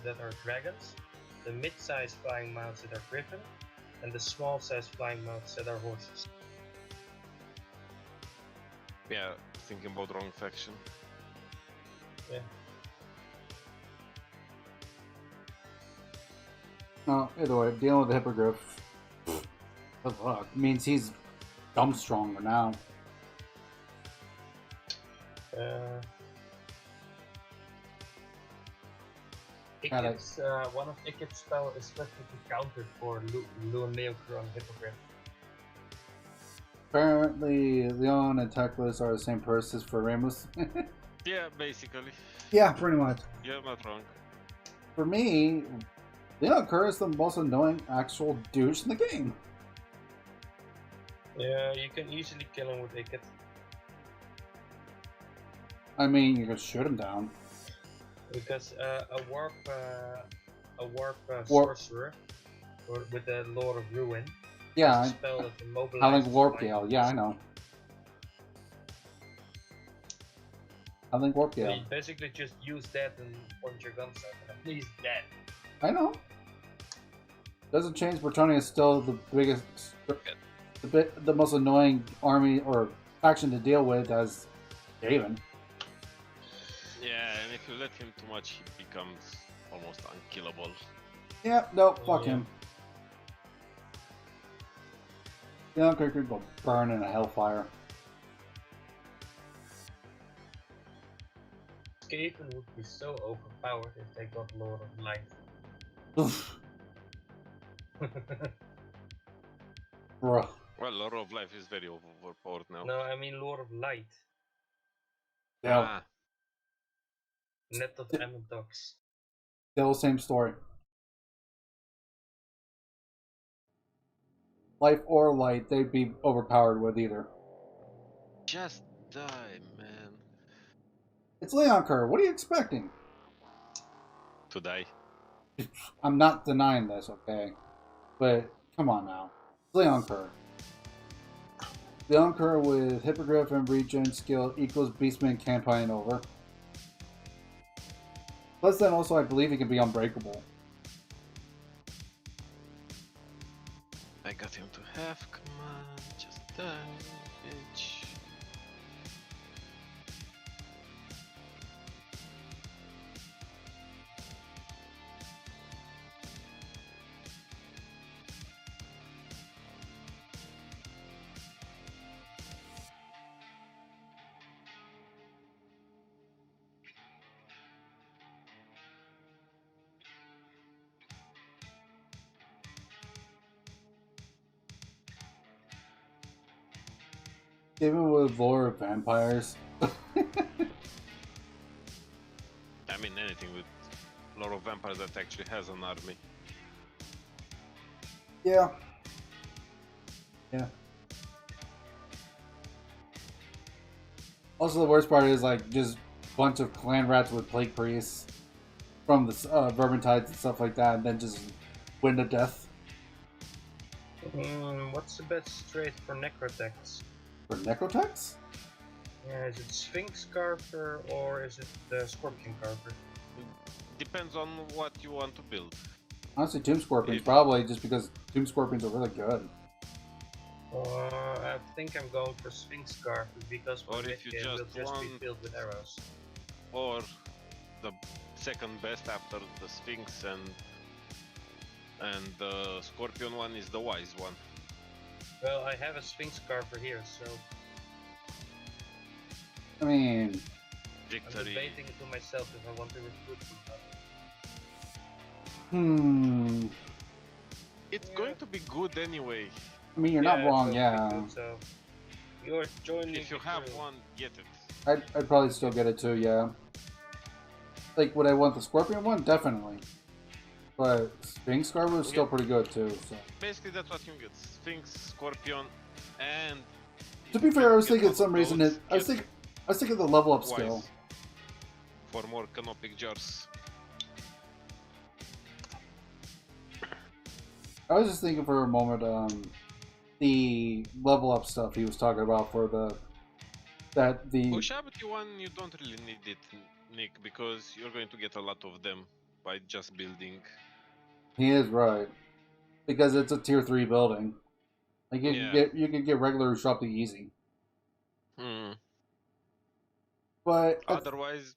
that are dragons, the mid-size flying mounts that are griffin, and the small-size flying mounts that are horses. Yeah, thinking about wrong faction. Yeah. No, either way, dealing with the Hippogriff. Good luck. Means he's dumb stronger now. Ikit's, one of Ikit's spell is specifically countered for Leonker on Hippogriff. Apparently, Leon and Teclis are the same person for Ramos. Yeah, basically. Yeah, pretty much. You're not wrong. For me, Leon Kerr is the most annoying actual douche in the game. Yeah, you can easily kill him with a kit. I mean, you can shoot him down. Because a warp Warp. sorcerer with the Lord of Ruin. Yeah, has a spell that immobilizes I like Warp flying Gale. Yeah, I know. I think Warp So Gale. you basically just use that and point your guns at him, and he's dead. I know. Doesn't change. Bretonnia is still the biggest, the most annoying army or faction to deal with as Gaven. Yeah, and if you let him too much, he becomes almost unkillable. Yeah, no, fuck Yeah. him. Leon Kerr could go burn in a hellfire. Skaven would be so overpowered if they got Lord of Light. Bruh. Well, Lord of Life is very overpowered now. No, I mean Lord of Light. Yeah, Ah, Net of Amodox. still same story. Life or light, they'd be overpowered with either. just die, man. It's Leon Kerr. What are you expecting? To die. I'm not denying this, okay? But come on now. It's Leon Kerr. Leon Kerr with Hippogriff and regen skill equals Beastman campaign over. Plus then also I believe he can be unbreakable. I got him to half. Come on, just die, bitch. Even with lore of vampires. I mean, anything with a lot of vampires that actually has an army. Yeah. Yeah. Also, the worst part is like just a bunch of clan rats with plague priests from the Vermintides and stuff like that, and then just win to death What's the best trade for Necrotex? for Necrotex. Yeah, is it Sphinx Carver or is it the Scorpion Carver? Depends on what you want to build. Honestly, Tomb Scorpions If- probably just because Tomb Scorpions are really good. I think I'm going for Sphinx Carver because my Or if you mid-game will just just be want- filled with arrows. Or the second best after the Sphinx and the Scorpion one is the wise one. Well, I have a Sphinx Carver here, so I mean, I'm Victory. debating to myself if I want to recruit him or not. It's going to be good anyway. I mean, you're not it's wrong, going to be yeah. good, so you're joining If you the have crew. one, get it. I'd probably still get it too, yeah. Like, would I want the Scorpion one? Definitely. But Sphinx Scarver is still pretty good too, so. Basically, that's what you get: Sphinx, Scorpion, and. To be fair, I was Get thinking all some reason those, I was get thinking the level up wise skill. for more canopic jars. I was just thinking for a moment, the level up stuff he was talking about for the Ushabti one, you don't really need it, Nick, because you're going to get a lot of them by just building. he is right. Because it's a tier 3 building. Like Yeah. you can get regular Ushopti easy. Hmm. But Otherwise,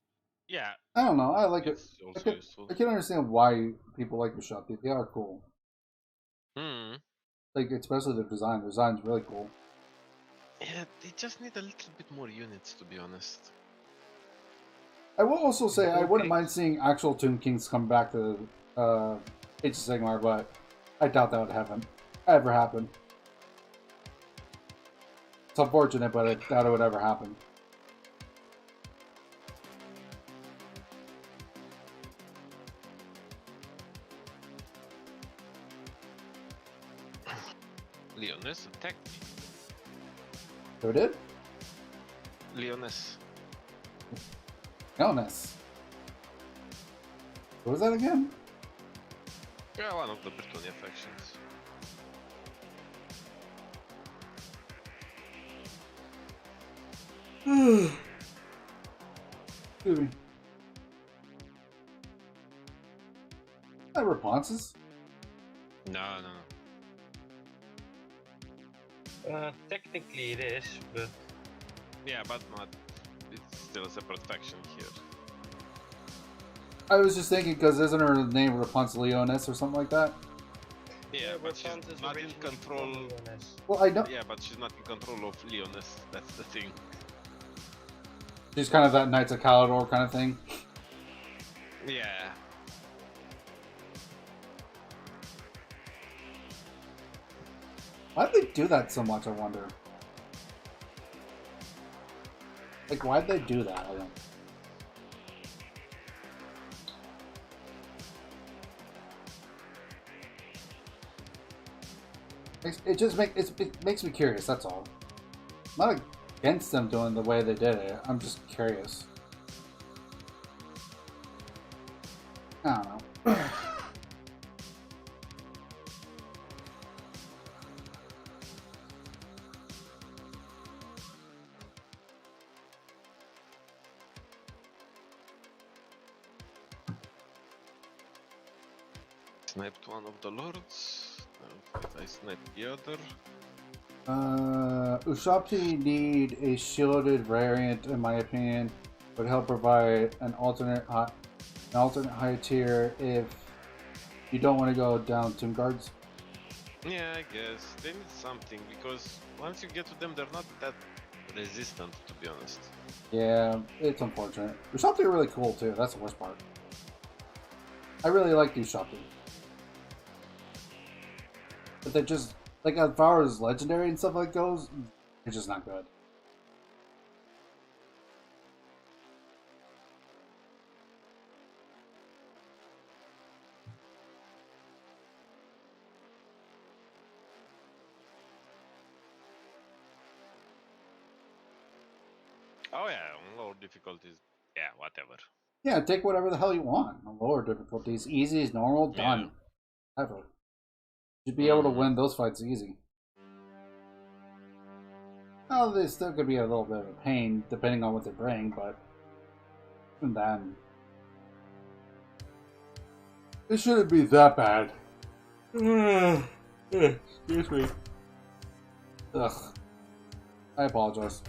yeah, I don't know, I like it. it's also useful. I can understand why people like Ushopti. They are cool. Hmm. Like especially their design. Their design's really cool. Yeah, they just need a little bit more units, to be honest. I will also say I wouldn't Okay. mind seeing actual Tomb Kings come back to Age of Sigmar, but I doubt that would ever happen. unfortunate, but I doubt it would ever happen. Leones attacked me. Who did? Leones. Illness. What was that again? Yeah, one of the Britonia factions. Excuse me. That responses? No. Technically it is, but Yeah, but not. It's still a separate faction here. I was just thinking, because isn't her name Rapunzel Leonis or something like that? Yeah, but she's Rapunzel's not in originally from control. Leonis. Well, I know. Yeah, but she's not in control of Leones. That's the thing. She's kind of that Knights of Caledor kind of thing. Yeah. Why'd they do that so much, I wonder? Like, why'd they do that? I don't... It makes me curious, that's all. I'm not against them doing the way they did it, I'm just curious. I don't know. Sniped one of the lords. I sniped the other. Ushopti need a shielded variant, in my opinion, would help provide an alternate high tier if you don't want to go down Tomb Guards. Yeah, I guess. They need something, because once you get to them, they're not that resistant, to be honest. Yeah, it's unfortunate. Ushopti are really cool too, that's the worst part. I really like Ushopti. But they're just, like, as far as legendary and stuff like goes, they're just not good. Oh yeah, on lower difficulties, yeah, whatever. Yeah, take whatever the hell you want. On lower difficulties, easy is normal, done. Ever. You'd be able to win those fights easy. Oh, they still could be a little bit of a pain, depending on what they bring, but even then, it shouldn't be that bad. Excuse me. Ugh. I apologize.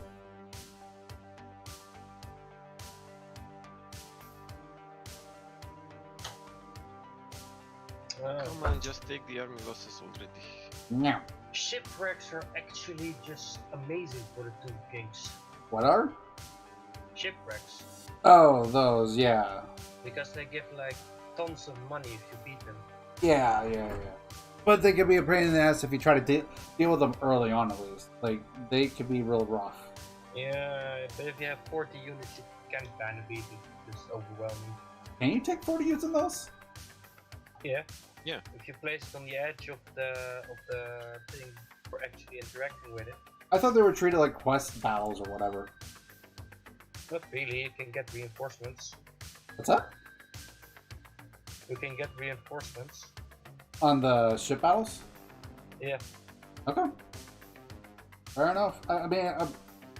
Come on, just take the army losses already. Yeah. Shipwrecks are actually just amazing for the Tomb Kings. What are? Shipwrecks. Oh, those, yeah. Because they give like tons of money if you beat them. Yeah. But they could be a pain in the ass if you try to deal with them early on, at least. Like, they could be real rough. Yeah, but if you have 40 units, you can kind of beat it. Just overwhelming. Can you take 40 units in those? Yeah. Yeah. If you place it on the edge of the thing for actually interacting with it. I thought they were treated like quest battles or whatever. Not really, you can get reinforcements. What's that? You can get reinforcements. On the ship battles? Yeah. Okay. Fair enough. I mean, I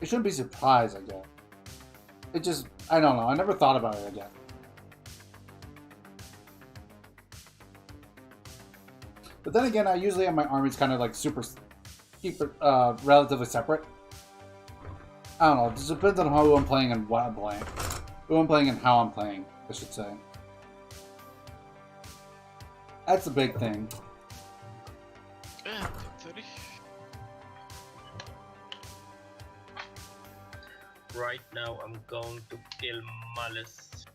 shouldn't be surprised, I guess. It just, I don't know. I never thought about it again. But then again, I usually have my armies kind of like keep it relatively separate. I don't know. It just depends on who I'm playing and what I'm playing. Who I'm playing and how I'm playing, I should say. That's the big thing. 30. Right now, I'm going to kill Malice.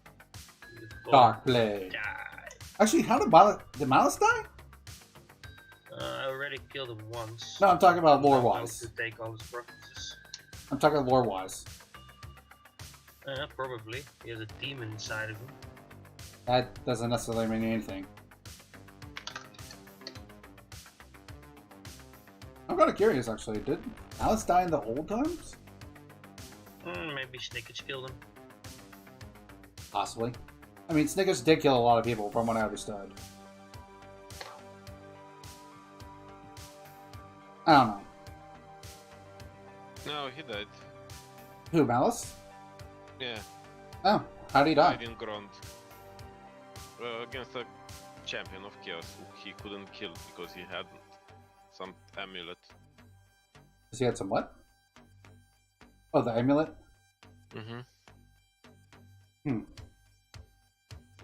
Dark Blade. Die. Actually, how did Malice die? I already killed him once. No, I'm talking about I'm not lore-wise. going to take all his provinces. I'm talking lore-wise. Probably. He has a demon inside of him. That doesn't necessarily mean anything. I'm kind of curious, actually. Did Alice die in the old times? Maybe Snickers killed him. Possibly. I mean, Snickers did kill a lot of people, from what I understood. I don't know. No, he died. Who, Malice? Yeah, Oh, how did he die? died in Grond. Against a champion of Chaos who he couldn't kill because he had some amulet. Because he had some what? Oh, the amulet? Mm-hmm. Hmm.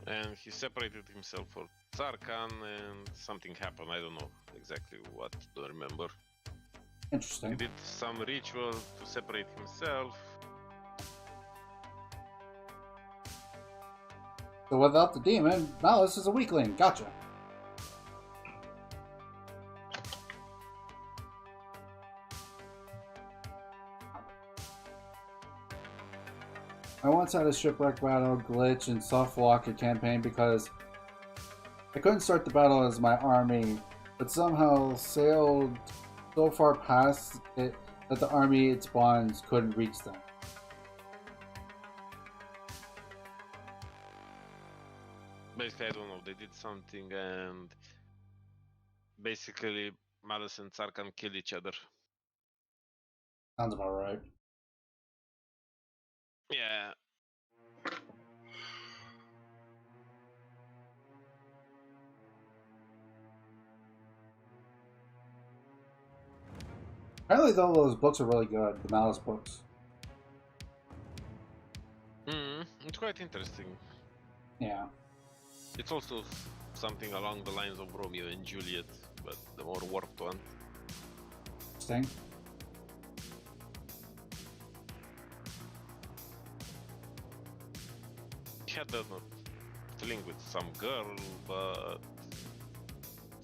And he separated himself for Zarkan and something happened. I don't know exactly what, don't remember. He Interesting. did some ritual to separate himself. So without the demon, Malice is a weakling. Gotcha. I once had a shipwreck battle glitch in soft walker campaign because I couldn't start the battle as my army, but somehow sailed so far past it that the army it spawns couldn't reach them. Basically, I don't know, they did something and basically Malice and Zarkan kill each other. Sounds about right. Yeah. Apparently, though, those books are really good. The Malice books. It's quite interesting. Yeah. It's also something along the lines of Romeo and Juliet, but the more warped one. Interesting. He had a fling with some girl, but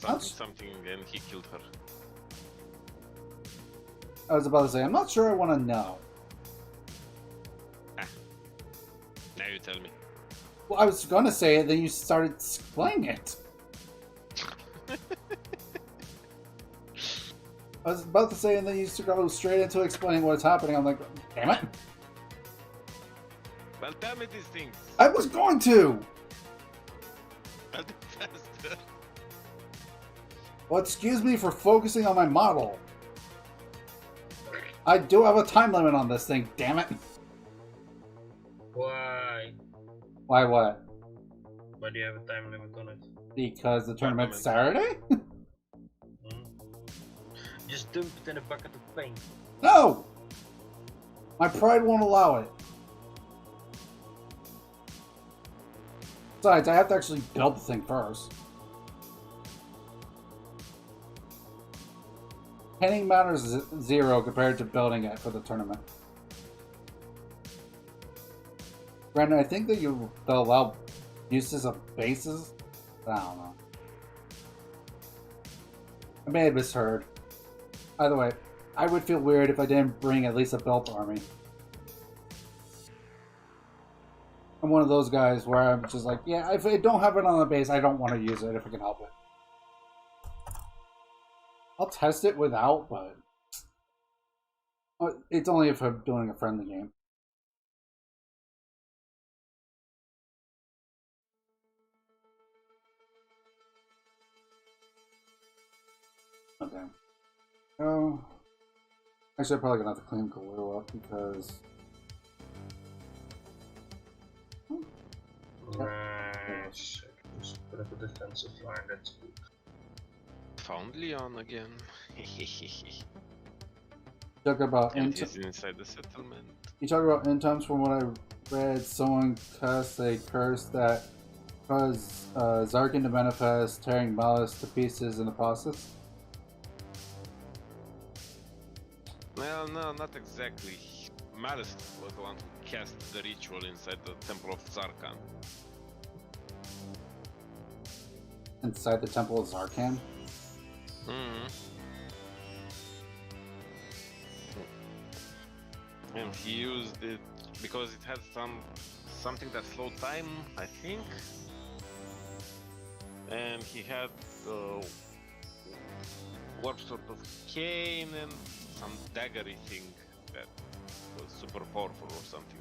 That's- something, and he killed her. I was about to say, I'm not sure I want to know. Now you tell me. Well, I was going to say it, then you started explaining it. I was about to say, and then you used to go straight into explaining what's happening. I'm like, damn it. Well, tell me these things. I was going to! Tell them faster. Well, excuse me for focusing on my model. I do have a time limit on this thing, damn it. Why? Why what? Why do you have a time limit on it? Because the tournament's Saturday? Just dump it in a bucket of paint. No! My pride won't allow it. Besides, I have to actually build the thing first. Painting matters 0 compared to building it for the tournament. Granted, I think that they'll allow uses of bases. I don't know. I may have misheard. Either way, I would feel weird if I didn't bring at least a built army. I'm one of those guys where I'm just like, yeah, if I don't have it on the base, I don't want to use it if I can help it. I'll test it without, but it's only if I'm doing a friendly game. Okay. Oh, actually, I'm probably gonna have to clean Galoo up because. Just put up a defensive line, that's good. Found Leon again. Talk about And he's inside the settlement. You talk about end times. From what I read, someone cast a curse that caused Zarkin to manifest, tearing Malice to pieces in the process. Well, no, not exactly. Malice was the one who cast the ritual inside the Temple of Zarkan. Inside the Temple of Zarkan? Mm. And he used it because it had something that slowed time, I think. And he had warp sort of cane and some daggery thing that was super powerful or something.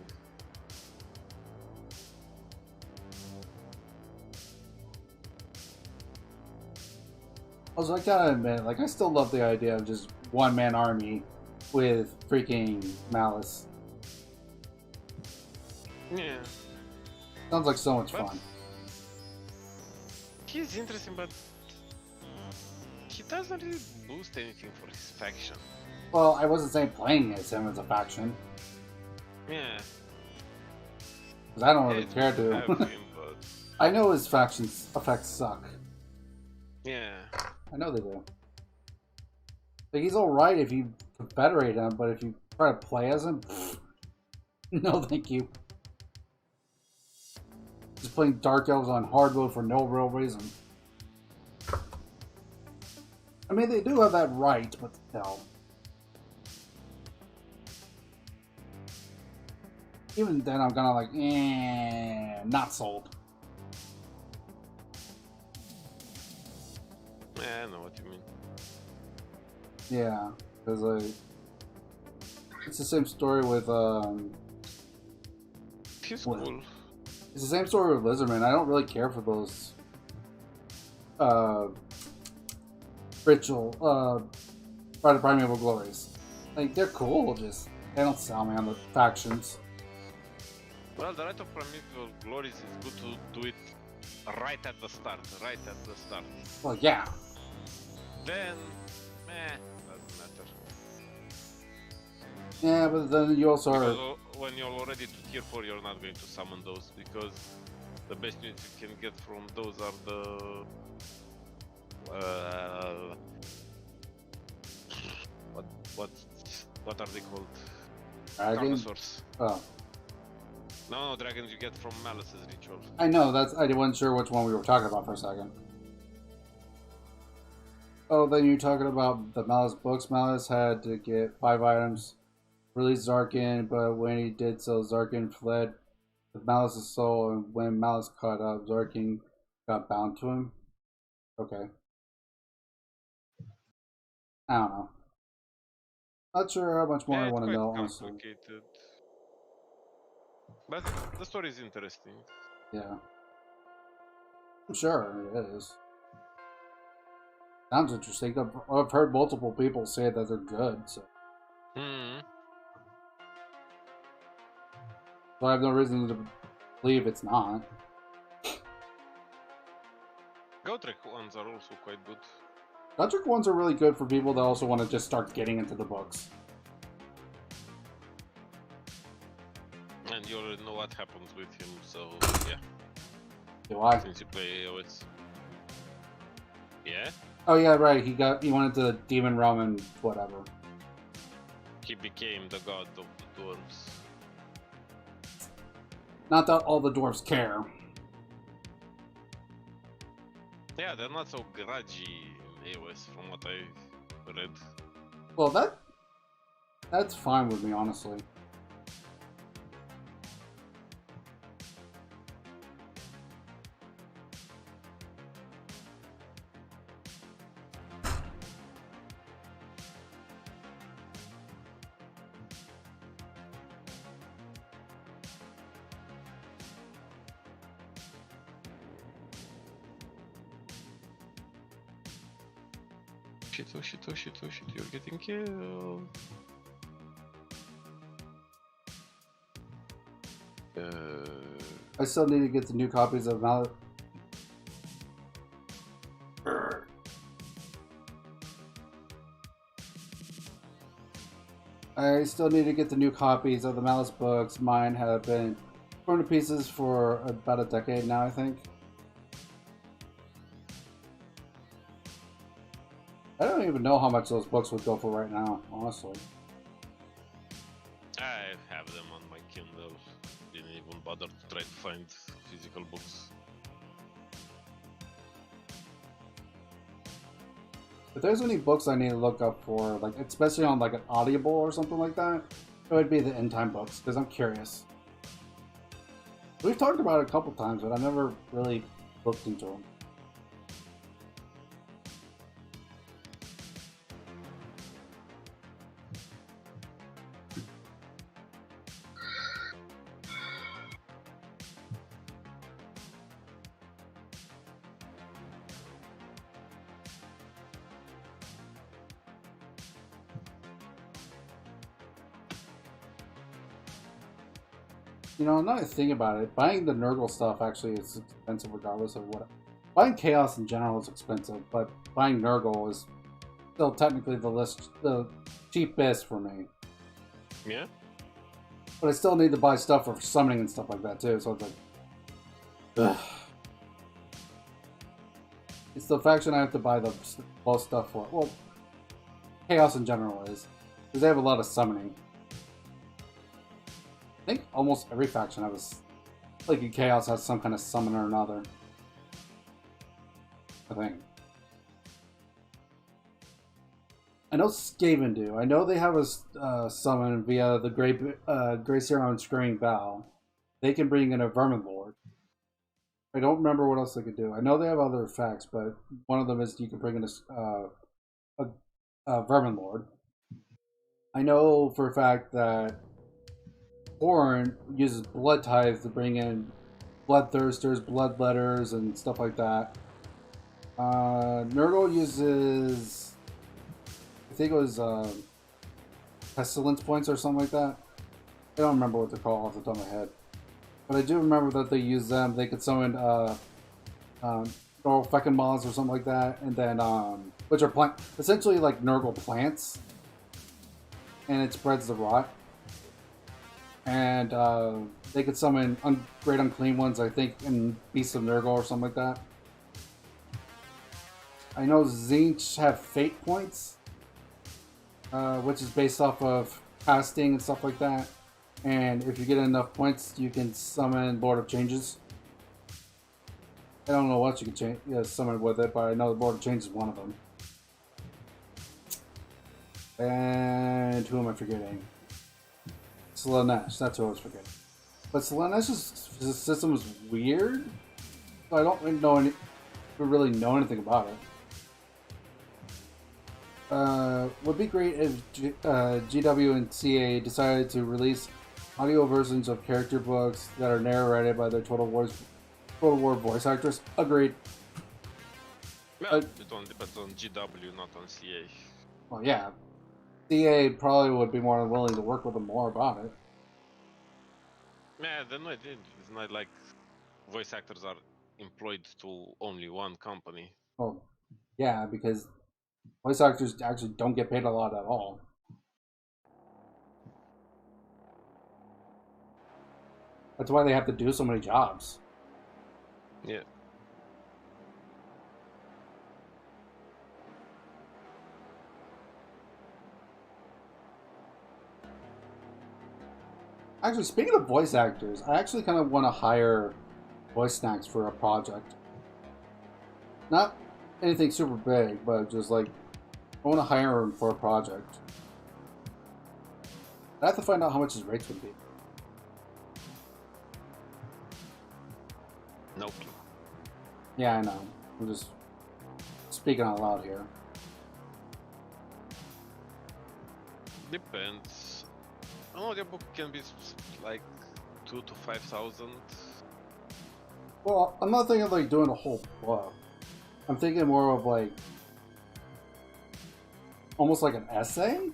Also, I gotta admit, like, I still love the idea of just one-man army with freaking Malice. Yeah. Sounds like so much But fun. he's interesting, but he doesn't really boost anything for his faction. Well, I wasn't saying playing as him as a faction, Yeah. because I don't Yeah, really it's care good to have to. him, but I know his faction's effects suck. yeah. I know they do. Like, he's alright if you confederate him, but if you try to play as him, no thank you. Just playing Dark Elves on hard mode for no real reason. I mean, they do have that right, but still. Even then, I'm gonna like, not sold. Yeah, I know what you mean. Yeah, because like, it's the same story with He's Well, cool. it's the same story with Lizardman. I don't really care for those ritual primeval glories. Like, they're cool, just they don't sell me on the factions. Well, the Rite of Primeval Glories is good to do it right at the start. Well, yeah. Then, doesn't matter. Yeah, but then you also are... Because when you're already to tier 4, you're not going to summon those, because the best units you can get from those are the... what are they called? Dragons? Carnosaurs. Oh. No, dragons you get from Malice's ritual. I know, that's... I wasn't sure which one we were talking about for a second. Oh, then you're talking about the Malice books. Malice had to get 5 items, release Zarkin, but when he did so, Zarkin fled with Malice's soul, and when Malice caught up, Zarkin got bound to him. Okay. I don't know. Not sure how much more Yeah, I it's want to quite know, honestly. complicated. But the story is interesting. Yeah. I'm sure it is. Sounds interesting. I've heard multiple people say that they're good, so I have no reason to believe it's not. Gotrek ones are also quite good. Godric ones are really good for people that also want to just start getting into the books. And you already know what happens with him, so yeah. Do I? Since you play AoS. Yeah? Oh yeah, right. He went into the demon realm and whatever. He became the god of the dwarves. Not that all the dwarves care. Yeah, they're not so grudgy in AoS from what I read. Well, that's fine with me, honestly. Oh shit, you're getting killed. I still need to get the new copies of Malice. I still need to get the new copies of the Malice books. Mine have been torn to pieces for about a decade now, I think. I don't even know how much those books would go for right now, honestly. I have them on my Kindle. Didn't even bother to try to find physical books. If there's any books I need to look up for, like especially on like an Audible or something like that, it would be the end time books because I'm curious. We've talked about it a couple times, but I never really looked into them. You know, now that I think about it, buying the Nurgle stuff actually is expensive regardless of what. Buying Chaos in general is expensive, but buying Nurgle is still technically the cheapest for me. Yeah. But I still need to buy stuff for summoning and stuff like that too, so it's like... Ugh. It's the faction I have to buy the most stuff for. Well, Chaos in general is. Because they have a lot of summoning. I think almost every faction has, like in Chaos, has some kind of summon or another. I think. I know Skaven do. I know they have a summon via the Grey Serum and Screaming Bow. They can bring in a Vermin Lord. I don't remember what else they could do. I know they have other effects, but one of them is you can bring in a Vermin Lord. I know for a fact that Horn uses Blood Tithes to bring in Bloodthirsters, Bloodletters, and stuff like that. Nurgle uses, I think it was Pestilence Points or something like that. I don't remember what they're called off the top of my head. But I do remember that they use them. They could summon Nurgle Feckin' Moths or something like that. And then, which are essentially like Nurgle plants. And it spreads the rot. And they could summon Great Unclean Ones, I think, in Beasts of Nurgle or something like that. I know Tzeentch have Fate Points, which is based off of casting and stuff like that. And if you get enough points, you can summon Lord of Changes. I don't know what you can summon with it, but I know the Lord of Changes is one of them. And who am I forgetting? Slaanesh, that's who I was forgetting. But Slaanesh's system is weird, so I don't really know anything about it. Would be great if GW and CA decided to release audio versions of character books that are narrated by their Total War voice actors. Agreed. Well, it only depends on GW, not on CA. Well, yeah. CA probably would be more than willing to work with them more about it. Yeah, then it's not like voice actors are employed to only one company. Well, yeah, because voice actors actually don't get paid a lot at all. That's why they have to do so many jobs. Yeah. Actually, speaking of voice actors, I actually kind of want to hire voice snacks for a project. Not anything super big, but just like, I want to hire him for a project. I have to find out how much his rates would be. Nope. Yeah, I know. I'm just speaking out loud here. Depends. An audiobook can be like 2,000 to 5,000. Well, I'm not thinking of like doing a whole book. I'm thinking more of like almost like an essay.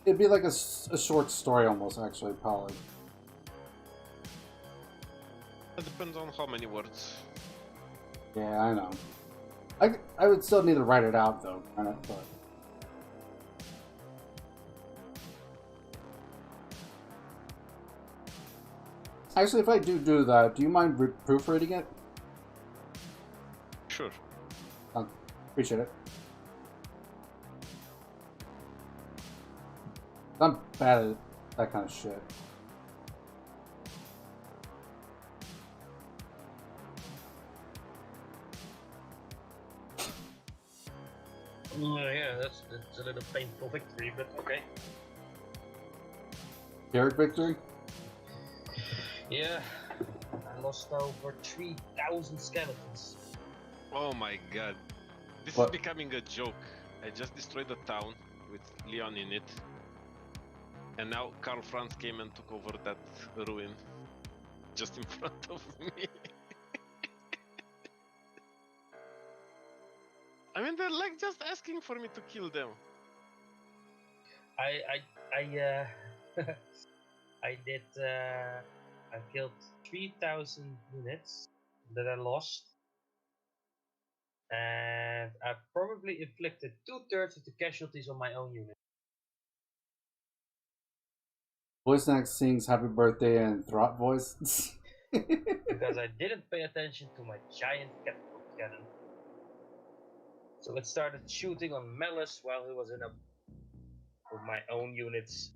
It'd be like a short story almost, actually, probably. It depends on how many words. Yeah, I know. I would still need to write it out though, kind of, but. Actually, if I do that, do you mind proofreading it? Sure. Appreciate it. I'm bad at that kind of shit. Yeah, that's a little painful victory, but okay. Pyrrhic victory? Yeah, I lost over 3,000 skeletons. Oh my god. This What? is becoming a joke. I just destroyed a town with Leon in it. And now Karl Franz came and took over that ruin. Just in front of me. I mean, they're like just asking for me to kill them. I I did I killed 3,000 units that I lost, and I probably inflicted 2/3 of the casualties on my own unit. Voice next sings happy birthday in Throt voice. Because I didn't pay attention to my giant catapult cannon. So it started shooting on Melis while he was in a with my own units.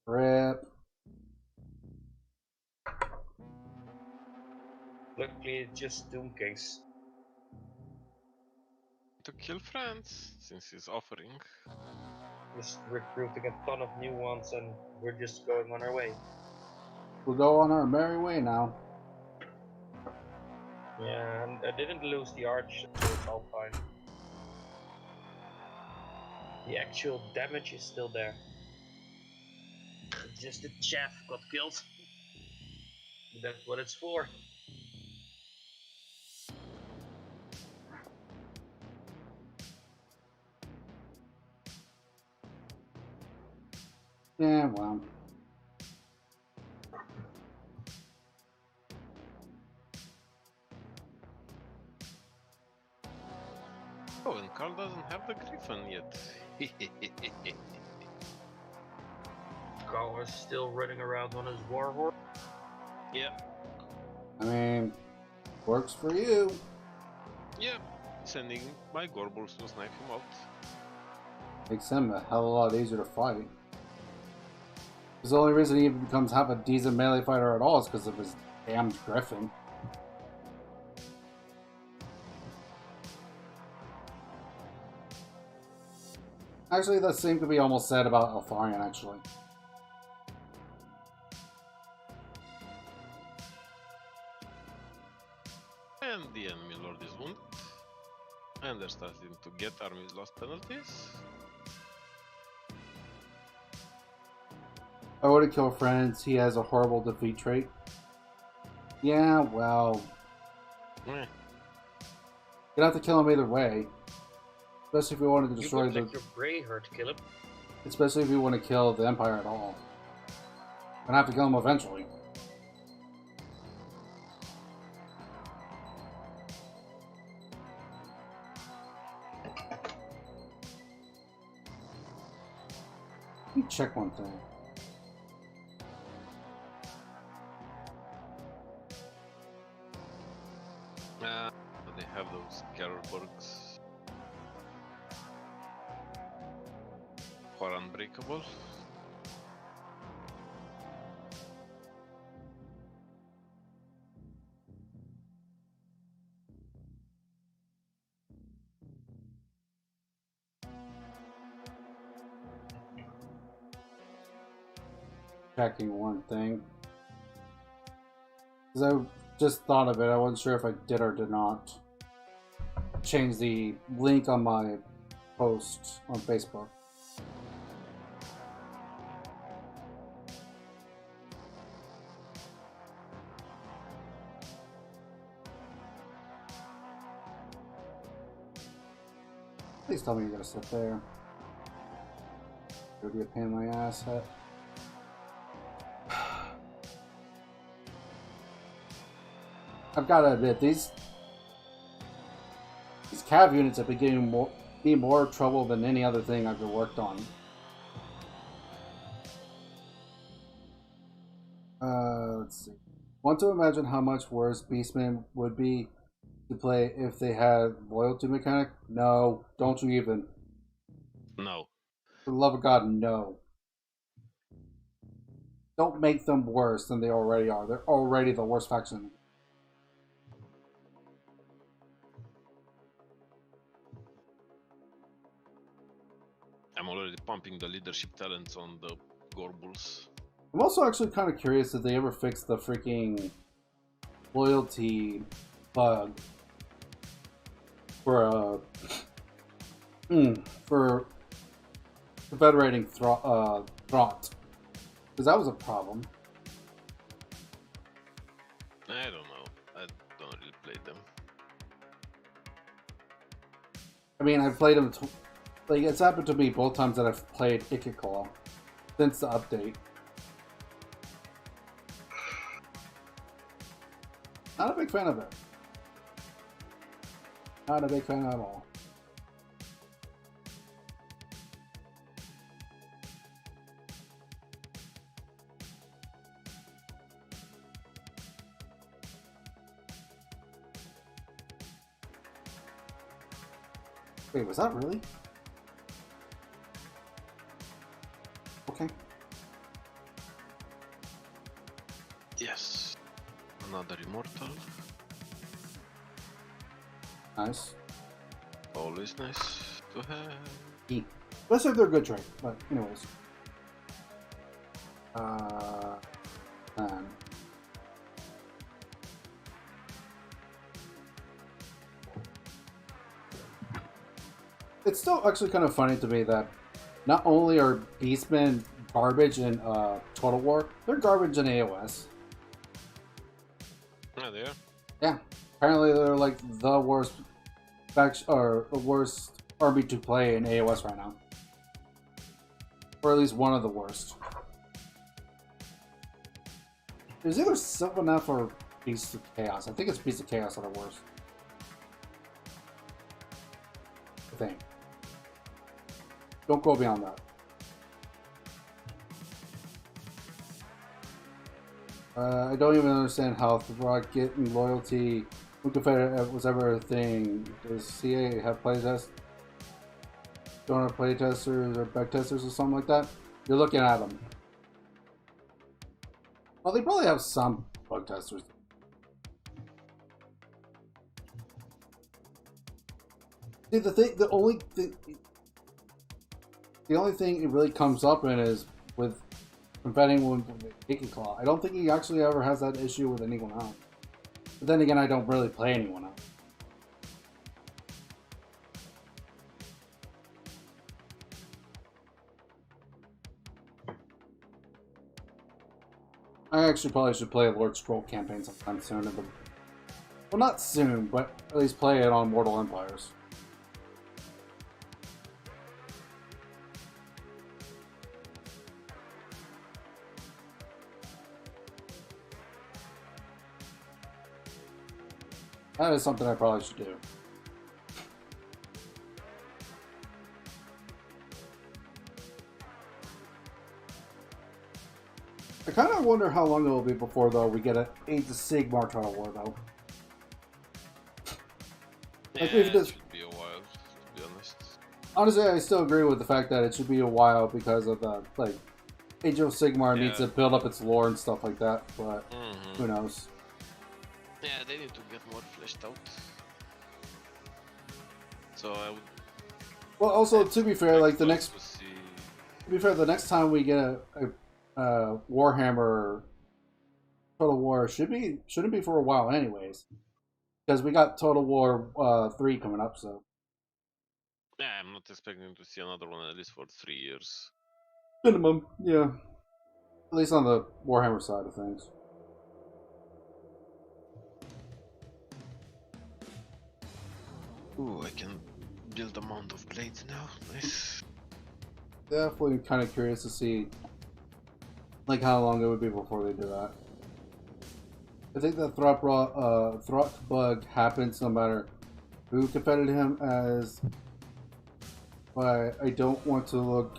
Rip. Luckily, it's just Doom Kings. To kill Franz, since he's offering. Just recruiting a ton of new ones, and we're just going on our way. We'll go on our merry way now. Yeah, and I didn't lose the arch, so it's all fine. The actual damage is still there. Just the chaff got killed. That's what it's for. Yeah, well. Oh, and Karl doesn't have the Griffin yet. Carl is still running around on his warhorse. Yeah, I mean, works for you. yeah. Sending my Gorbals to snipe him out. Makes him a hell of a lot easier to fight. Because the only reason he even becomes half a decent melee fighter at all is because of his damned Griffin. Actually, the same could be almost said about Altharion, actually. And the enemy lord is wounded. And they're starting to get armies lost penalties. I would have killed Franz. He has a horrible defeat trait. Yeah, well, Eh, you'd have to kill him either way. Especially if we wanted to You destroy could the... let your Greyheart kill him. Especially if we want to kill the Empire at all. Gonna have to kill him eventually. Let me check one thing. they have those Carolburgs for unbreakable. Checking one thing. Because I just thought of it, I wasn't sure if I did or did not change the link on my post on Facebook. Please tell me you're gonna sit there. It would be a pain in my ass. I've got to admit, these cav units have been giving me more trouble than any other thing I've been worked on. Let's see. Want to imagine how much worse Beastmen would be to play if they had loyalty mechanic? No, don't you even. No. For the love of God, no. Don't make them worse than they already are. They're already the worst faction. I'm already pumping the leadership talents on the Gorbals. I'm also actually kind of curious if they ever fixed the freaking loyalty bug for for confederating Throt, because that was a problem. I don't know. I don't really play them. I mean, I've played them. Like, it's happened to me both times that I've played Ikiclaw since the update. Not a big fan of it. Not a big fan at all. Wait, was that really? Okay. Yes. Another immortal. Nice. Always nice to have. Let's say they're good trade, but anyways. Man. It's still actually kind of funny to me that not only are Beastmen garbage in Total War, they're garbage in AoS. Yeah, they are. Yeah, apparently they're like the worst faction or the worst army to play in AoS right now, or at least one of the worst. There's either Sylvaneth or Beasts of Chaos. I think it's Beasts of Chaos that are worse. I think. Don't go beyond that. I don't even understand how Throt getting loyalty when Confederate was ever a thing. Does CA have playtests? Don't have playtesters or backtesters or something like that? You're looking at them. Well, they probably have some bug testers. See, the only thing it really comes up in is with confetting with Ikiclaw. I don't think he actually ever has that issue with anyone else. But then again, I don't really play anyone else. I actually probably should play a Lord Scroll campaign sometime soon. Well, not soon, but at least play it on Mortal Empires. That is something I probably should do. I kind of wonder how long it will be before, though, we get an Age of Sigmar Total War, though. Like, Yeah, if it this, should be a while, to be honest. honestly, I still agree with the fact that it should be a while because of the, like, Age of Sigmar needs to build up its lore and stuff like that, but who knows. Yeah, they need to get more fleshed out. So I would... Well, also, to be fair, like, the next... To see... To be fair, the next time we get a Warhammer Total War shouldn't be for a while anyways. Because we got Total War 3 coming up, so... Yeah, I'm not expecting to see another one at least for 3 years. Minimum, yeah. At least on the Warhammer side of things. Ooh, I can build a mount of blades now. Nice. Definitely kind of curious to see like how long it would be before they do that. I think that Throt bug happens no matter who confetted him as, but I don't want to look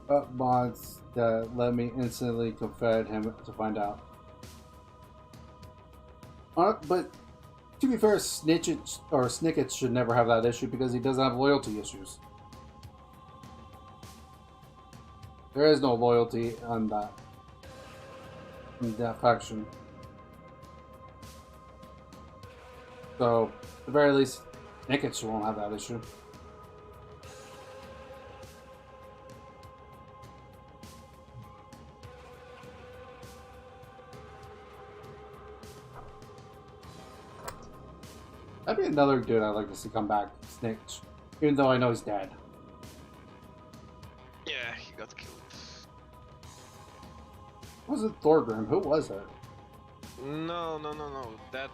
up mods that let me instantly confed him to find out. But to be fair, Snicket should never have that issue because he doesn't have loyalty issues. There is no loyalty on that in that faction. So, at the very least, Snicket won't have that issue. That'd be another dude I'd like to see come back, Snitch. Even though I know he's dead. Yeah, he got killed. Was it Thorgrim? Who was it? No. That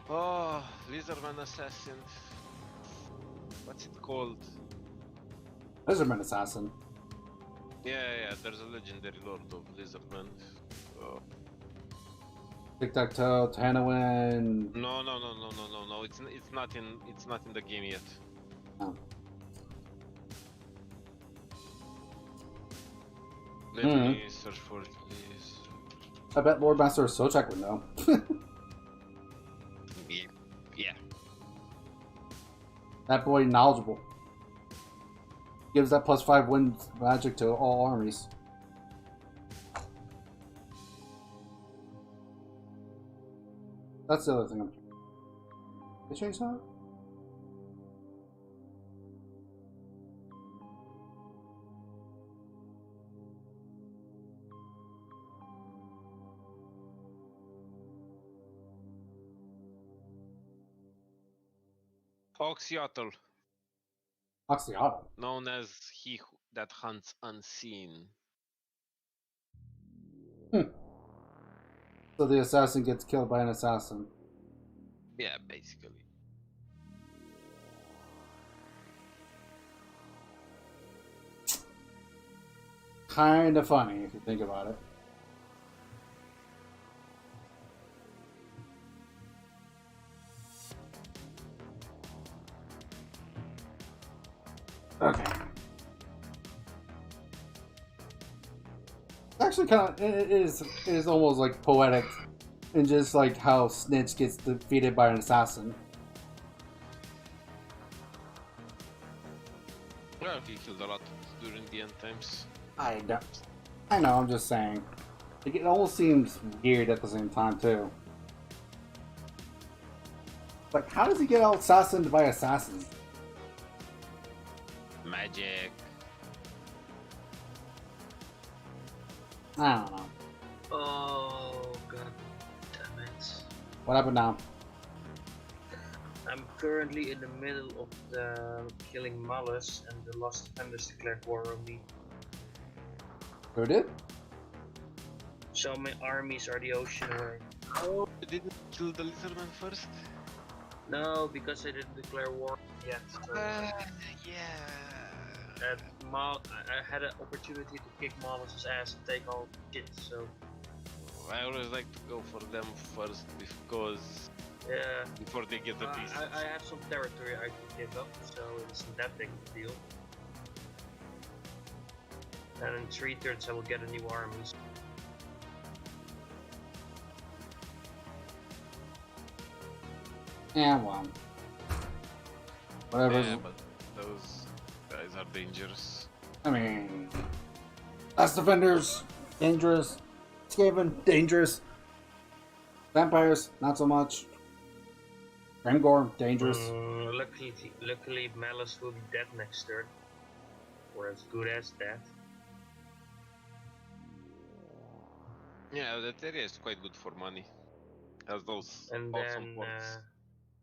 oh, Lizardman assassin. What's it called? Lizardman Assassin. Yeah. There's a legendary lord of Lizardman. Oh. Tic-tac-toe, Tanawin. No. It's not in the game yet. Oh. Let me search for this. I bet Lord Master Sochak would know. Yeah. That boy knowledgeable. Gives that +5 wind magic to all armies. That's the other thing I'm... They changed that? Oxyotl, Oxyotl. known as that hunts unseen. So the assassin gets killed by an assassin. Yeah, basically. Kinda funny if you think about it. Okay. Actually, kind of, it is almost like poetic, in just like how Snitch gets defeated by an assassin. Well, he killed a lot during the end times. I know. I'm just saying. It almost seems weird at the same time too. Like, how does he get out assassinated by assassins? Magic. I don't know. Oh god damn it. What happened now? I'm currently in the middle of the killing Malus, and the Lost Defenders declared war on me. Who did? So my armies are the ocean away. Oh, you didn't kill the lizardman first? No, because I didn't declare war yet. So Yeah. and I had an opportunity to kick Malus's ass and take all shit, so I always like to go for them first because yeah. before they get the beast. I have some territory I can give up, so it isn't that big of a deal. And in 3 turns I will get a new army. Yeah, well. Whatever. Yeah, but those guys are dangerous. I mean, Last Defenders, dangerous. Skaven, dangerous. Vampires, not so much. Grimgor, dangerous. Luckily, Malus will be dead next turn, or as good as dead. Yeah, that area is quite good for money. Has those And awesome then ports.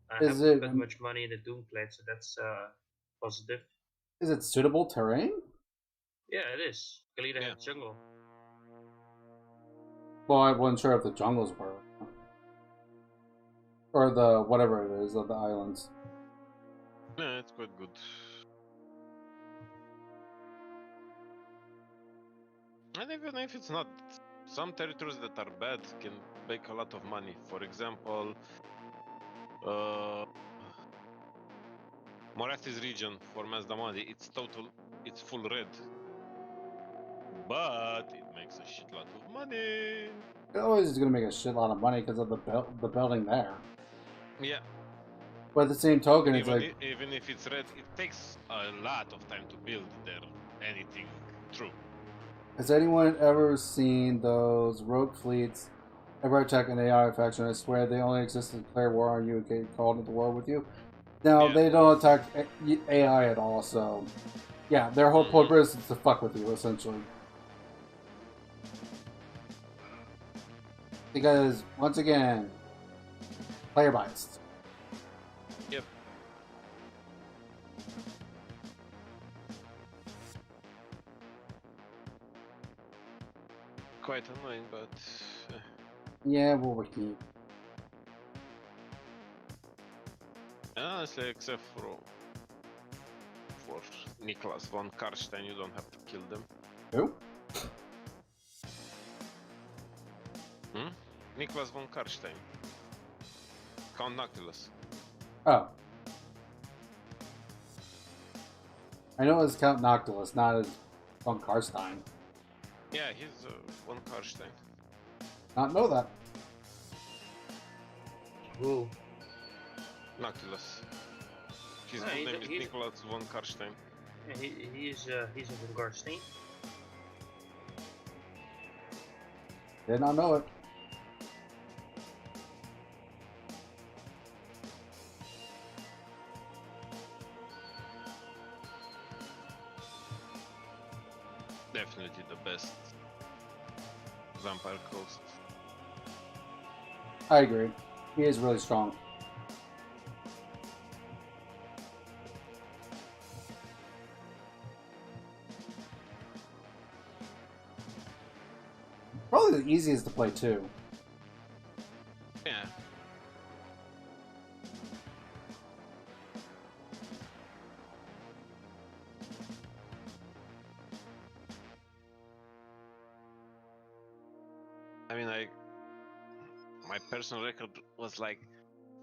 I Is haven't it- put much money in the Doomplate, so that's positive. Is it suitable terrain? Yeah, it is. Kalida Yeah. had jungle. Well, I wasn't sure if the jungles were. Or the whatever it is of the islands. Yeah, it's quite good. And even if it's not, some territories that are bad can make a lot of money. For example, Morathis region for Mazdamadi, it's full red. But it makes a shitload of money. It always is going to make a shitload of money because of the building there. Yeah. But at the same token, it's like... Even if it's red, it takes a lot of time to build there anything true. Has anyone ever seen those rogue fleets ever attack an AI faction? I swear they only exist to declare war on you and get called into war with you. Now, Yeah. they don't attack AI at all, so... Yeah, their whole purpose is to fuck with you, essentially. Because, once again, Player biased. Yep. Quite annoying, but Yeah, we'll wiki. honestly, except for Niklas von Karstein, you don't have to kill them. Who? Niklas von Karstein. Count Noctilus. Oh. I know it's Count Noctilus, not as von Karstein. Yeah, he's von Karstein. Not know that. Who? Noctilus. His No, full he's- name is he's- Niklas von Karstein. Yeah, he's a Vanguardstein. Did not know it. Definitely the best Vampire Coast. I agree. He is really strong. Probably the easiest to play too. Yeah. I mean, my personal record was like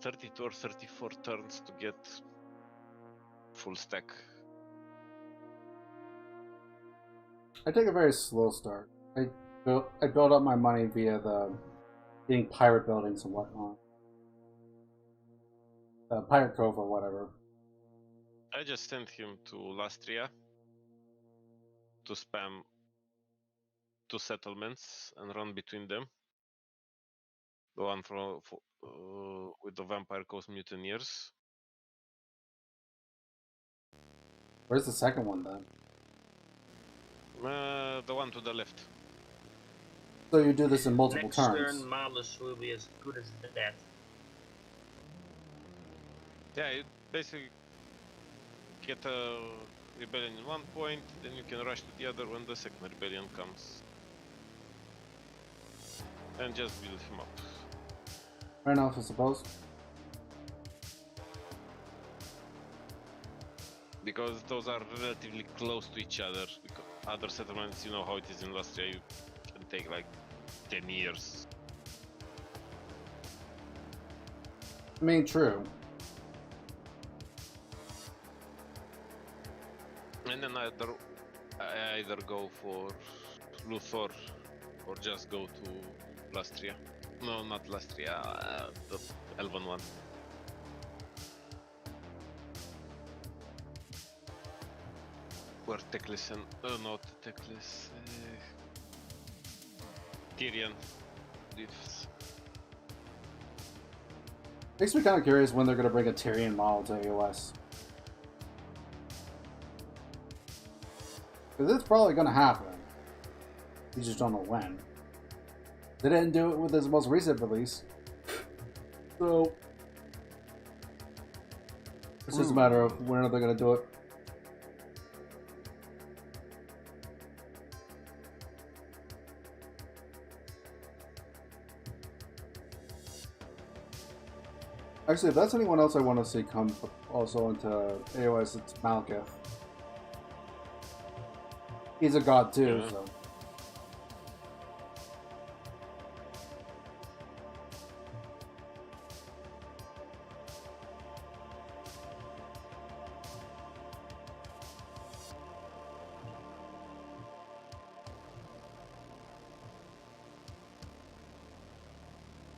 32 or 34 turns to get full stack. I take a very slow start. I build up my money via the getting pirate buildings and whatnot. Pirate Cove or whatever. I just sent him to Lastria to spam 2 settlements and run between them. The one with the Vampire Coast Mutineers. Where's the second one then? The one to the left. So you do this in multiple Next turns. turn, Malus will be as good as that. Yeah, you basically get a rebellion in one point, then you can rush to the other when the second rebellion comes. And just build him up. Fair enough, I suppose. Because those are relatively close to each other. Because other settlements, you know how it is in Lastria, you can take like 10 years. I mean, true. And then I either go for Luthor or just go to Lastria. No, not Lastria, the Elven one. Where Teclis and... not Teclis... Tyrion lives. Makes me kind of curious when they're going to bring a Tyrion model to AoS. Because it's probably going to happen. You just don't know when. They didn't do it with his most recent release. So... it's just a matter of when are they going to do it. Actually, if that's anyone else I want to see come also into AoS, it's Malekith. He's a god too, Yeah. so.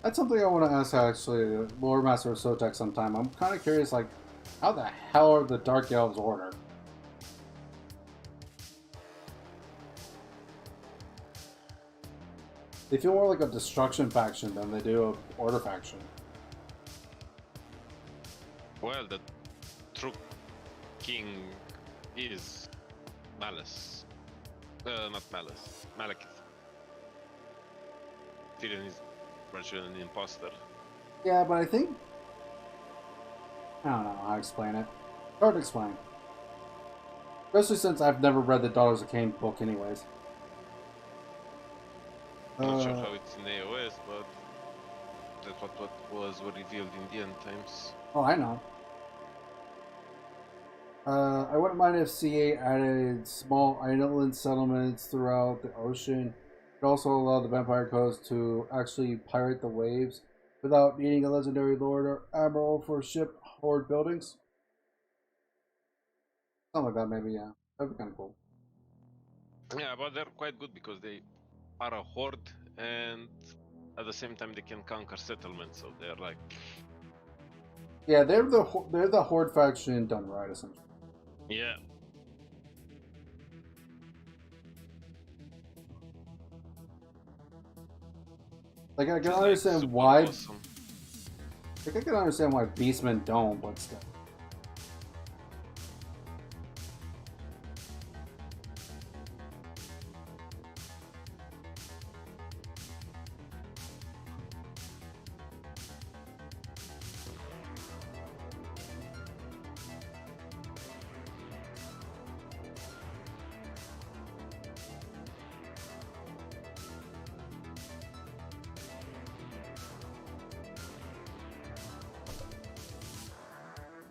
That's something I want to ask actually Lord Master of Sotek sometime. I'm kind of curious, like, how the hell are the Dark Elves ordered? They feel more like a destruction faction than they do a order faction. Well, the true king is Malus. Not Malus. Malekith. Tyrion is virtually an imposter. Yeah, but I think I don't know how to explain it. It's hard to explain. Especially since I've never read the Daughters of Cain book anyways. I'm not sure how it's in AoS, but that's what was revealed in the end times. Oh, I know. I wouldn't mind if CA added small island settlements throughout the ocean. It also allowed the Vampire Coast to actually pirate the waves without needing a legendary lord or admiral for ship horde buildings. Something like that, maybe, yeah. That'd be kind of cool. Yeah, but they're quite good because they are a horde and at the same time they can conquer settlements, so they're like... Yeah, they're the horde faction done right, essentially. Yeah. Like, I can Just, understand super why. awesome. Like, I can understand why beastmen don't, but still.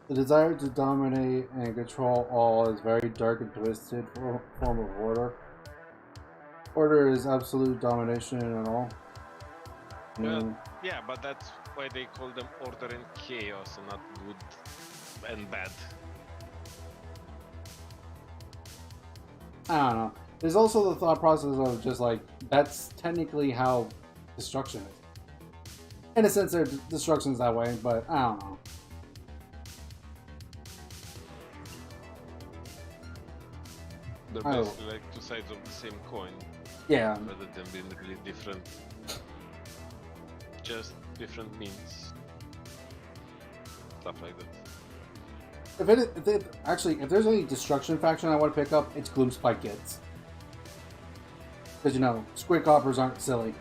The desire to dominate and control all is very dark and twisted form of order. Order is absolute domination and all. Well, yeah, but that's why they call them order and chaos and not good and bad. I don't know. There's also the thought process of just like, that's technically how destruction is. In a sense, destruction's that way, but I don't know. They're basically like two sides of the same coin. Yeah. Rather than being really different. Just different means. Stuff like that. If there's any destruction faction I want to pick up, it's Gloomspite Gits. Because, you know, squid coppers aren't silly.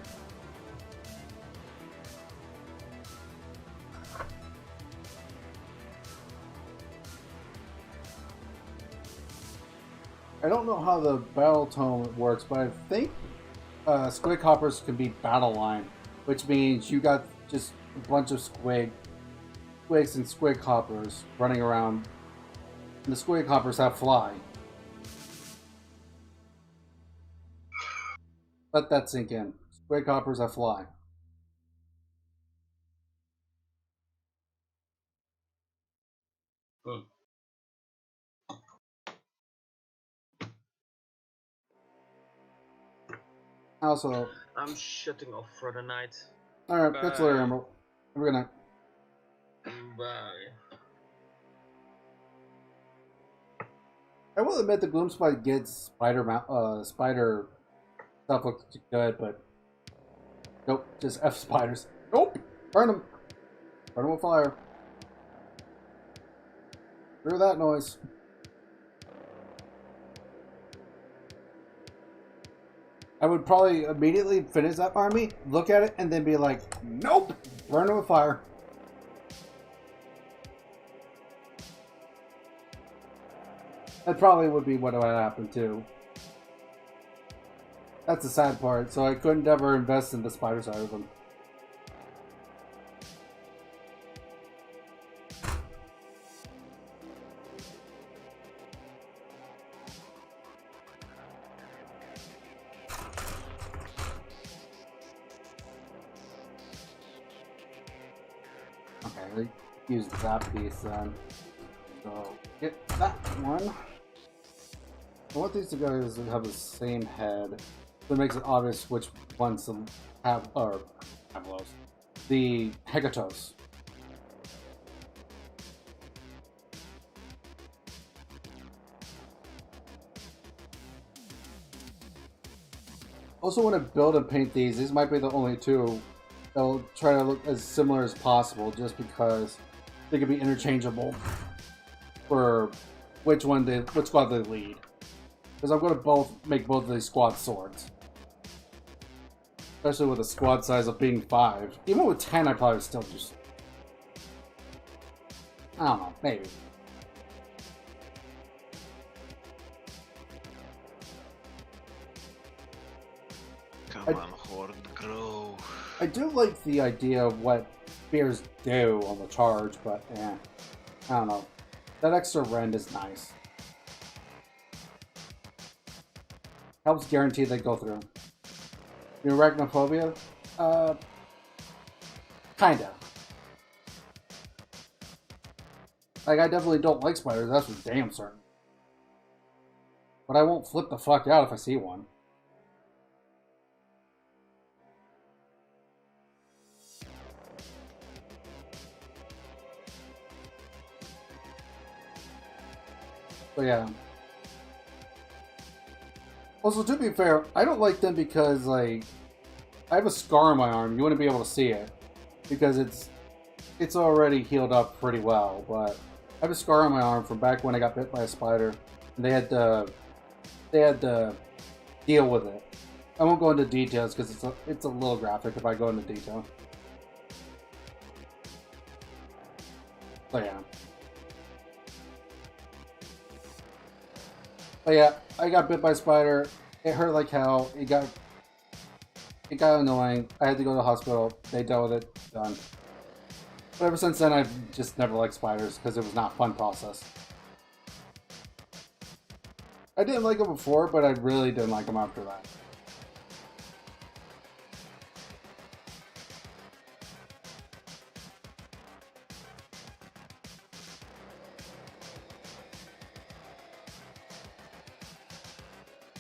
I don't know how the battle tome works, but I think squid coppers can be battle line, which means you got just a bunch of squids and squid coppers running around, and the squid coppers have fly. Let that sink in. Squid coppers have fly. Also, I'm shutting off for the night. alright, catch you later, Emerald. Have a good night. Bye. I will admit the Gloomspite Gits spider stuff looks good, but nope, just F spiders. Nope, burn them. Burn them with fire. Hear that noise? I would probably immediately finish that army, look at it, and then be like, nope, burn them with fire. That probably would be what would happen too. That's the sad part, so I couldn't ever invest in the spider side of them. Okay, let's use that piece then. So, get that one. I want these two guys to have the same head, so it makes it obvious which ones to have, or Avalos. The Hecatos. Also, when I build and paint these might be the only two that'll try to look as similar as possible, just because they could be interchangeable for which squad they lead. Because I'm going to make both of these squad swords. Especially with a squad size of being 5. Even with 10, I probably still just I don't know, maybe. Come on, Horde, grow. I do like the idea of what spears do on the charge, but I don't know. That extra rend is nice. Helps guarantee they go through. Your arachnophobia? Kinda. Like, I definitely don't like spiders, that's for damn certain. But I won't flip the fuck out if I see one. But yeah. Also, to be fair, I don't like them because, like, I have a scar on my arm. You wouldn't be able to see it because it's already healed up pretty well. But I have a scar on my arm from back when I got bit by a spider, and they had to deal with it. I won't go into details because it's a little graphic if I go into detail. But yeah. But yeah, I got bit by a spider. It hurt like hell. It got annoying. I had to go to the hospital. They dealt with it. Done. But ever since then, I've just never liked spiders because it was not a fun process. I didn't like them before, but I really didn't like them after that.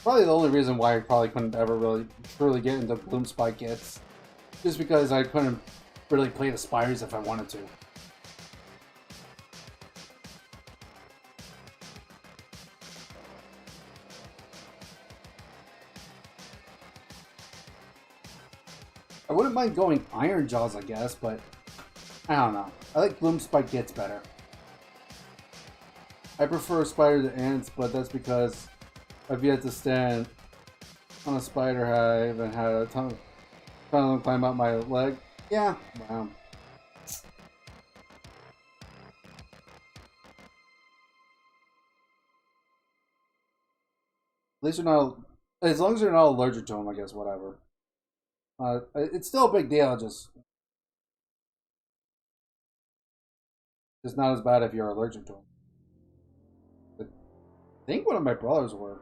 Probably the only reason why I probably couldn't ever really truly get into Bloom Spike Gits. Just because I couldn't really play the spiders if I wanted to. I wouldn't mind going Iron Jaws, I guess, but I don't know. I like Bloom Spike Gits better. I prefer spider to ants, but that's because I've yet to stand on a spider hive and had a ton of them climb up my leg. Yeah, wow. At least you're not, as long as you're not allergic to them, I guess, whatever. It's still a big deal, just not as bad if you're allergic to them. I think one of my brothers were.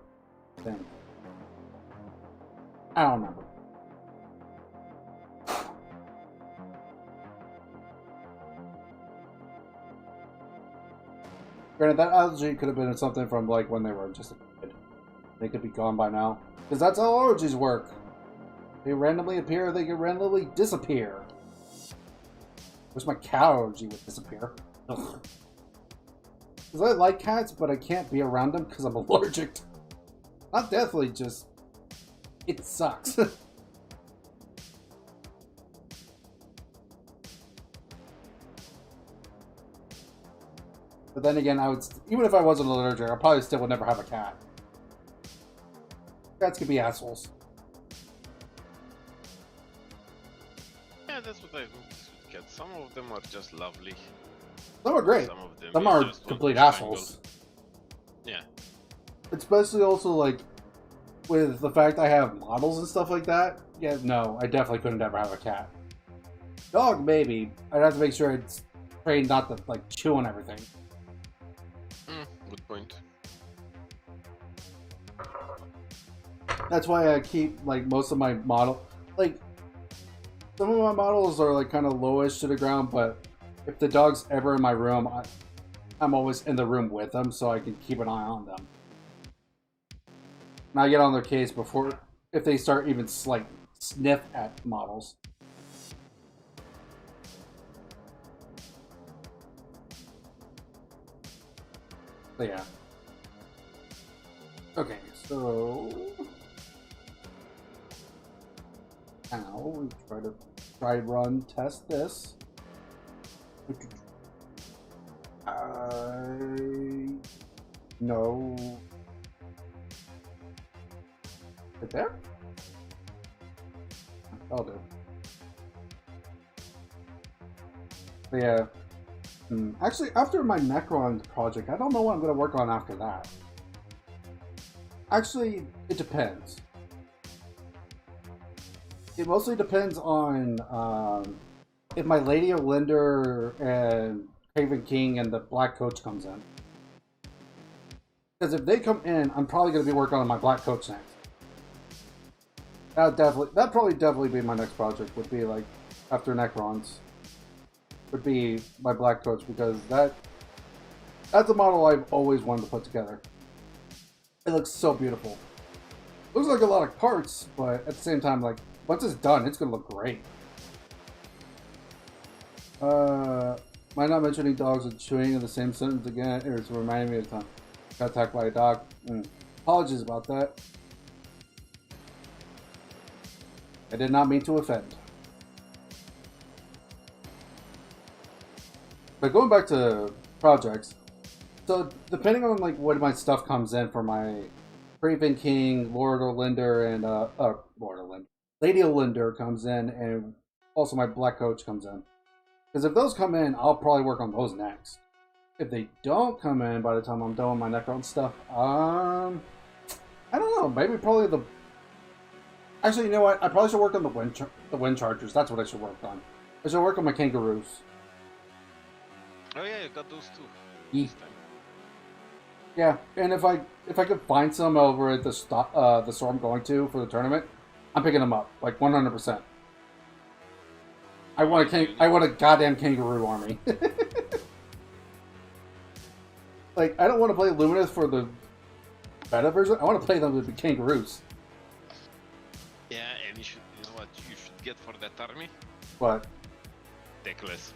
Thing. I don't remember. Granted, that allergy could have been something from like when they were just a kid. They could be gone by now. Because that's how allergies work. They randomly appear, they can randomly disappear. Wish my cat allergy would disappear. Because I like cats, but I can't be around them because I'm allergic. Not deathly, just... it sucks. But then again, I would... even if I wasn't allergic, I probably still would never have a cat. Cats can be assholes. Yeah, that's what I think with cats. Some of them are just lovely. Some are great. Some are complete assholes. Yeah. Especially also, like, with the fact I have models and stuff like that. Yeah, no, I definitely couldn't ever have a cat. Dog, maybe. I'd have to make sure it's trained not to, like, chew on everything. Good point. That's why I keep, like, most of my model... like, some of my models are, like, kind of lowish to the ground, but if the dog's ever in my room, I'm always in the room with them, so I can keep an eye on them. And I get on their case before, if they start even, like, sniff at models. So, yeah. Okay, so... now we try run test this. No. Right there? I'll do. But yeah. Actually, after my Necron project, I don't know what I'm going to work on after that. Actually, it depends. It mostly depends on if my Lady of Linder and Craven King and the Black Coach comes in. Because if they come in, I'm probably going to be working on my Black Coach next. That'd probably definitely be my next project. Would be like after Necrons. Would be my Black Coach, because that's a model I've always wanted to put together. It looks so beautiful. Looks like a lot of parts, but at the same time, like, once it's done, it's gonna look great. Am I not mentioning dogs and chewing in the same sentence again? It's reminding me of time. Got attacked by a dog. Apologies about that. I did not mean to offend. But going back to projects, so depending on like what my stuff comes in for my Craven King, Lord Linder, and Lady Linder comes in, and also my Black Coach comes in. Because if those come in, I'll probably work on those next. If they don't come in by the time I'm done with my Necron stuff, I don't know. Maybe probably the. Actually, you know what? I probably should work on the Wind Chargers. That's what I should work on. I should work on my Kangaroos. Oh yeah, you got those too. Yeah. Yeah, and if I could find some over at the store I'm going to for the tournament, I'm picking them up like 100%. I want a goddamn kangaroo army. Like, I don't want to play Luminous for the beta version. I want to play them with the kangaroos. Yeah, and you know what you should get for that army? What? Techless.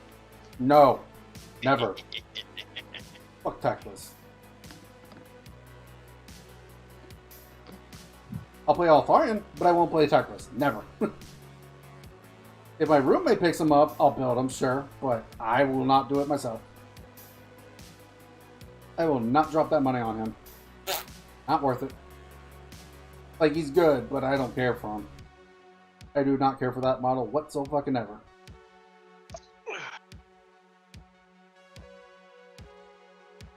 No, never. Fuck Techless. I'll play Altharian, but I won't play Techless. Never. If my roommate picks them up, I'll build them, sure, but I will not do it myself. I will not drop that money on him. Not worth it. Like, he's good, but I don't care for him. I do not care for that model whatsoever.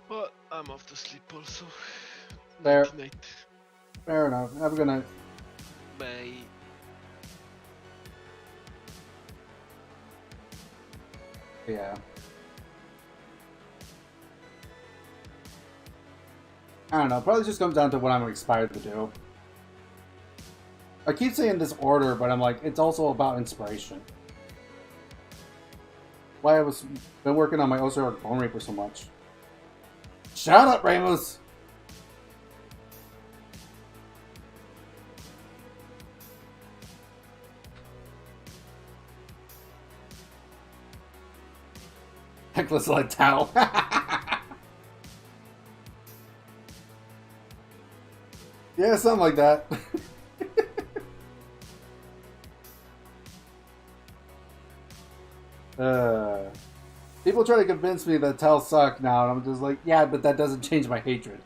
Well, I'm off to sleep also. Fair. Good night. Fair enough. Have a good night. Bye. Yeah. I don't know. Probably just comes down to what I'm inspired to do. I keep saying this order, but I'm like, it's also about inspiration. Why I was been working on my Osiris Bone Reaper so much. Shut up, Ramos! Necklace like Tao. Yeah, something like that. People try to convince me that Tau suck now, and I'm just like, yeah, but that doesn't change my hatred.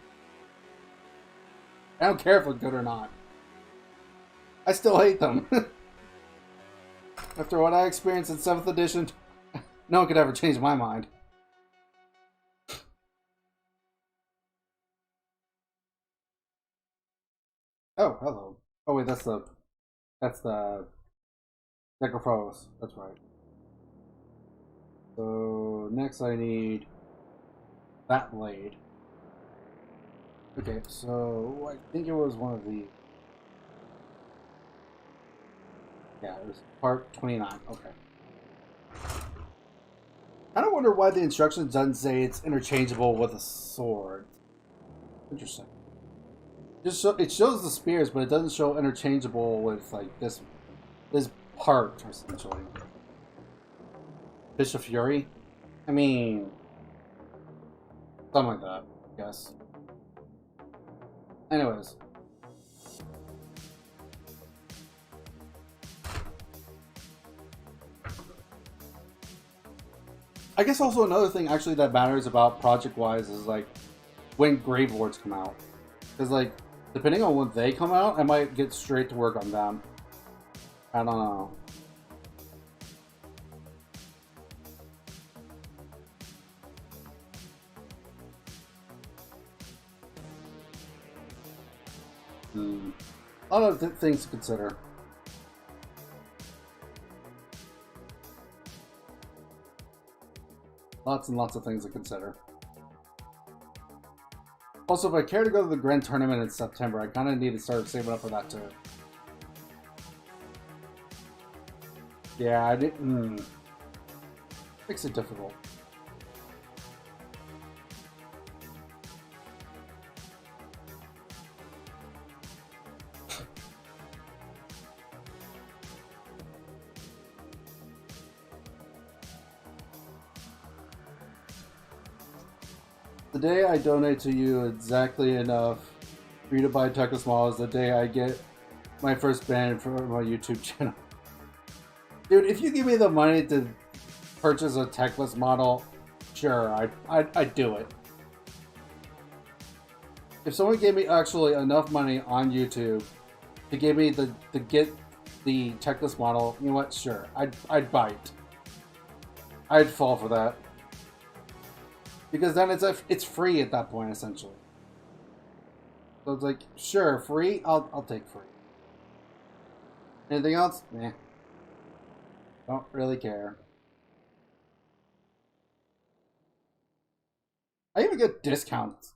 I don't care if it's good or not. I still hate them. After what I experienced in 7th edition, no one could ever change my mind. Oh, hello. Oh wait, that's the Necrophos. That's right. So next I need that blade. Okay, so I think it was one of the. Yeah, it was part 29. Okay. I don't wonder why the instructions doesn't say it's interchangeable with a sword. Interesting. It shows the spears, but it doesn't show interchangeable with like this part essentially. Fish of Fury? I mean, something like that, I guess. Anyways. I guess also another thing actually that matters about project-wise is like when Grave Lords come out. Because like, depending on when they come out, I might get straight to work on them. I don't know. A lot of things to consider. Lots and lots of things to consider. Also, if I care to go to the Grand Tournament in September, I kind of need to start saving up for that too. Yeah, I didn't. Makes it difficult. The day I donate to you exactly enough for you to buy Techless Mall is the day I get my first ban for my YouTube channel. Dude, if you give me the money to purchase a Techless model, sure, I'd do it. If someone gave me actually enough money on YouTube to give me to get the Techless model, you know what? Sure, I'd buy it. I'd fall for that. Because then it's free at that point, essentially. So it's like, sure, free? I'll take free. Anything else? Nah. Don't really care. I even get discounts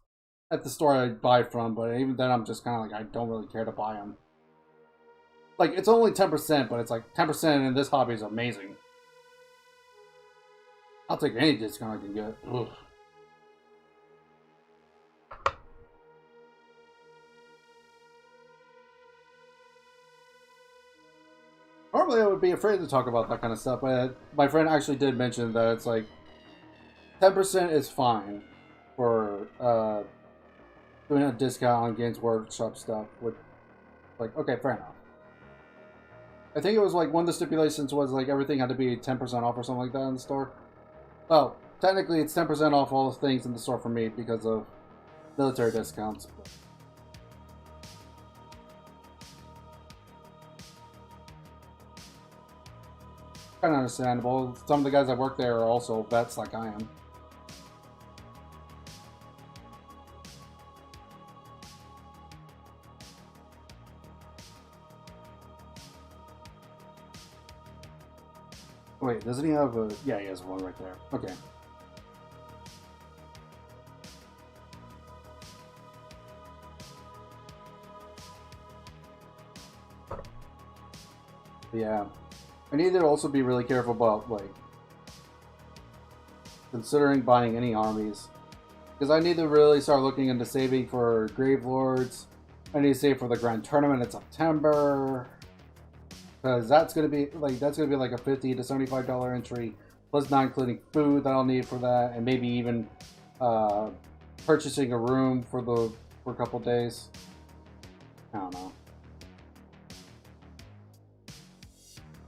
at the store I buy from, but even then I'm just kind of like, I don't really care to buy them. Like, it's only 10%, but it's like 10% in this hobby is amazing. I'll take any discount I can get. Ugh. Normally I would be afraid to talk about that kind of stuff, but my friend actually did mention that it's like 10% is fine for doing a discount on Games Workshop stuff. With like, okay, fair enough. I think it was like one of the stipulations was like everything had to be 10% off or something like that in the store. Well, technically it's 10% off all the things in the store for me because of military discounts. Kind of understandable. Some of the guys that work there are also vets like I am. Wait, doesn't he have a... Yeah, he has one right there. Okay. Yeah. I need to also be really careful about, like, considering buying any armies. Because I need to really start looking into saving for Grave Lords. I need to save for the Grand Tournament in September. Because that's gonna be like a $50 to $75 entry, plus not including food that I'll need for that, and maybe even purchasing a room for a couple days. I don't know.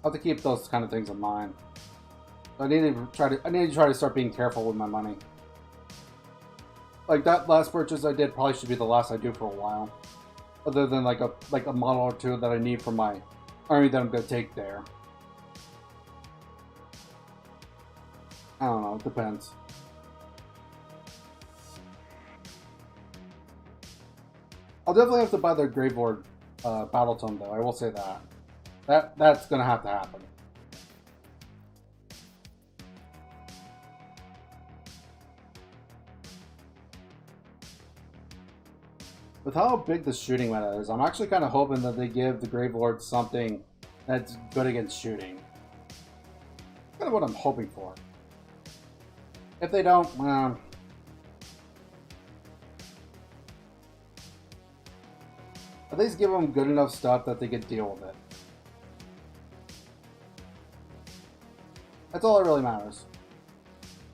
I'll have to keep those kind of things in mind. I need to try to start being careful with my money. Like that last purchase I did probably should be the last I do for a while. Other than like a model or two that I need for my army that I'm gonna take there. I don't know, it depends. I'll definitely have to buy the Gravelord Battle Tome though, I will say that. That's gonna have to happen. With how big the shooting meta is, I'm actually kind of hoping that they give the Gravelord something that's good against shooting. Kind of what I'm hoping for. If they don't, at least give them good enough stuff that they can deal with it. That's all that really matters.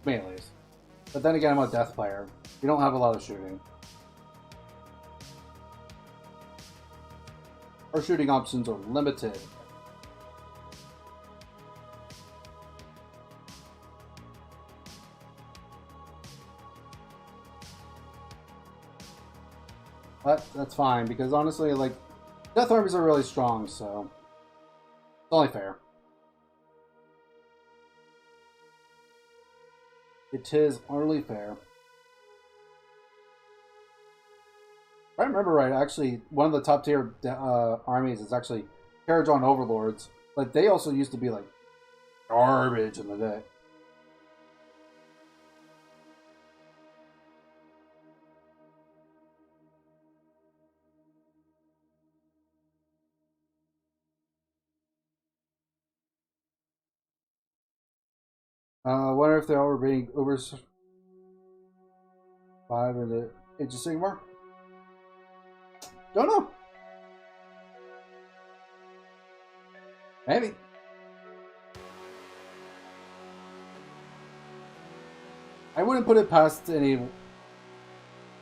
Me at least. But then again, I'm a death player. We don't have a lot of shooting. Our shooting options are limited. But that's fine, because honestly, like, death armies are really strong, so it's only fair. It is only fair. If I remember right, actually, one of the top tier armies is actually Terradron Overlords, but they also used to be like garbage in the day. I wonder if they all were being Uber 5 in the interesting more. Don't know. Maybe. I wouldn't put it past putting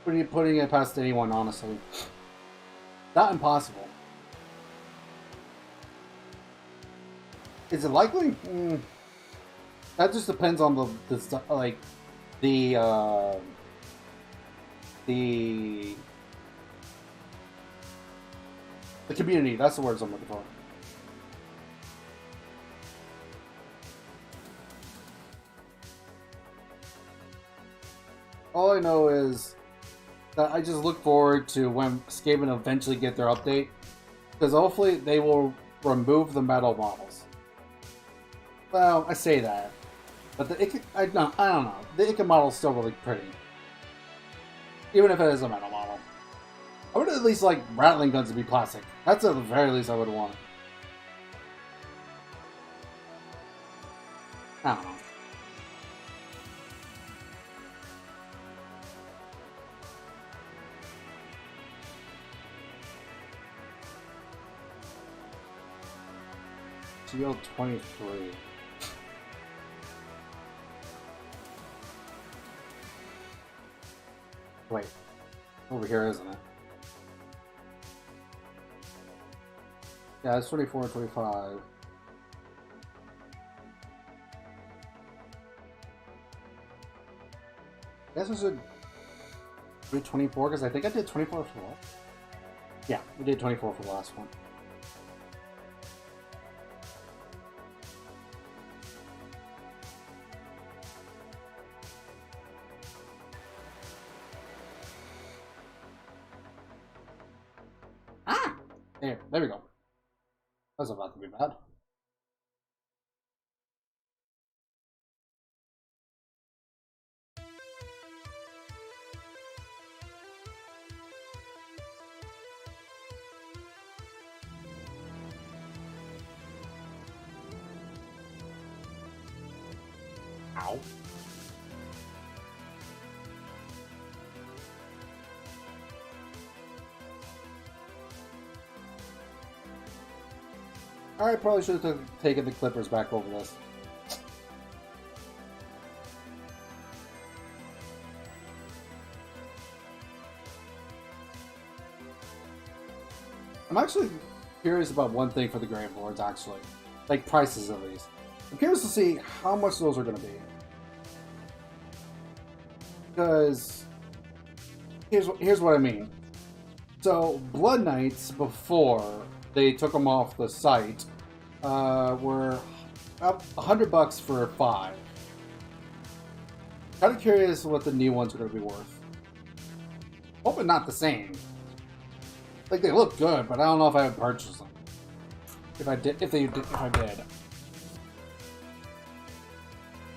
it past anyone, honestly. Not impossible. Is it likely? That just depends on the community. That's the words I'm looking for. All I know is that I just look forward to when Skaven eventually get their update, because hopefully they will remove the metal models. Well, I say that, but I don't know. The Ica model is still really pretty, even if it is a metal model. I would at least like rattling guns to be plastic. That's at the very least I would want. I don't know. Shield 23. Wait, over here, isn't it? Yeah, it's 24 and 25. I guess we should do 24, because I think I did 24 for the last. Yeah, we did 24 for the last one. There we go. That's about to be bad. Ow. I probably should have taken the Clippers back over this. I'm actually curious about one thing for the Grave Lords, actually. Like, prices at least. I'm curious to see how much those are going to be. Because here's what I mean. So, Blood Knights, before they took them off the site, were up $100 for 5. Kind of curious what the new ones are going to be worth. Hoping not the same. Like, they look good, but I don't know if I would purchase them. If I did. The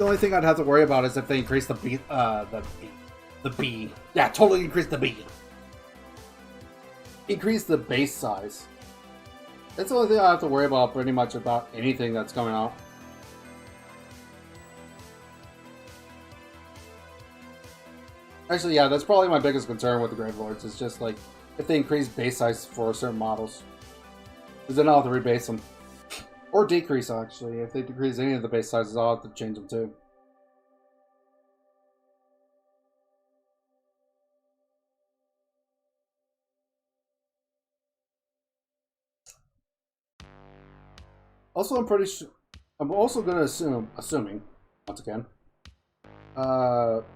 only thing I'd have to worry about is if they increase the B. Yeah, totally increase the B. Increase the base size. That's the only thing I have to worry about pretty much about anything that's coming out. Actually, yeah, that's probably my biggest concern with the Grave Lords, is just like if they increase base size for certain models. Because then I'll have to rebase them. Or decrease, actually. If they decrease any of the base sizes, I'll have to change them too. Also, I'm also going to assuming, once again,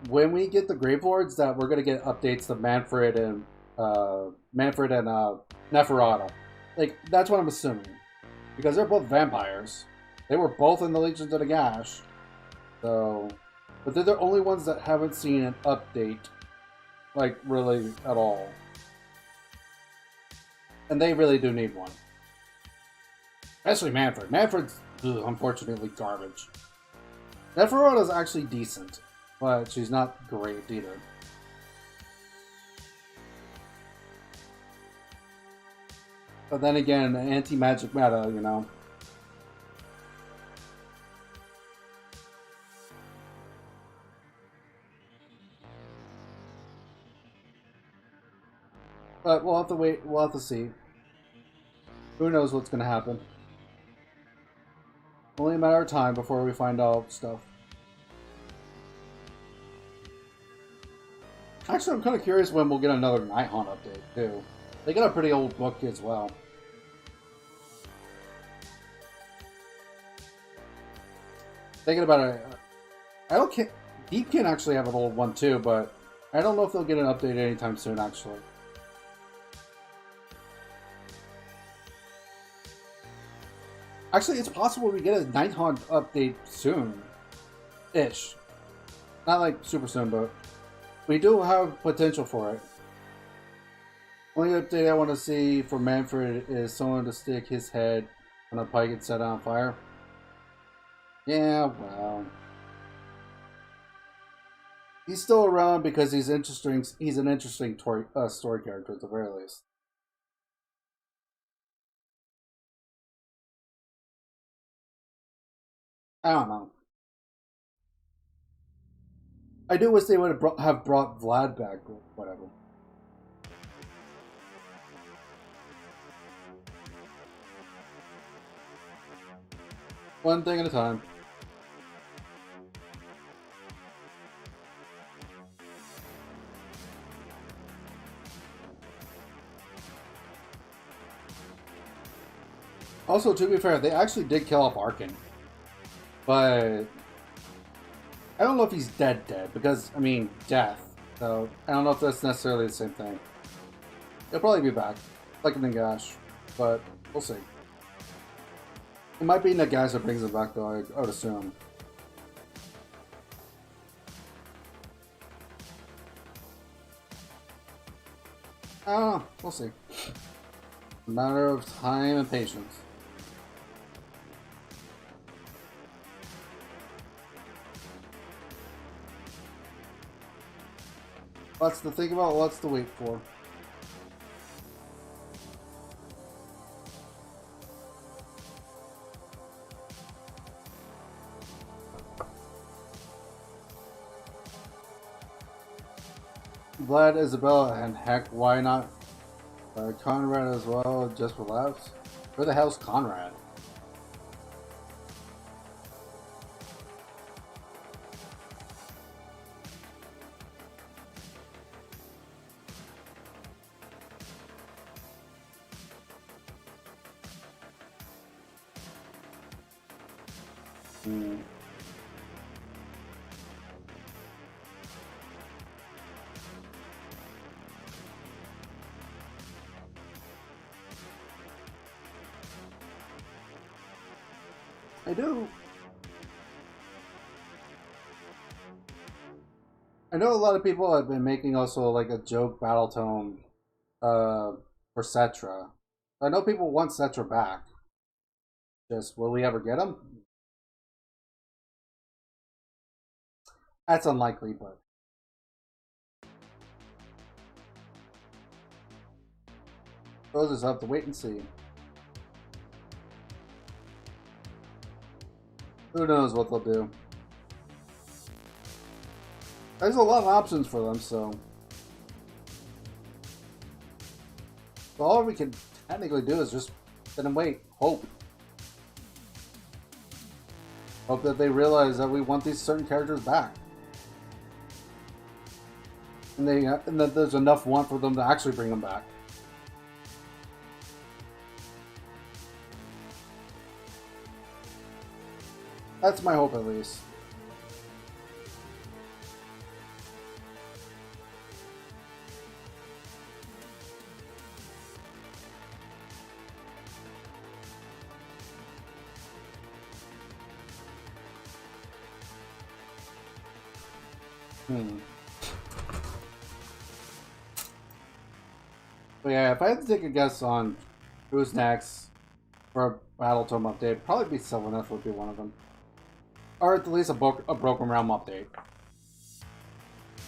when we get the Grave Lords, that we're going to get updates to Manfred and Neferata. Like, that's what I'm assuming. Because they're both vampires. They were both in the Legions of the Gash. So, but they're the only ones that haven't seen an update, like, really, at all. And they really do need one. Especially Manfred. Manfred's, unfortunately, garbage. Neferota's actually decent, but she's not great either. But then again, anti-magic meta, you know. But we'll have to wait, we'll have to see. Who knows what's gonna happen. Only a matter of time before we find out stuff. Actually, I'm kind of curious when we'll get another Nighthaunt update, too. They got a pretty old book as well. Thinking about it, I don't care. Deep can actually have an old one, too, but I don't know if they'll get an update anytime soon, actually. Actually, it's possible we get a Nighthaunt update soon-ish. Not like super soon, but we do have potential for it. Only update I want to see for Manfred is someone to stick his head on a pike and set it on fire. Yeah, well, he's still around because he's interesting. He's an interesting story character at the very least. I don't know. I do wish they would have brought Vlad back, or whatever. One thing at a time. Also, to be fair, they actually did kill off Arkin. But I don't know if he's dead, because, I mean, death. So, I don't know if that's necessarily the same thing. He'll probably be back, like Nagash, but we'll see. It might be Nagash that brings him back, though, I would assume. I don't know, we'll see. A matter of time and patience. Lots to think about, lots to wait for. Vlad, Isabella, and heck, why not Conrad as well, just for laughs? Where the hell's Conrad? I do. I know a lot of people have been making also like a joke battle tone for Cetra. I know people want Cetra back. Just, will we ever get him? That's unlikely, but we'll just have to wait and see. Who knows what they'll do. There's a lot of options for them, so all we can technically do is just sit and wait. Hope that they realize that we want these certain characters back. And that there's enough want for them to actually bring them back. That's my hope, at least. But yeah, if I had to take a guess on who's next for a Battle Tome update, probably be Sylvaneth would be one of them. Or at least a Broken Realm update.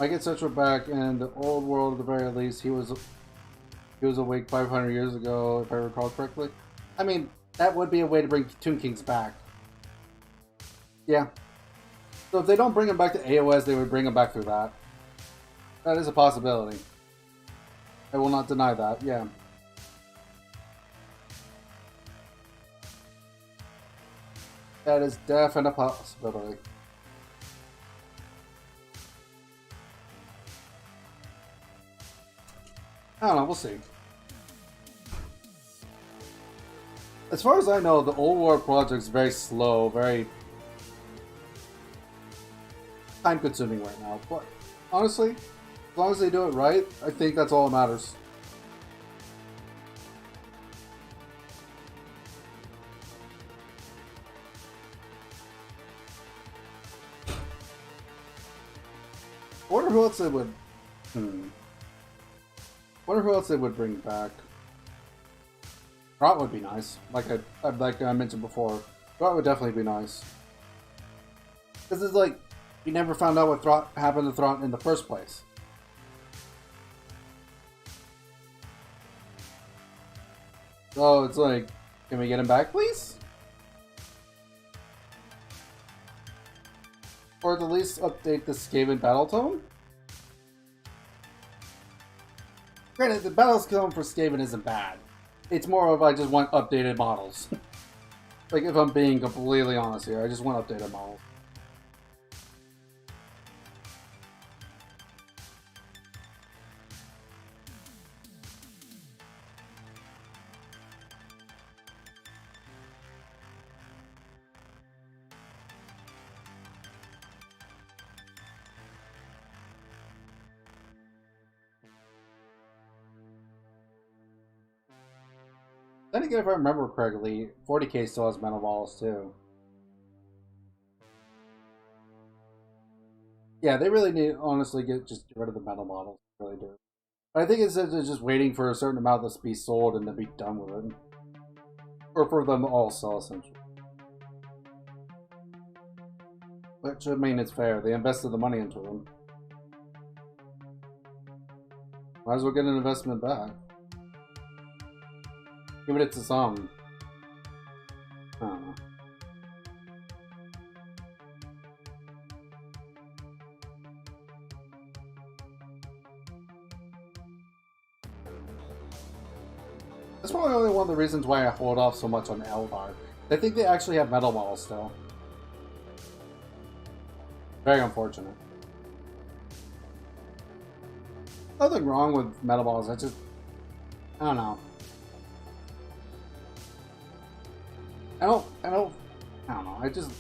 I get Citra back in the old world at the very least. He was awake 500 years ago, if I recall correctly. I mean, that would be a way to bring Tomb Kings back. Yeah. So if they don't bring him back to AoS, they would bring him back through that. That is a possibility. I will not deny that, yeah. That is definitely a possibility. I don't know, we'll see. As far as I know, the Old War project is very slow, very time-consuming right now. But honestly, as long as they do it right, I think that's all that matters. I wonder who else they would... wonder who else they would bring back. Rot would be nice. Like I mentioned before. Rot would definitely be nice. Because it's like, you never found out what happened to Throt in the first place. So it's like, can we get him back, please? Or at least update the Skaven battle tone? Granted, the battle tone for Skaven isn't bad. It's more of I just want updated models. Like, if I'm being completely honest here, I just want updated models. Then again, if I remember correctly, 40k still has metal balls too. Yeah, they really need honestly just get rid of the metal models. They really do. But I think it's just waiting for a certain amount to be sold and to be done with it, or for them all sell essentially. Which I mean, it's fair. They invested the money into them. Might as well get an investment back. Give it to some. I don't know. That's probably only one of the reasons why I hold off so much on Eldar. I think they actually have metal models still. Very unfortunate. Nothing wrong with metal models, I don't know. I don't know. I just,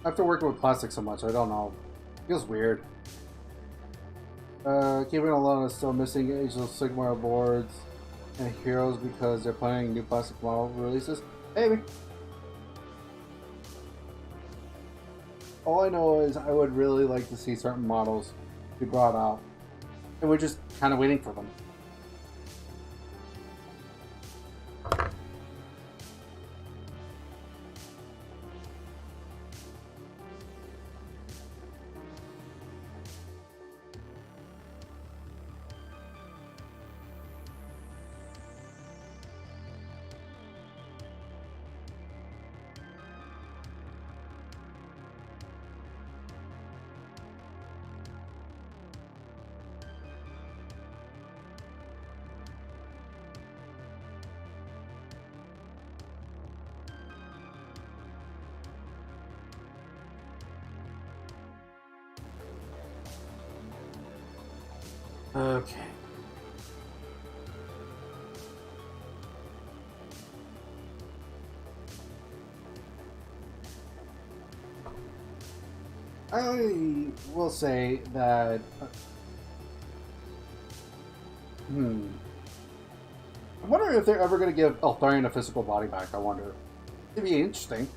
after working with plastic so much, I don't know. It feels weird. Keeping alone is still missing Age of Sigmar boards and heroes because they're planning new plastic model releases. Maybe. All I know is I would really like to see certain models be brought out. And we're just kind of waiting for them. Okay. I will say that I wonder if they're ever going to give Eltharion a physical body back. I wonder. It'd be interesting.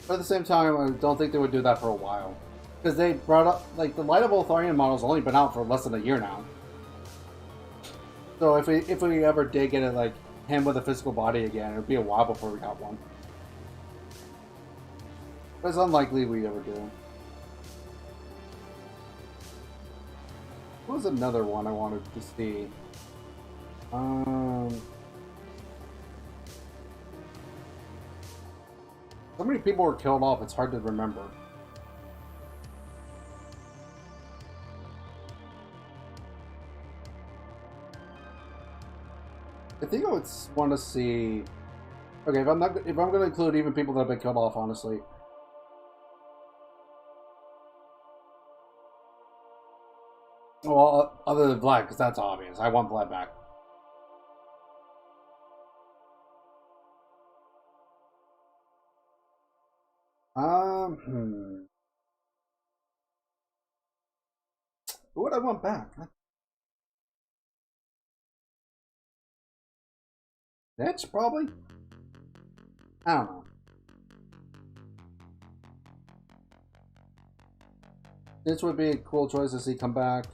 But at the same time, I don't think they would do that for a while. Because they brought up, like, the Light of Eltharion model's only been out for less than a year now. So if we ever did get it like him with a physical body again, it would be a while before we got one. But it's unlikely we ever do. What was another one I wanted to see? So many people were killed off, it's hard to remember. I think I would want to see. Okay, if I'm going to include even people that have been killed off, honestly. Well, other than Vlad, because that's obvious. I want Vlad back. Who would I want back? Mitch, probably? I don't know. This would be a cool choice to see come back.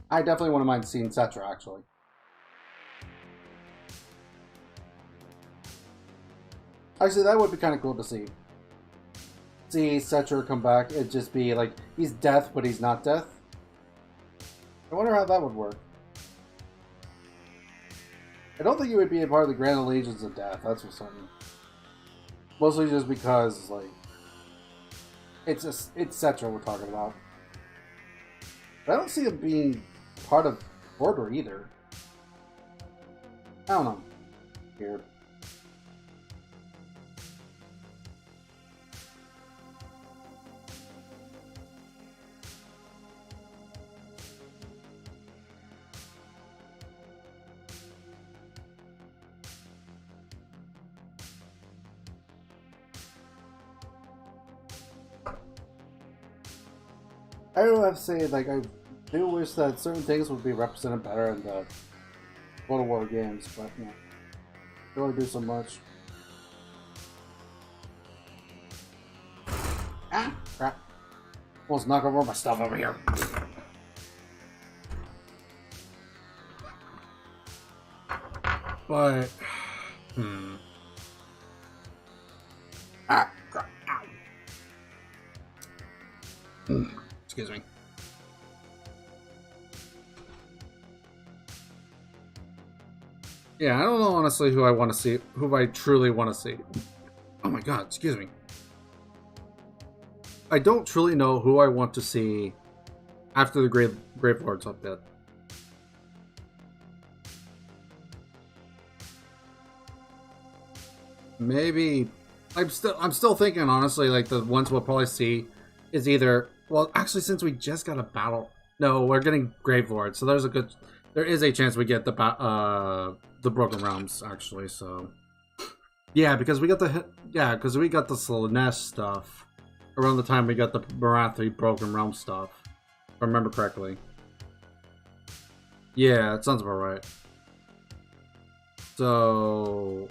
I definitely wouldn't mind seeing Cetra, actually. Actually, that would be kind of cool to see. See Cetra come back, it'd just be like, he's death, but he's not death. I wonder how that would work. I don't think he would be a part of the Grand Allegiance of Death, that's for certain. Mostly just because, like, it's Cetra we're talking about. But I don't see him being part of Order either. I don't know. Weird. I don't have to say, like, I do wish that certain things would be represented better in the World of War games, but, you know, they only do so much. Ah! Crap. Almost knock over my stuff over here. But, Ah! Crap. Ow. Excuse me. Yeah, I don't know honestly who I want to see, who I truly want to see. Oh my god, excuse me. I don't truly know who I want to see after the Grave Lords update. Maybe I'm still thinking honestly, like the ones we'll probably see is either, well, actually, since we just got a battle, no, we're getting Grave Lords, so there is a chance we get the Broken Realms actually. So yeah, because we got the Slanesh stuff around the time we got the Marathi Broken Realm stuff, if I remember correctly. Yeah, it sounds about right. So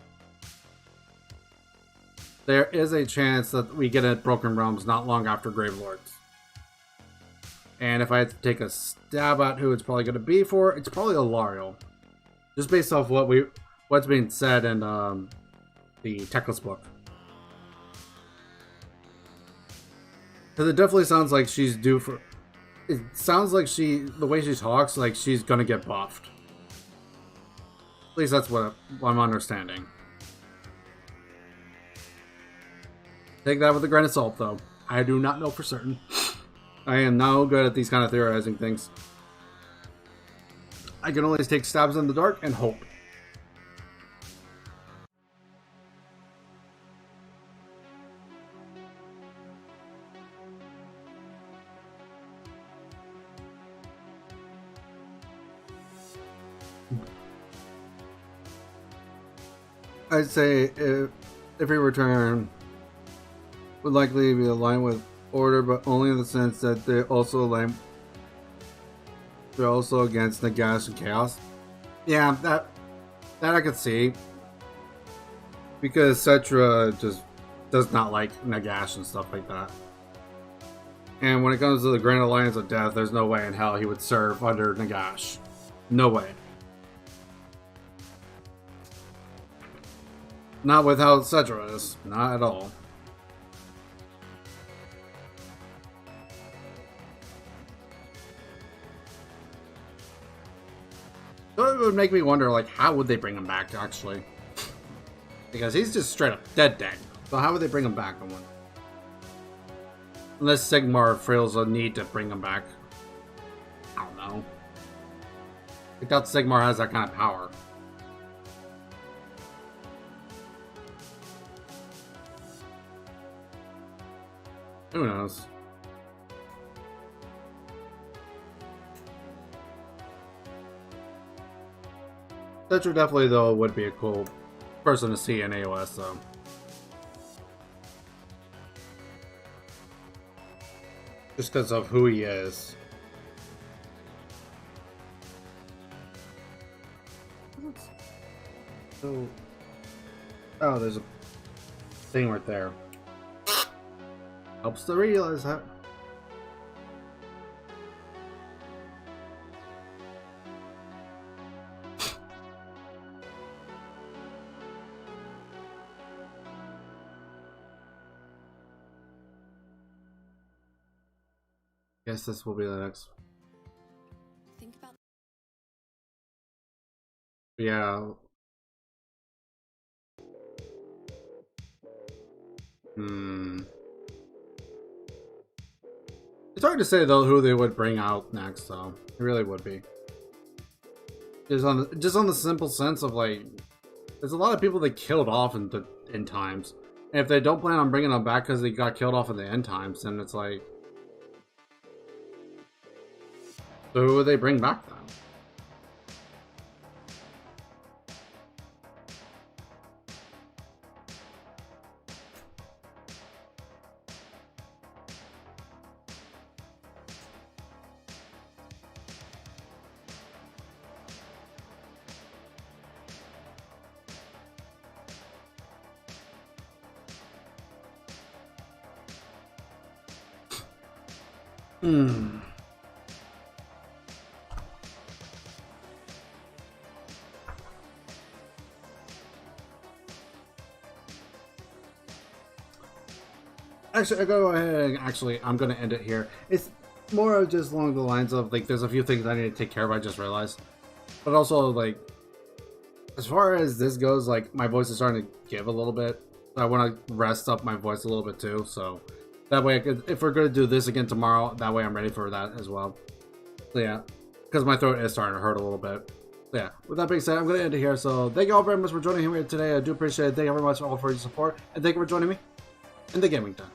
there is a chance that we get a Broken Realms not long after Grave Lords. And if I had to take a stab at who it's probably going to be for, it's probably Alariel. Just based off what's being said in the Techless book. Because it definitely sounds like she's due for... It sounds like the way she talks, like she's going to get buffed. At least that's what I'm understanding. Take that with a grain of salt, though. I do not know for certain. I am no good at these kind of theorizing things. I can only take stabs in the dark and hope. I'd say if we return, would likely be aligned with Order, but only in the sense that they're also against Nagash and Chaos. Yeah, that I could see. Because Cetra just does not like Nagash and stuff like that. And when it comes to the Grand Alliance of Death, there's no way in hell he would serve under Nagash. No way. Not without Cedra is. Not at all. So it would make me wonder, like, how would they bring him back, actually? Because he's just straight up dead. So how would they bring him back? Unless Sigmar feels a need to bring him back. I don't know. I doubt Sigmar has that kind of power. Who knows? Cedra definitely, though, would be a cool person to see in AoS, though. Just because of who he is. So, oh, there's a thing right there. Helps to realize that. Guess this will be the next. Think about Yeah. It's hard to say though who they would bring out next, though. It really would be. Just on the simple sense of like, there's a lot of people they killed off in the end times, and if they don't plan on bringing them back because they got killed off in the end times, then it's like, so who would they bring back then? Actually, I go ahead and I'm going to end it here. It's more of just along the lines of, like, there's a few things I need to take care of, I just realized. But also, like, as far as this goes, like, my voice is starting to give a little bit. I want to rest up my voice a little bit too, so that way, if we're going to do this again tomorrow, that way I'm ready for that as well. So yeah, because my throat is starting to hurt a little bit. So yeah, with that being said, I'm going to end it here. So thank you all very much for joining me today. I do appreciate it. Thank you very much all for your support, and thank you for joining me in the gaming time.